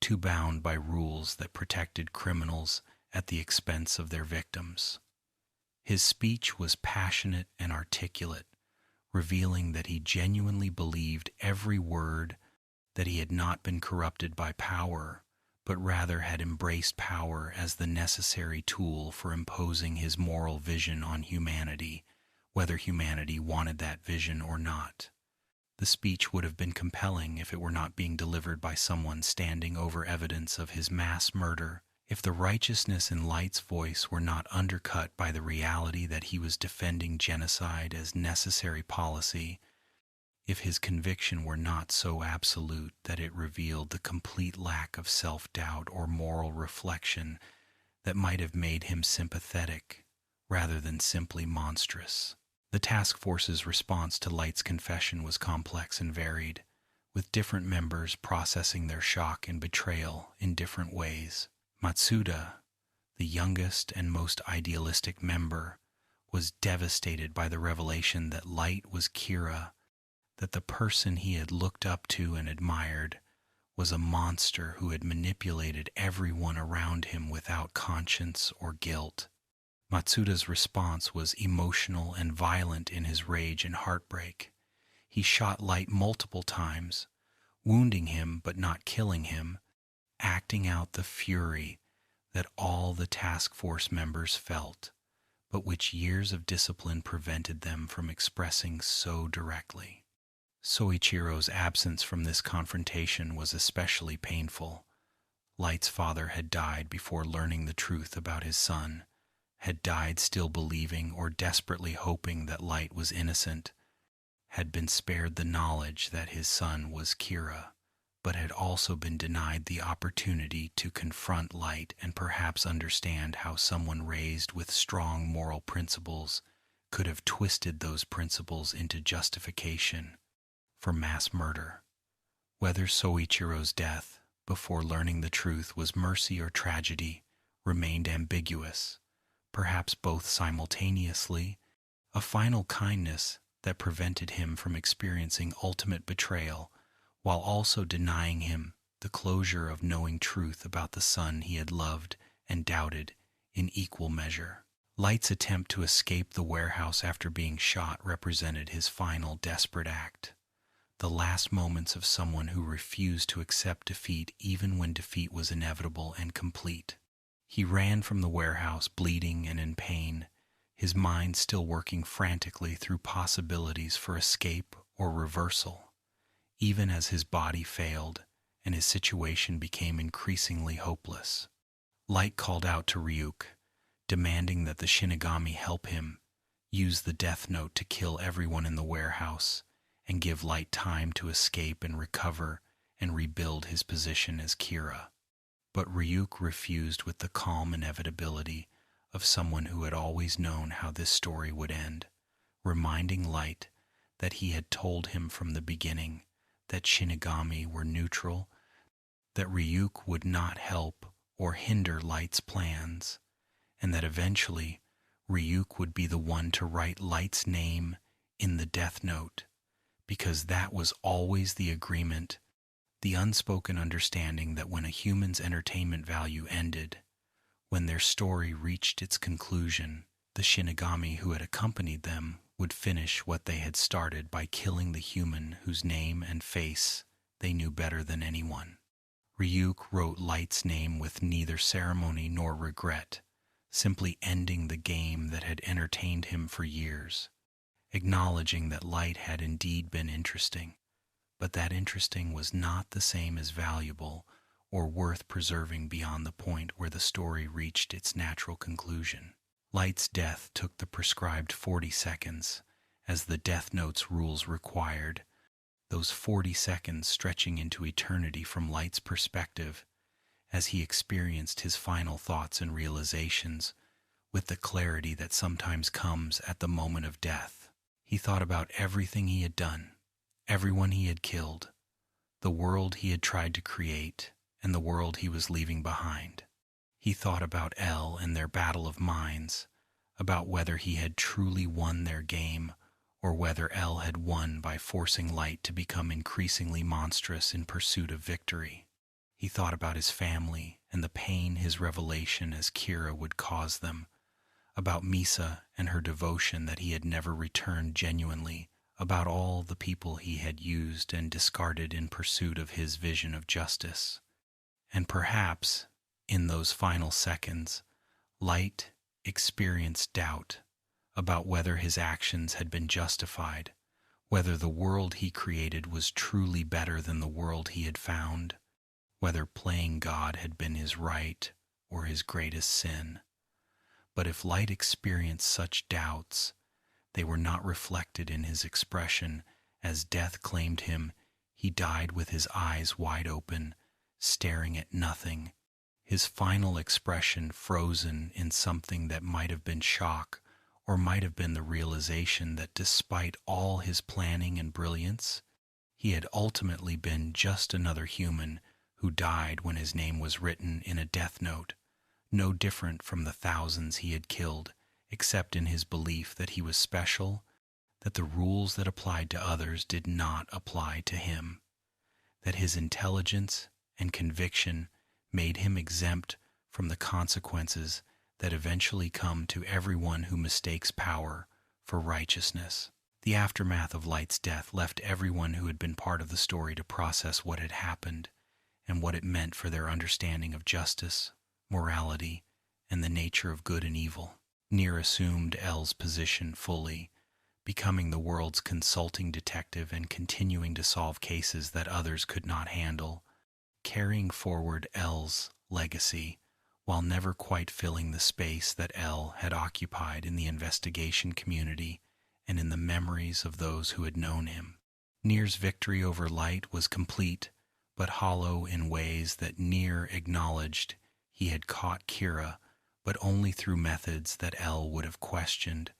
too bound by rules that protected criminals at the expense of their victims. His speech was passionate and articulate, revealing that he genuinely believed every word, that he had not been corrupted by power, but rather had embraced power as the necessary tool for imposing his moral vision on humanity, whether humanity wanted that vision or not. The speech would have been compelling if it were not being delivered by someone standing over evidence of his mass murder, if the righteousness in Light's voice were not undercut by the reality that he was defending genocide as necessary policy, if his conviction were not so absolute that it revealed the complete lack of self-doubt or moral reflection that might have made him sympathetic rather than simply monstrous. The task force's response to Light's confession was complex and varied, with different members processing their shock and betrayal in different ways. Matsuda, the youngest and most idealistic member, was devastated by the revelation that Light was Kira, that the person he had looked up to and admired was a monster who had manipulated everyone around him without conscience or guilt. Matsuda's response was emotional and violent in his rage and heartbreak. He shot Light multiple times, wounding him but not killing him, acting out the fury that all the task force members felt, but which years of discipline prevented them from expressing so directly. Soichiro's absence from this confrontation was especially painful. Light's father had died before learning the truth about his son, had died still believing or desperately hoping that Light was innocent, had been spared the knowledge that his son was Kira, but had also been denied the opportunity to confront Light and perhaps understand how someone raised with strong moral principles could have twisted those principles into justification for mass murder. Whether Soichiro's death, before learning the truth, was mercy or tragedy, remained ambiguous, perhaps both simultaneously, a final kindness that prevented him from experiencing ultimate betrayal, while also denying him the closure of knowing truth about the son he had loved and doubted in equal measure. Light's attempt to escape the warehouse after being shot represented his final desperate act, the last moments of someone who refused to accept defeat even when defeat was inevitable and complete. He ran from the warehouse, bleeding and in pain, his mind still working frantically through possibilities for escape or reversal, even as his body failed and his situation became increasingly hopeless. Light called out to Ryuk, demanding that the Shinigami help him use the Death Note to kill everyone in the warehouse and give Light time to escape and recover and rebuild his position as Kira. But Ryuk refused with the calm inevitability of someone who had always known how this story would end, reminding Light that he had told him from the beginning that Shinigami were neutral, that Ryuk would not help or hinder Light's plans, and that eventually Ryuk would be the one to write Light's name in the Death Note, because that was always the agreement, the unspoken understanding that when a human's entertainment value ended, when their story reached its conclusion, the Shinigami who had accompanied them would finish what they had started by killing the human whose name and face they knew better than anyone. Ryuk wrote Light's name with neither ceremony nor regret, simply ending the game that had entertained him for years, acknowledging that Light had indeed been interesting, but that interesting was not the same as valuable or worth preserving beyond the point where the story reached its natural conclusion. Light's death took the prescribed 40 seconds, as the Death Note's rules required, those 40 seconds stretching into eternity from Light's perspective, as he experienced his final thoughts and realizations with the clarity that sometimes comes at the moment of death. He thought about everything he had done, everyone he had killed, the world he had tried to create, and the world he was leaving behind. He thought about L and their battle of minds, about whether he had truly won their game or whether L had won by forcing Light to become increasingly monstrous in pursuit of victory. He thought about his family and the pain his revelation as Kira would cause them, about Misa and her devotion that he had never returned genuinely, about all the people he had used and discarded in pursuit of his vision of justice. And perhaps, in those final seconds, Light experienced doubt about whether his actions had been justified, whether the world he created was truly better than the world he had found, whether playing God had been his right or his greatest sin. But if Light experienced such doubts, they were not reflected in his expression as death claimed him. He died with his eyes wide open, staring at nothing, his final expression frozen in something that might have been shock or might have been the realization that despite all his planning and brilliance, he had ultimately been just another human who died when his name was written in a Death Note, no different from the thousands he had killed, except in his belief that he was special, that the rules that applied to others did not apply to him, that his intelligence and conviction made him exempt from the consequences that eventually come to everyone who mistakes power for righteousness. The aftermath of Light's death left everyone who had been part of the story to process what had happened and what it meant for their understanding of justice, morality, and the nature of good and evil. Nier assumed L's position fully, becoming the world's consulting detective and continuing to solve cases that others could not handle, carrying forward L's legacy while never quite filling the space that L had occupied in the investigation community and in the memories of those who had known him. Nier's victory over Light was complete, but hollow in ways that Nier acknowledged. He had caught Kira, but only through methods that L would have questioned,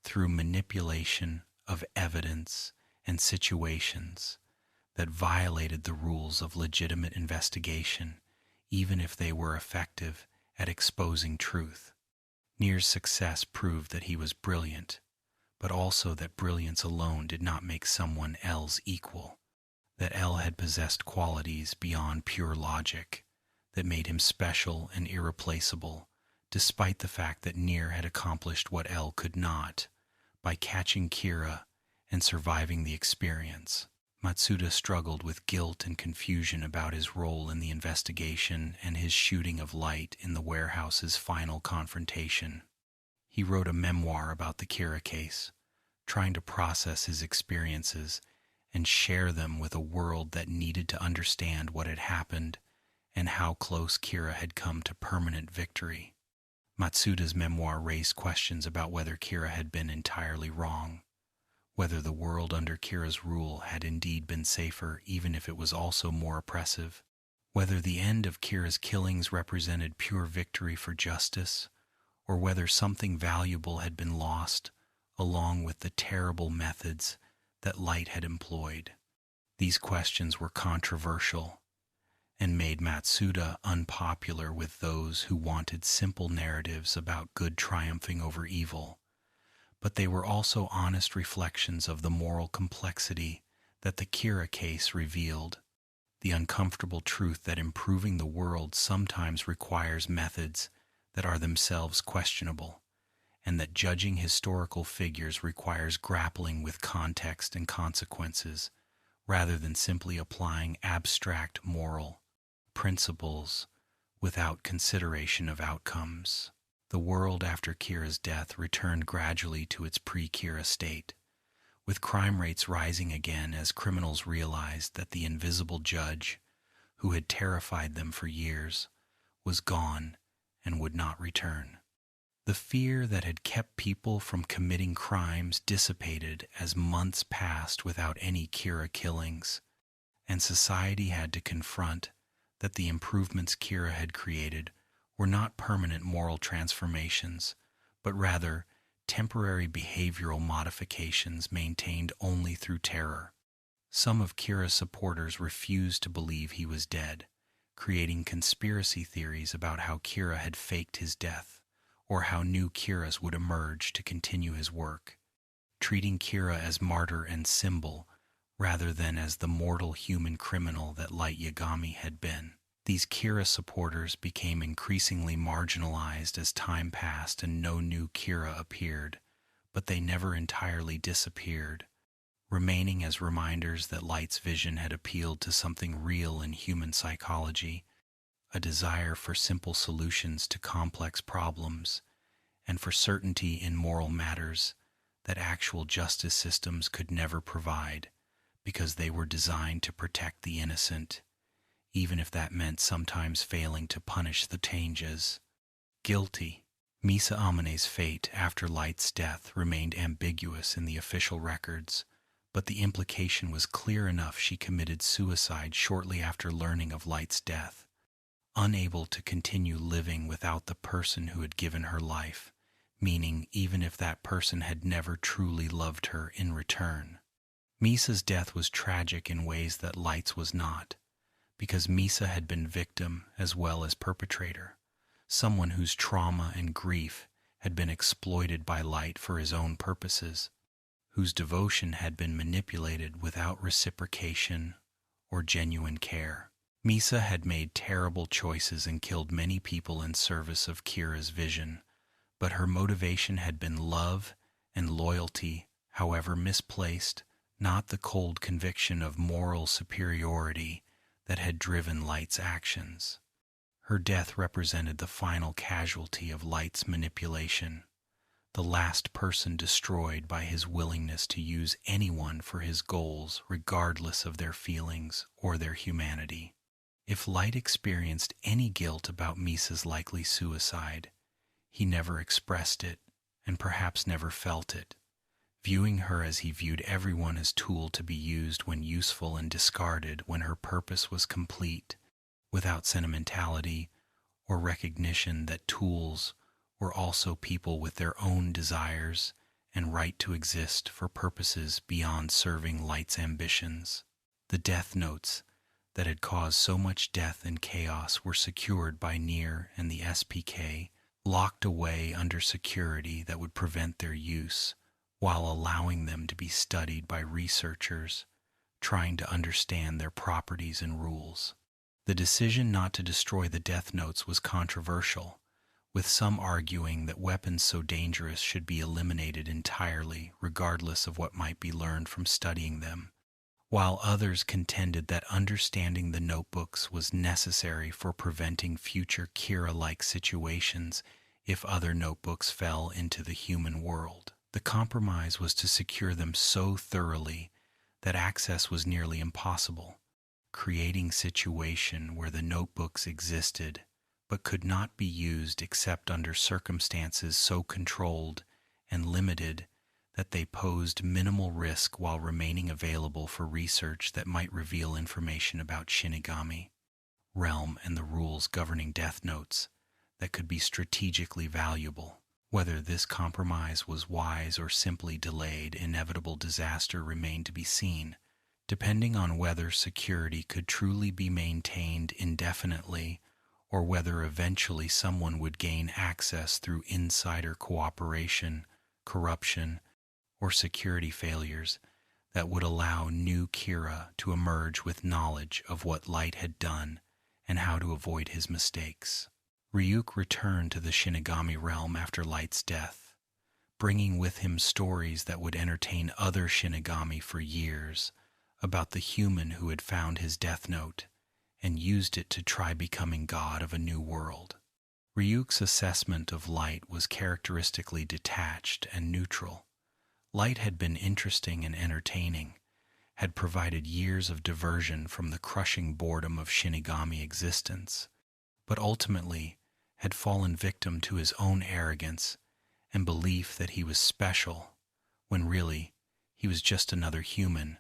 through manipulation of evidence and situations that violated the rules of legitimate investigation, even if they were effective at exposing truth. Nier's success proved that he was brilliant, but also that brilliance alone did not make someone L's equal, that L had possessed qualities beyond pure logic that made him special and irreplaceable, despite the fact that Nier had accomplished what L could not by catching Kira and surviving the experience. Matsuda struggled with guilt and confusion about his role in the investigation and his shooting of Light in the warehouse's final confrontation. He wrote a memoir about the Kira case, trying to process his experiences and share them with a world that needed to understand what had happened and how close Kira had come to permanent victory. Matsuda's memoir raised questions about whether Kira had been entirely wrong, whether the world under Kira's rule had indeed been safer even if it was also more oppressive, whether the end of Kira's killings represented pure victory for justice, or whether something valuable had been lost along with the terrible methods that Light had employed. These questions were controversial and made Matsuda unpopular with those who wanted simple narratives about good triumphing over evil, but they were also honest reflections of the moral complexity that the Kira case revealed, the uncomfortable truth that improving the world sometimes requires methods that are themselves questionable, and that judging historical figures requires grappling with context and consequences rather than simply applying abstract moral principles without consideration of outcomes. The world after Kira's death returned gradually to its pre-Kira state, with crime rates rising again as criminals realized that the invisible judge, who had terrified them for years, was gone and would not return. The fear that had kept people from committing crimes dissipated as months passed without any Kira killings, and society had to confront that the improvements Kira had created were not permanent moral transformations, but rather temporary behavioral modifications maintained only through terror. Some of Kira's supporters refused to believe he was dead, creating conspiracy theories about how Kira had faked his death, or how new Kiras would emerge to continue his work, treating Kira as martyr and symbol rather than as the mortal human criminal that Light Yagami had been. These Kira supporters became increasingly marginalized as time passed and no new Kira appeared, but they never entirely disappeared, remaining as reminders that Light's vision had appealed to something real in human psychology, a desire for simple solutions to complex problems, and for certainty in moral matters that actual justice systems could never provide, because they were designed to protect the innocent, even if that meant sometimes failing to punish the changes. Guilty. Misa Amine's fate after Light's death remained ambiguous in the official records, but the implication was clear enough: she committed suicide shortly after learning of Light's death, unable to continue living without the person who had given her life, meaning even if that person had never truly loved her in return. Misa's death was tragic in ways that Light's was not, because Misa had been victim as well as perpetrator, someone whose trauma and grief had been exploited by Light for his own purposes, whose devotion had been manipulated without reciprocation or genuine care. Misa had made terrible choices and killed many people in service of Kira's vision, but her motivation had been love and loyalty, however misplaced, not the cold conviction of moral superiority that had driven Light's actions. Her death represented the final casualty of Light's manipulation, the last person destroyed by his willingness to use anyone for his goals regardless of their feelings or their humanity. If Light experienced any guilt about Misa's likely suicide, he never expressed it and perhaps never felt it, viewing her as he viewed everyone as tool to be used when useful and discarded when her purpose was complete, without sentimentality or recognition that tools were also people with their own desires and right to exist for purposes beyond serving Light's ambitions. The death notes that had caused so much death and chaos were secured by Nier and the SPK, locked away under security that would prevent their use, while allowing them to be studied by researchers trying to understand their properties and rules. The decision not to destroy the death notes was controversial, with some arguing that weapons so dangerous should be eliminated entirely, regardless of what might be learned from studying them, while others contended that understanding the notebooks was necessary for preventing future Kira-like situations if other notebooks fell into the human world. The compromise was to secure them so thoroughly that access was nearly impossible, creating a situation where the notebooks existed but could not be used except under circumstances so controlled and limited that they posed minimal risk while remaining available for research that might reveal information about Shinigami, realm, and the rules governing Death Notes that could be strategically valuable. Whether this compromise was wise or simply delayed inevitable disaster remained to be seen, depending on whether security could truly be maintained indefinitely or whether eventually someone would gain access through insider cooperation, corruption, or security failures that would allow new Kira to emerge with knowledge of what Light had done and how to avoid his mistakes. Ryuk returned to the Shinigami realm after Light's death, bringing with him stories that would entertain other Shinigami for years about the human who had found his Death Note and used it to try becoming god of a new world. Ryuk's assessment of Light was characteristically detached and neutral. Light had been interesting and entertaining, had provided years of diversion from the crushing boredom of Shinigami existence, but ultimately had fallen victim to his own arrogance and belief that he was special, when really he was just another human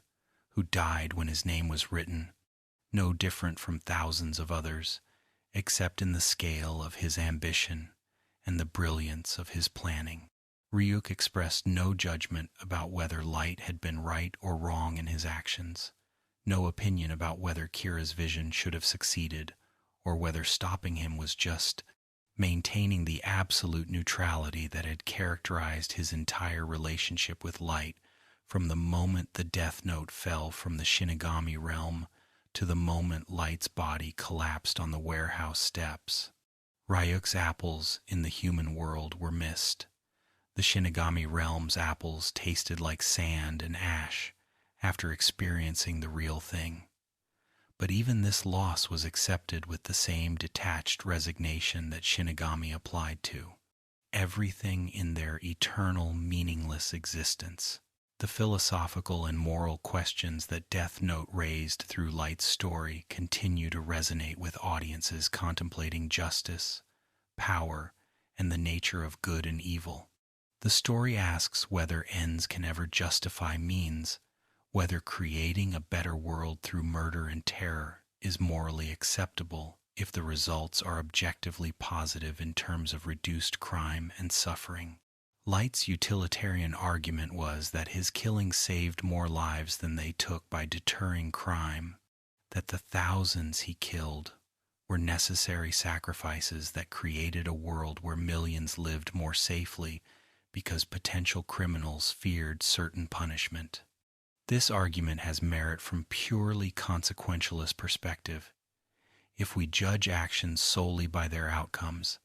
who died when his name was written, no different from thousands of others, except in the scale of his ambition and the brilliance of his planning. Ryuk expressed no judgment about whether Light had been right or wrong in his actions, no opinion about whether Kira's vision should have succeeded, or whether stopping him was just maintaining the absolute neutrality that had characterized his entire relationship with Light from the moment the Death Note fell from the Shinigami realm to the moment Light's body collapsed on the warehouse steps. Ryuk's apples in the human world were missed. The Shinigami realm's apples tasted like sand and ash after experiencing the real thing. But even this loss was accepted with the same detached resignation that Shinigami applied to everything in their eternal, meaningless existence. The philosophical and moral questions that Death Note raised through Light's story continue to resonate with audiences contemplating justice, power, and the nature of good and evil. The story asks whether ends can ever justify means, whether creating a better world through murder and terror is morally acceptable if the results are objectively positive in terms of reduced crime and suffering. Light's utilitarian argument was that his killing saved more lives than they took by deterring crime, that the thousands he killed were necessary sacrifices that created a world where millions lived more safely because potential criminals feared certain punishment. This argument has merit from purely consequentialist perspective. If we judge actions solely by their outcomes,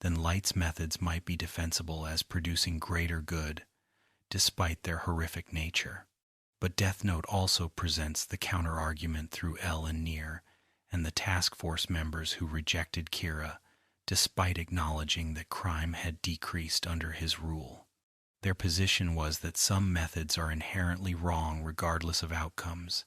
then Light's methods might be defensible as producing greater good, despite their horrific nature. But Death Note also presents the counter-argument through L and Nier and the task force members who rejected Kira, despite acknowledging that crime had decreased under his rule. Their position was that some methods are inherently wrong regardless of outcomes,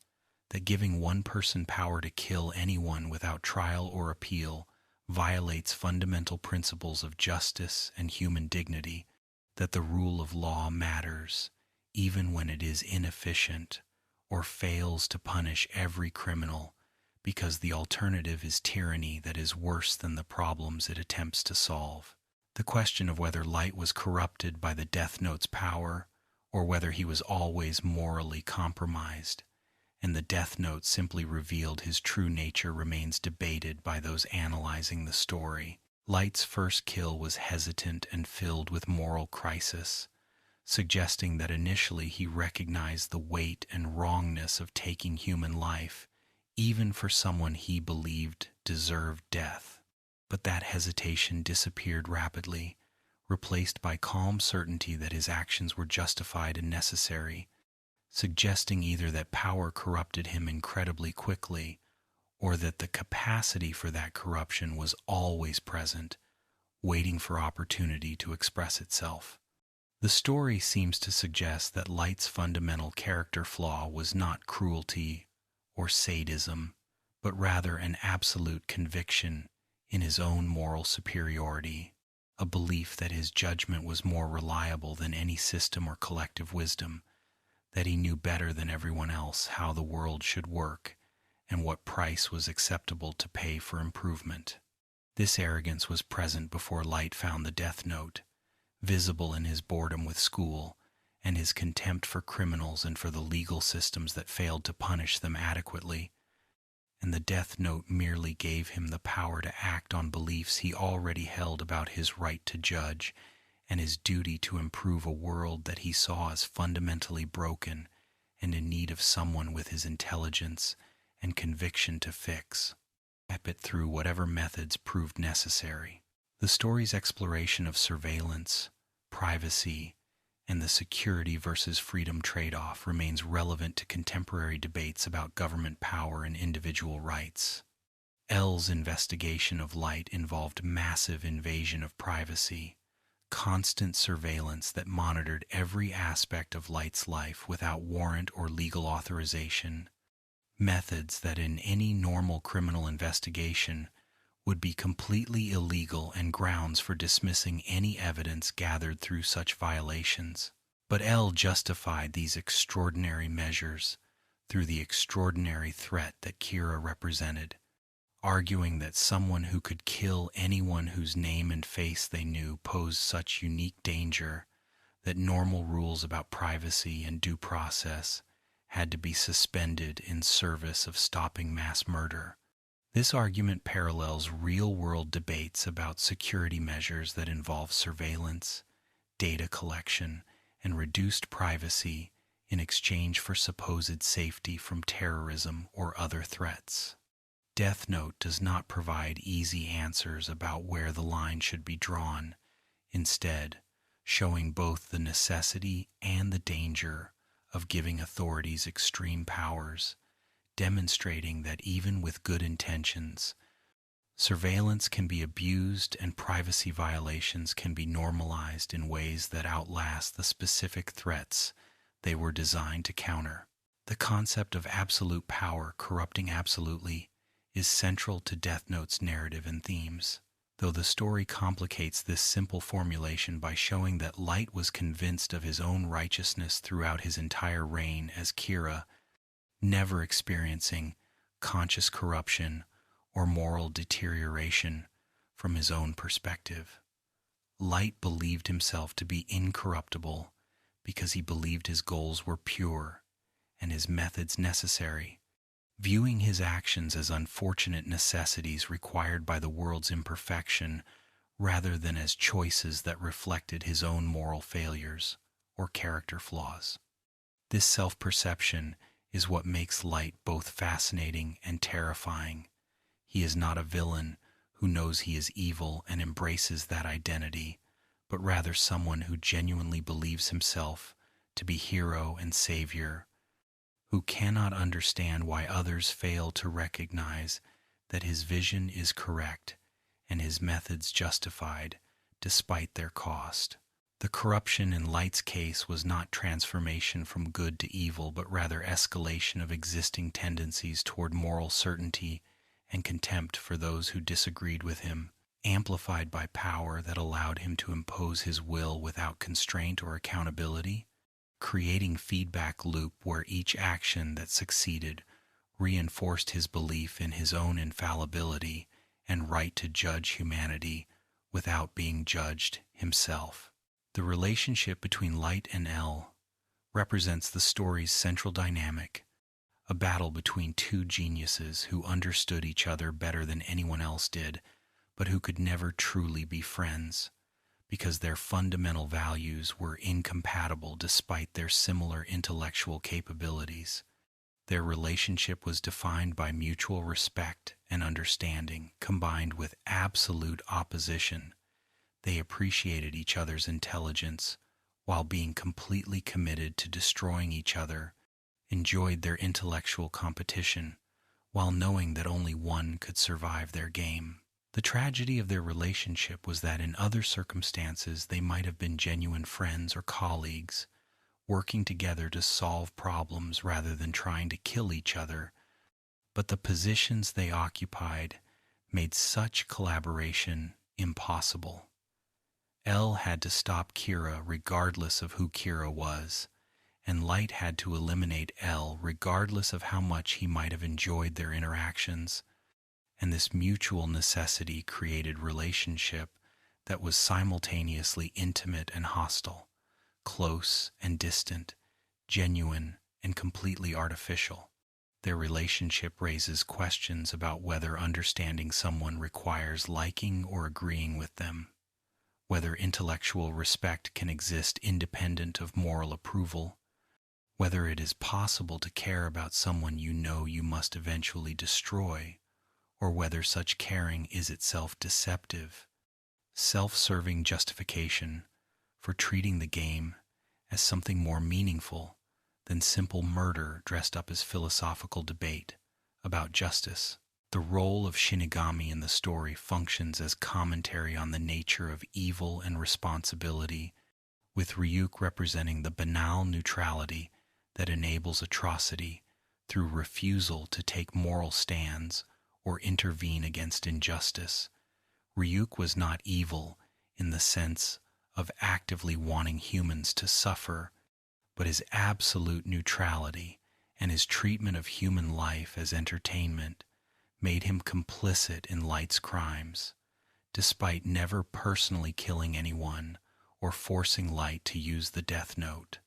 that giving one person power to kill anyone without trial or appeal violates fundamental principles of justice and human dignity, that the rule of law matters, even when it is inefficient or fails to punish every criminal, because the alternative is tyranny that is worse than the problems it attempts to solve. The question of whether Light was corrupted by the Death Note's power, or whether he was always morally compromised, and the Death Note simply revealed his true nature remains debated by those analyzing the story. Light's first kill was hesitant and filled with moral crisis, suggesting that initially he recognized the weight and wrongness of taking human life, even for someone he believed deserved death. But that hesitation disappeared rapidly, replaced by calm certainty that his actions were justified and necessary, suggesting either that power corrupted him incredibly quickly, or that the capacity for that corruption was always present, waiting for opportunity to express itself. The story seems to suggest that Light's fundamental character flaw was not cruelty or sadism, but rather an absolute conviction in his own moral superiority, a belief that his judgment was more reliable than any system or collective wisdom, that he knew better than everyone else how the world should work and what price was acceptable to pay for improvement. This arrogance was present before Light found the Death Note, visible in his boredom with school and his contempt for criminals and for the legal systems that failed to punish them adequately. And the Death Note merely gave him the power to act on beliefs he already held about his right to judge and his duty to improve a world that he saw as fundamentally broken and in need of someone with his intelligence and conviction to fix it through whatever methods proved necessary. The story's exploration of surveillance, privacy, and the security versus freedom trade-off remains relevant to contemporary debates about government power and individual rights. L's investigation of Light involved massive invasion of privacy, constant surveillance that monitored every aspect of Light's life without warrant or legal authorization, methods that in any normal criminal investigation would be completely illegal and grounds for dismissing any evidence gathered through such violations. But L justified these extraordinary measures through the extraordinary threat that Kira represented, arguing that someone who could kill anyone whose name and face they knew posed such unique danger that normal rules about privacy and due process had to be suspended in service of stopping mass murder. This argument parallels real-world debates about security measures that involve surveillance, data collection, and reduced privacy in exchange for supposed safety from terrorism or other threats. Death Note does not provide easy answers about where the line should be drawn, instead, showing both the necessity and the danger of giving authorities extreme powers, demonstrating that even with good intentions, surveillance can be abused and privacy violations can be normalized in ways that outlast the specific threats they were designed to counter. The concept of absolute power corrupting absolutely is central to Death Note's narrative and themes, though the story complicates this simple formulation by showing that Light was convinced of his own righteousness throughout his entire reign as Kira, never experiencing conscious corruption or moral deterioration from his own perspective. Light believed himself to be incorruptible because he believed his goals were pure and his methods necessary, viewing his actions as unfortunate necessities required by the world's imperfection rather than as choices that reflected his own moral failures or character flaws. This self-perception is what makes Light both fascinating and terrifying. He is not a villain who knows he is evil and embraces that identity, but rather someone who genuinely believes himself to be hero and savior, who cannot understand why others fail to recognize that his vision is correct and his methods justified despite their cost. The corruption in Light's case was not transformation from good to evil, but rather escalation of existing tendencies toward moral certainty and contempt for those who disagreed with him, amplified by power that allowed him to impose his will without constraint or accountability, creating feedback loop where each action that succeeded reinforced his belief in his own infallibility and right to judge humanity without being judged himself. The relationship between Light and L represents the story's central dynamic, a battle between two geniuses who understood each other better than anyone else did, but who could never truly be friends, because their fundamental values were incompatible despite their similar intellectual capabilities. Their relationship was defined by mutual respect and understanding combined with absolute opposition. They appreciated each other's intelligence while being completely committed to destroying each other, enjoyed their intellectual competition while knowing that only one could survive their game. The tragedy of their relationship was that in other circumstances they might have been genuine friends or colleagues, working together to solve problems rather than trying to kill each other, but the positions they occupied made such collaboration impossible. L had to stop Kira regardless of who Kira was, and Light had to eliminate L regardless of how much he might have enjoyed their interactions, and this mutual necessity created relationship that was simultaneously intimate and hostile, close and distant, genuine and completely artificial. Their relationship raises questions about whether understanding someone requires liking or agreeing with them, whether intellectual respect can exist independent of moral approval, whether it is possible to care about someone you know you must eventually destroy, or whether such caring is itself deceptive, self-serving justification for treating the game as something more meaningful than simple murder dressed up as philosophical debate about justice. The role of Shinigami in the story functions as commentary on the nature of evil and responsibility, with Ryuk representing the banal neutrality that enables atrocity through refusal to take moral stands or intervene against injustice. Ryuk was not evil in the sense of actively wanting humans to suffer, but his absolute neutrality and his treatment of human life as entertainment made him complicit in Light's crimes, despite never personally killing anyone or forcing Light to use the Death Note.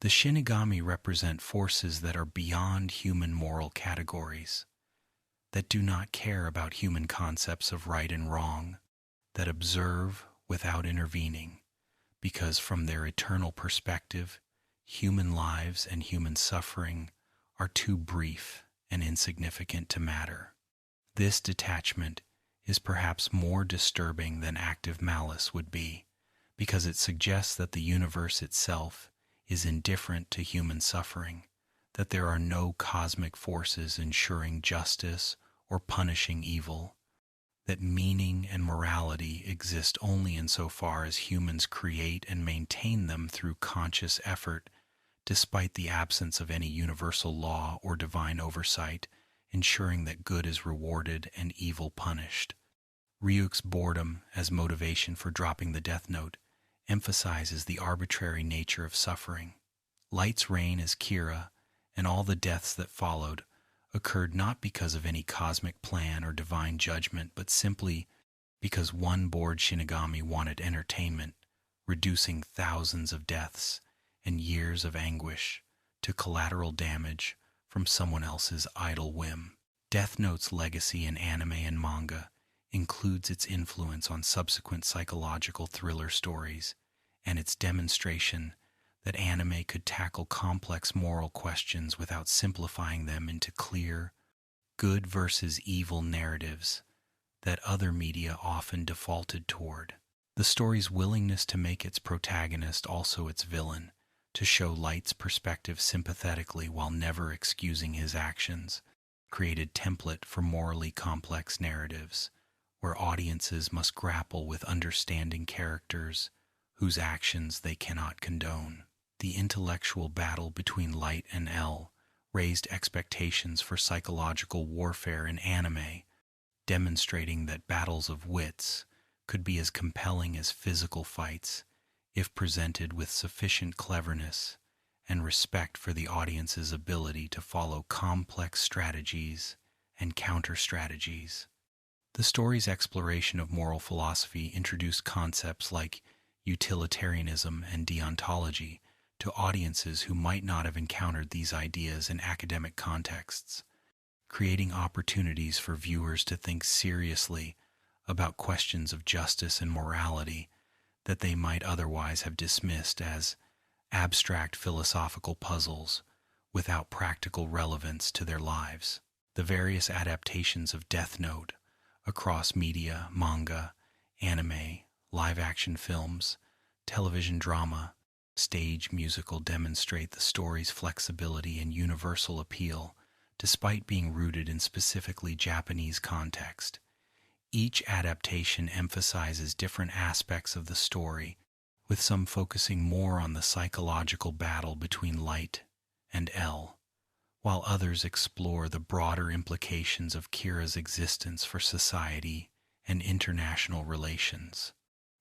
The Shinigami represent forces that are beyond human moral categories, that do not care about human concepts of right and wrong, that observe without intervening, because from their eternal perspective, human lives and human suffering are too brief and insignificant to matter. This detachment is perhaps more disturbing than active malice would be, because it suggests that the universe itself is indifferent to human suffering, that there are no cosmic forces ensuring justice or punishing evil, that meaning and morality exist only insofar as humans create and maintain them through conscious effort, despite the absence of any universal law or divine oversight, ensuring that good is rewarded and evil punished. Ryuk's boredom as motivation for dropping the Death Note emphasizes the arbitrary nature of suffering. Light's reign as Kira and all the deaths that followed occurred not because of any cosmic plan or divine judgment, but simply because one bored Shinigami wanted entertainment, reducing thousands of deaths and years of anguish to collateral damage from someone else's idle whim. Death Note's legacy in anime and manga includes its influence on subsequent psychological thriller stories and its demonstration that anime could tackle complex moral questions without simplifying them into clear, good versus evil narratives that other media often defaulted toward. The story's willingness to make its protagonist also its villain, to show Light's perspective sympathetically while never excusing his actions, created template for morally complex narratives, where audiences must grapple with understanding characters whose actions they cannot condone. The intellectual battle between Light and L raised expectations for psychological warfare in anime, demonstrating that battles of wits could be as compelling as physical fights if presented with sufficient cleverness and respect for the audience's ability to follow complex strategies and counter-strategies. The story's exploration of moral philosophy introduced concepts like utilitarianism and deontology to audiences who might not have encountered these ideas in academic contexts, creating opportunities for viewers to think seriously about questions of justice and morality that they might otherwise have dismissed as abstract philosophical puzzles without practical relevance to their lives. The various adaptations of Death Note across media, manga, anime, live-action films, television drama, stage musical demonstrate the story's flexibility and universal appeal, despite being rooted in specifically Japanese context. Each adaptation emphasizes different aspects of the story, with some focusing more on the psychological battle between Light and L, while others explore the broader implications of Kira's existence for society and international relations.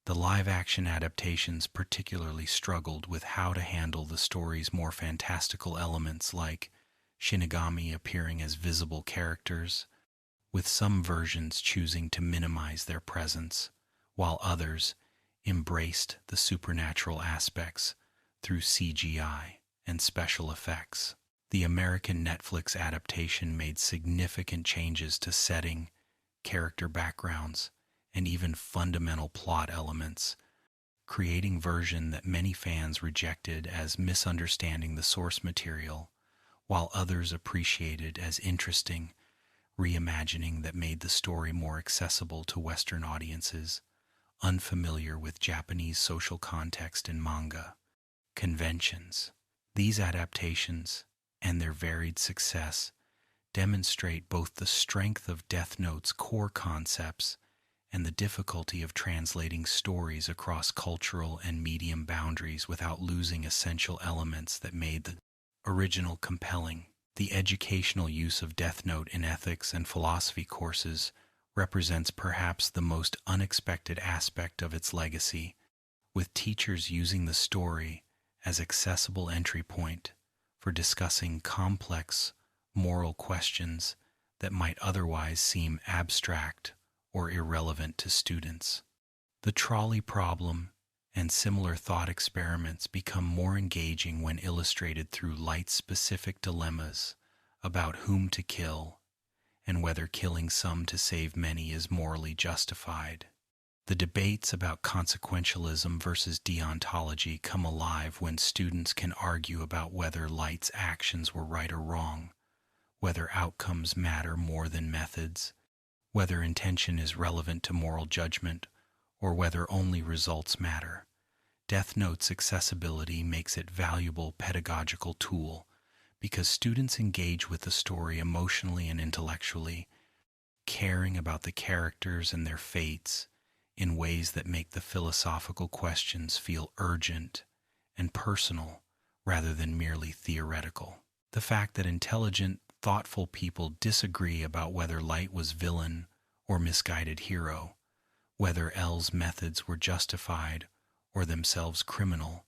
The live-action adaptations particularly struggled with how to handle the story's more fantastical elements like Shinigami appearing as visible characters, with some versions choosing to minimize their presence, while others embraced the supernatural aspects through CGI and special effects. The American Netflix adaptation made significant changes to setting, character backgrounds, and even fundamental plot elements, creating a version that many fans rejected as misunderstanding the source material, while others appreciated as interesting reimagining that made the story more accessible to Western audiences unfamiliar with Japanese social context and manga conventions. These adaptations and their varied success demonstrate both the strength of Death Note's core concepts and the difficulty of translating stories across cultural and medium boundaries without losing essential elements that made the original compelling. The educational use of Death Note in ethics and philosophy courses represents perhaps the most unexpected aspect of its legacy, with teachers using the story as accessible entry point for discussing complex moral questions that might otherwise seem abstract or irrelevant to students. The trolley problem and similar thought experiments become more engaging when illustrated through Light's-specific dilemmas about whom to kill and whether killing some to save many is morally justified. The debates about consequentialism versus deontology come alive when students can argue about whether Light's actions were right or wrong, whether outcomes matter more than methods, whether intention is relevant to moral judgment, or whether only results matter. Death Note's accessibility makes it a valuable pedagogical tool because students engage with the story emotionally and intellectually, caring about the characters and their fates in ways that make the philosophical questions feel urgent and personal rather than merely theoretical. The fact that intelligent, thoughtful people disagree about whether Light was villain or misguided hero, whether L's methods were justified or themselves criminal,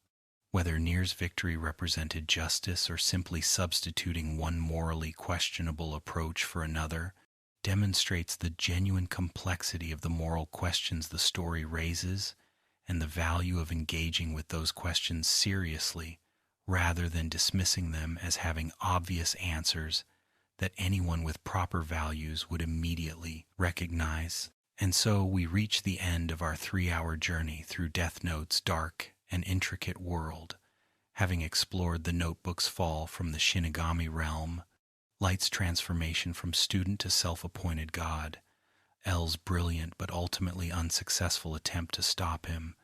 whether Nier's victory represented justice or simply substituting one morally questionable approach for another, demonstrates the genuine complexity of the moral questions the story raises and the value of engaging with those questions seriously rather than dismissing them as having obvious answers that anyone with proper values would immediately recognize. And so we reach the end of our 3-hour journey through Death Note's dark and intricate world, having explored the notebook's fall from the Shinigami realm, Light's transformation from student to self-appointed god, L's brilliant but ultimately unsuccessful attempt to stop him,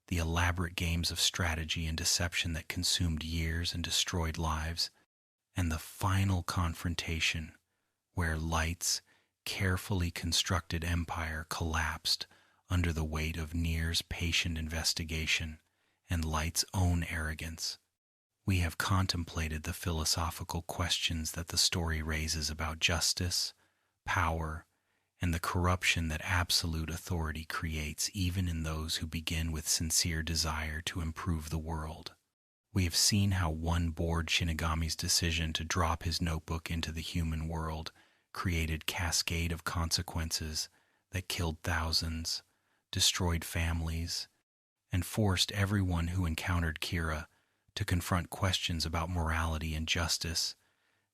the elaborate games of strategy and deception that consumed years and destroyed lives, and the final confrontation where Light's carefully constructed empire collapsed under the weight of Nier's patient investigation and Light's own arrogance. We have contemplated the philosophical questions that the story raises about justice, power, and the corruption that absolute authority creates even in those who begin with sincere desire to improve the world. We have seen how one bored Shinigami's decision to drop his notebook into the human world created a cascade of consequences that killed thousands, destroyed families, and forced everyone who encountered Kira to confront questions about morality and justice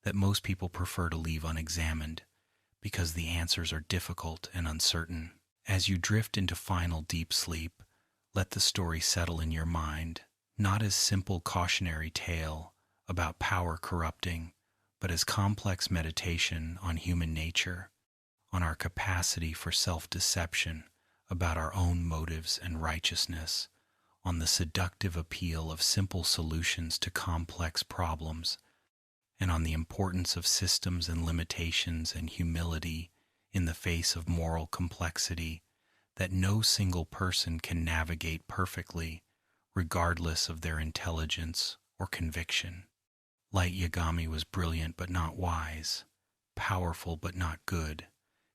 that most people prefer to leave unexamined because the answers are difficult and uncertain. As you drift into final deep sleep, let the story settle in your mind, not as simple cautionary tale about power corrupting, but as complex meditation on human nature, on our capacity for self-deception about our own motives and righteousness, on the seductive appeal of simple solutions to complex problems, and on the importance of systems and limitations and humility in the face of moral complexity that no single person can navigate perfectly, regardless of their intelligence or conviction. Light Yagami was brilliant but not wise, powerful but not good,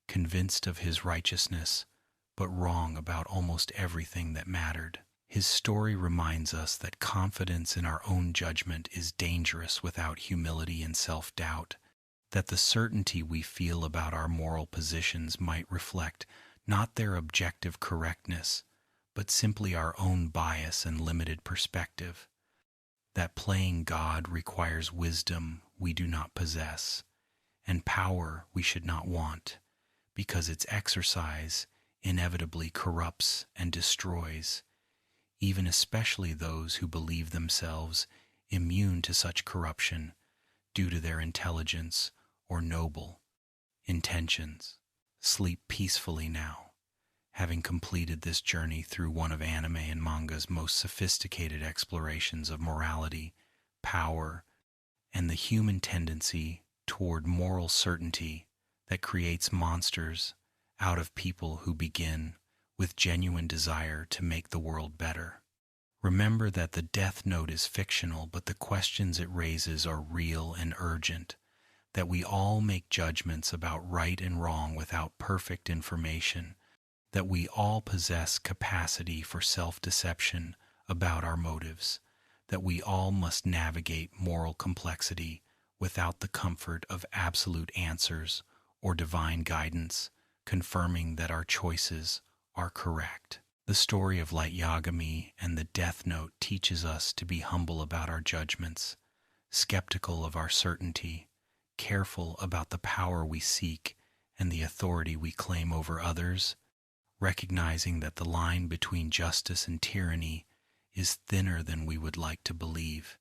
convinced of his righteousness but wrong about almost everything that mattered. His story reminds us that confidence in our own judgment is dangerous without humility and self-doubt, that the certainty we feel about our moral positions might reflect not their objective correctness, but simply our own bias and limited perspective, that playing God requires wisdom we do not possess, and power we should not want, because its exercise inevitably corrupts and destroys, even especially those who believe themselves immune to such corruption due to their intelligence or noble intentions. Sleep peacefully now, having completed this journey through one of anime and manga's most sophisticated explorations of morality, power, and the human tendency toward moral certainty that creates monsters out of people who begin with genuine desire to make the world better. Remember that the Death Note is fictional, but the questions it raises are real and urgent, that we all make judgments about right and wrong without perfect information, that we all possess capacity for self-deception about our motives, that we all must navigate moral complexity without the comfort of absolute answers or divine guidance, confirming that our choices are correct. The story of Light Yagami and the Death Note teaches us to be humble about our judgments, skeptical of our certainty, careful about the power we seek and the authority we claim over others, recognizing that the line between justice and tyranny is thinner than we would like to believe,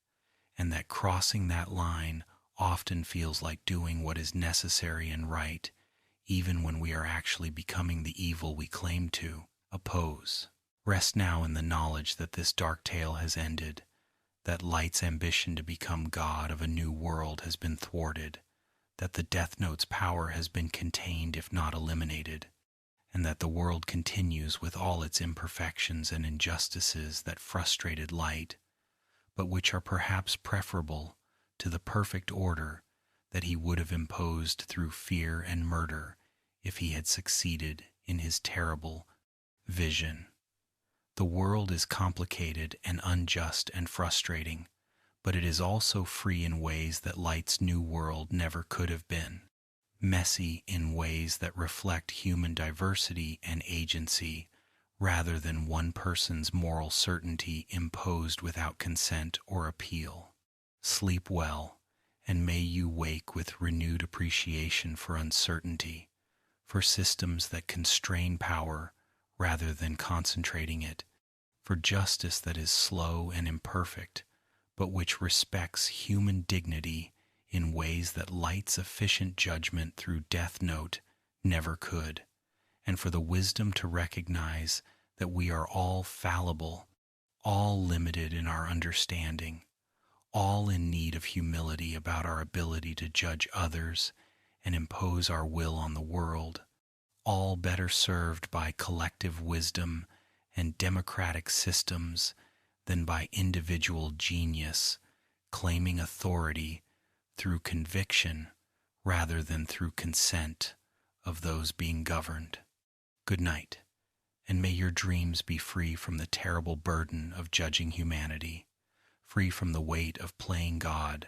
and that crossing that line often feels like doing what is necessary and right, even when we are actually becoming the evil we claim to oppose. Rest now in the knowledge that this dark tale has ended, that Light's ambition to become God of a new world has been thwarted, that the Death Note's power has been contained if not eliminated, and that the world continues with all its imperfections and injustices that frustrated Light, but which are perhaps preferable to the perfect order that he would have imposed through fear and murder if he had succeeded in his terrible vision. The world is complicated and unjust and frustrating, but it is also free in ways that Light's new world never could have been, messy in ways that reflect human diversity and agency rather than one person's moral certainty imposed without consent or appeal. Sleep well, and may you wake with renewed appreciation for uncertainty, for systems that constrain power rather than concentrating it, for justice that is slow and imperfect, but which respects human dignity in ways that Light's efficient judgment through Death Note never could, and for the wisdom to recognize that we are all fallible, all limited in our understanding, all in need of humility about our ability to judge others and impose our will on the world, all better served by collective wisdom and democratic systems than by individual genius claiming authority through conviction rather than through consent of those being governed. Good night, and may your dreams be free from the terrible burden of judging humanity, free from the weight of playing God,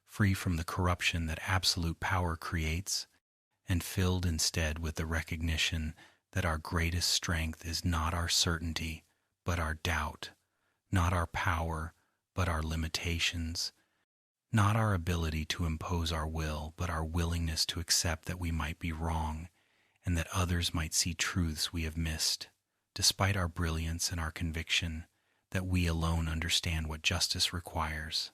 free from the corruption that absolute power creates, and filled instead with the recognition that our greatest strength is not our certainty, but our doubt, not our power, but our limitations, not our ability to impose our will, but our willingness to accept that we might be wrong and that others might see truths we have missed, despite our brilliance and our conviction that we alone understand what justice requires.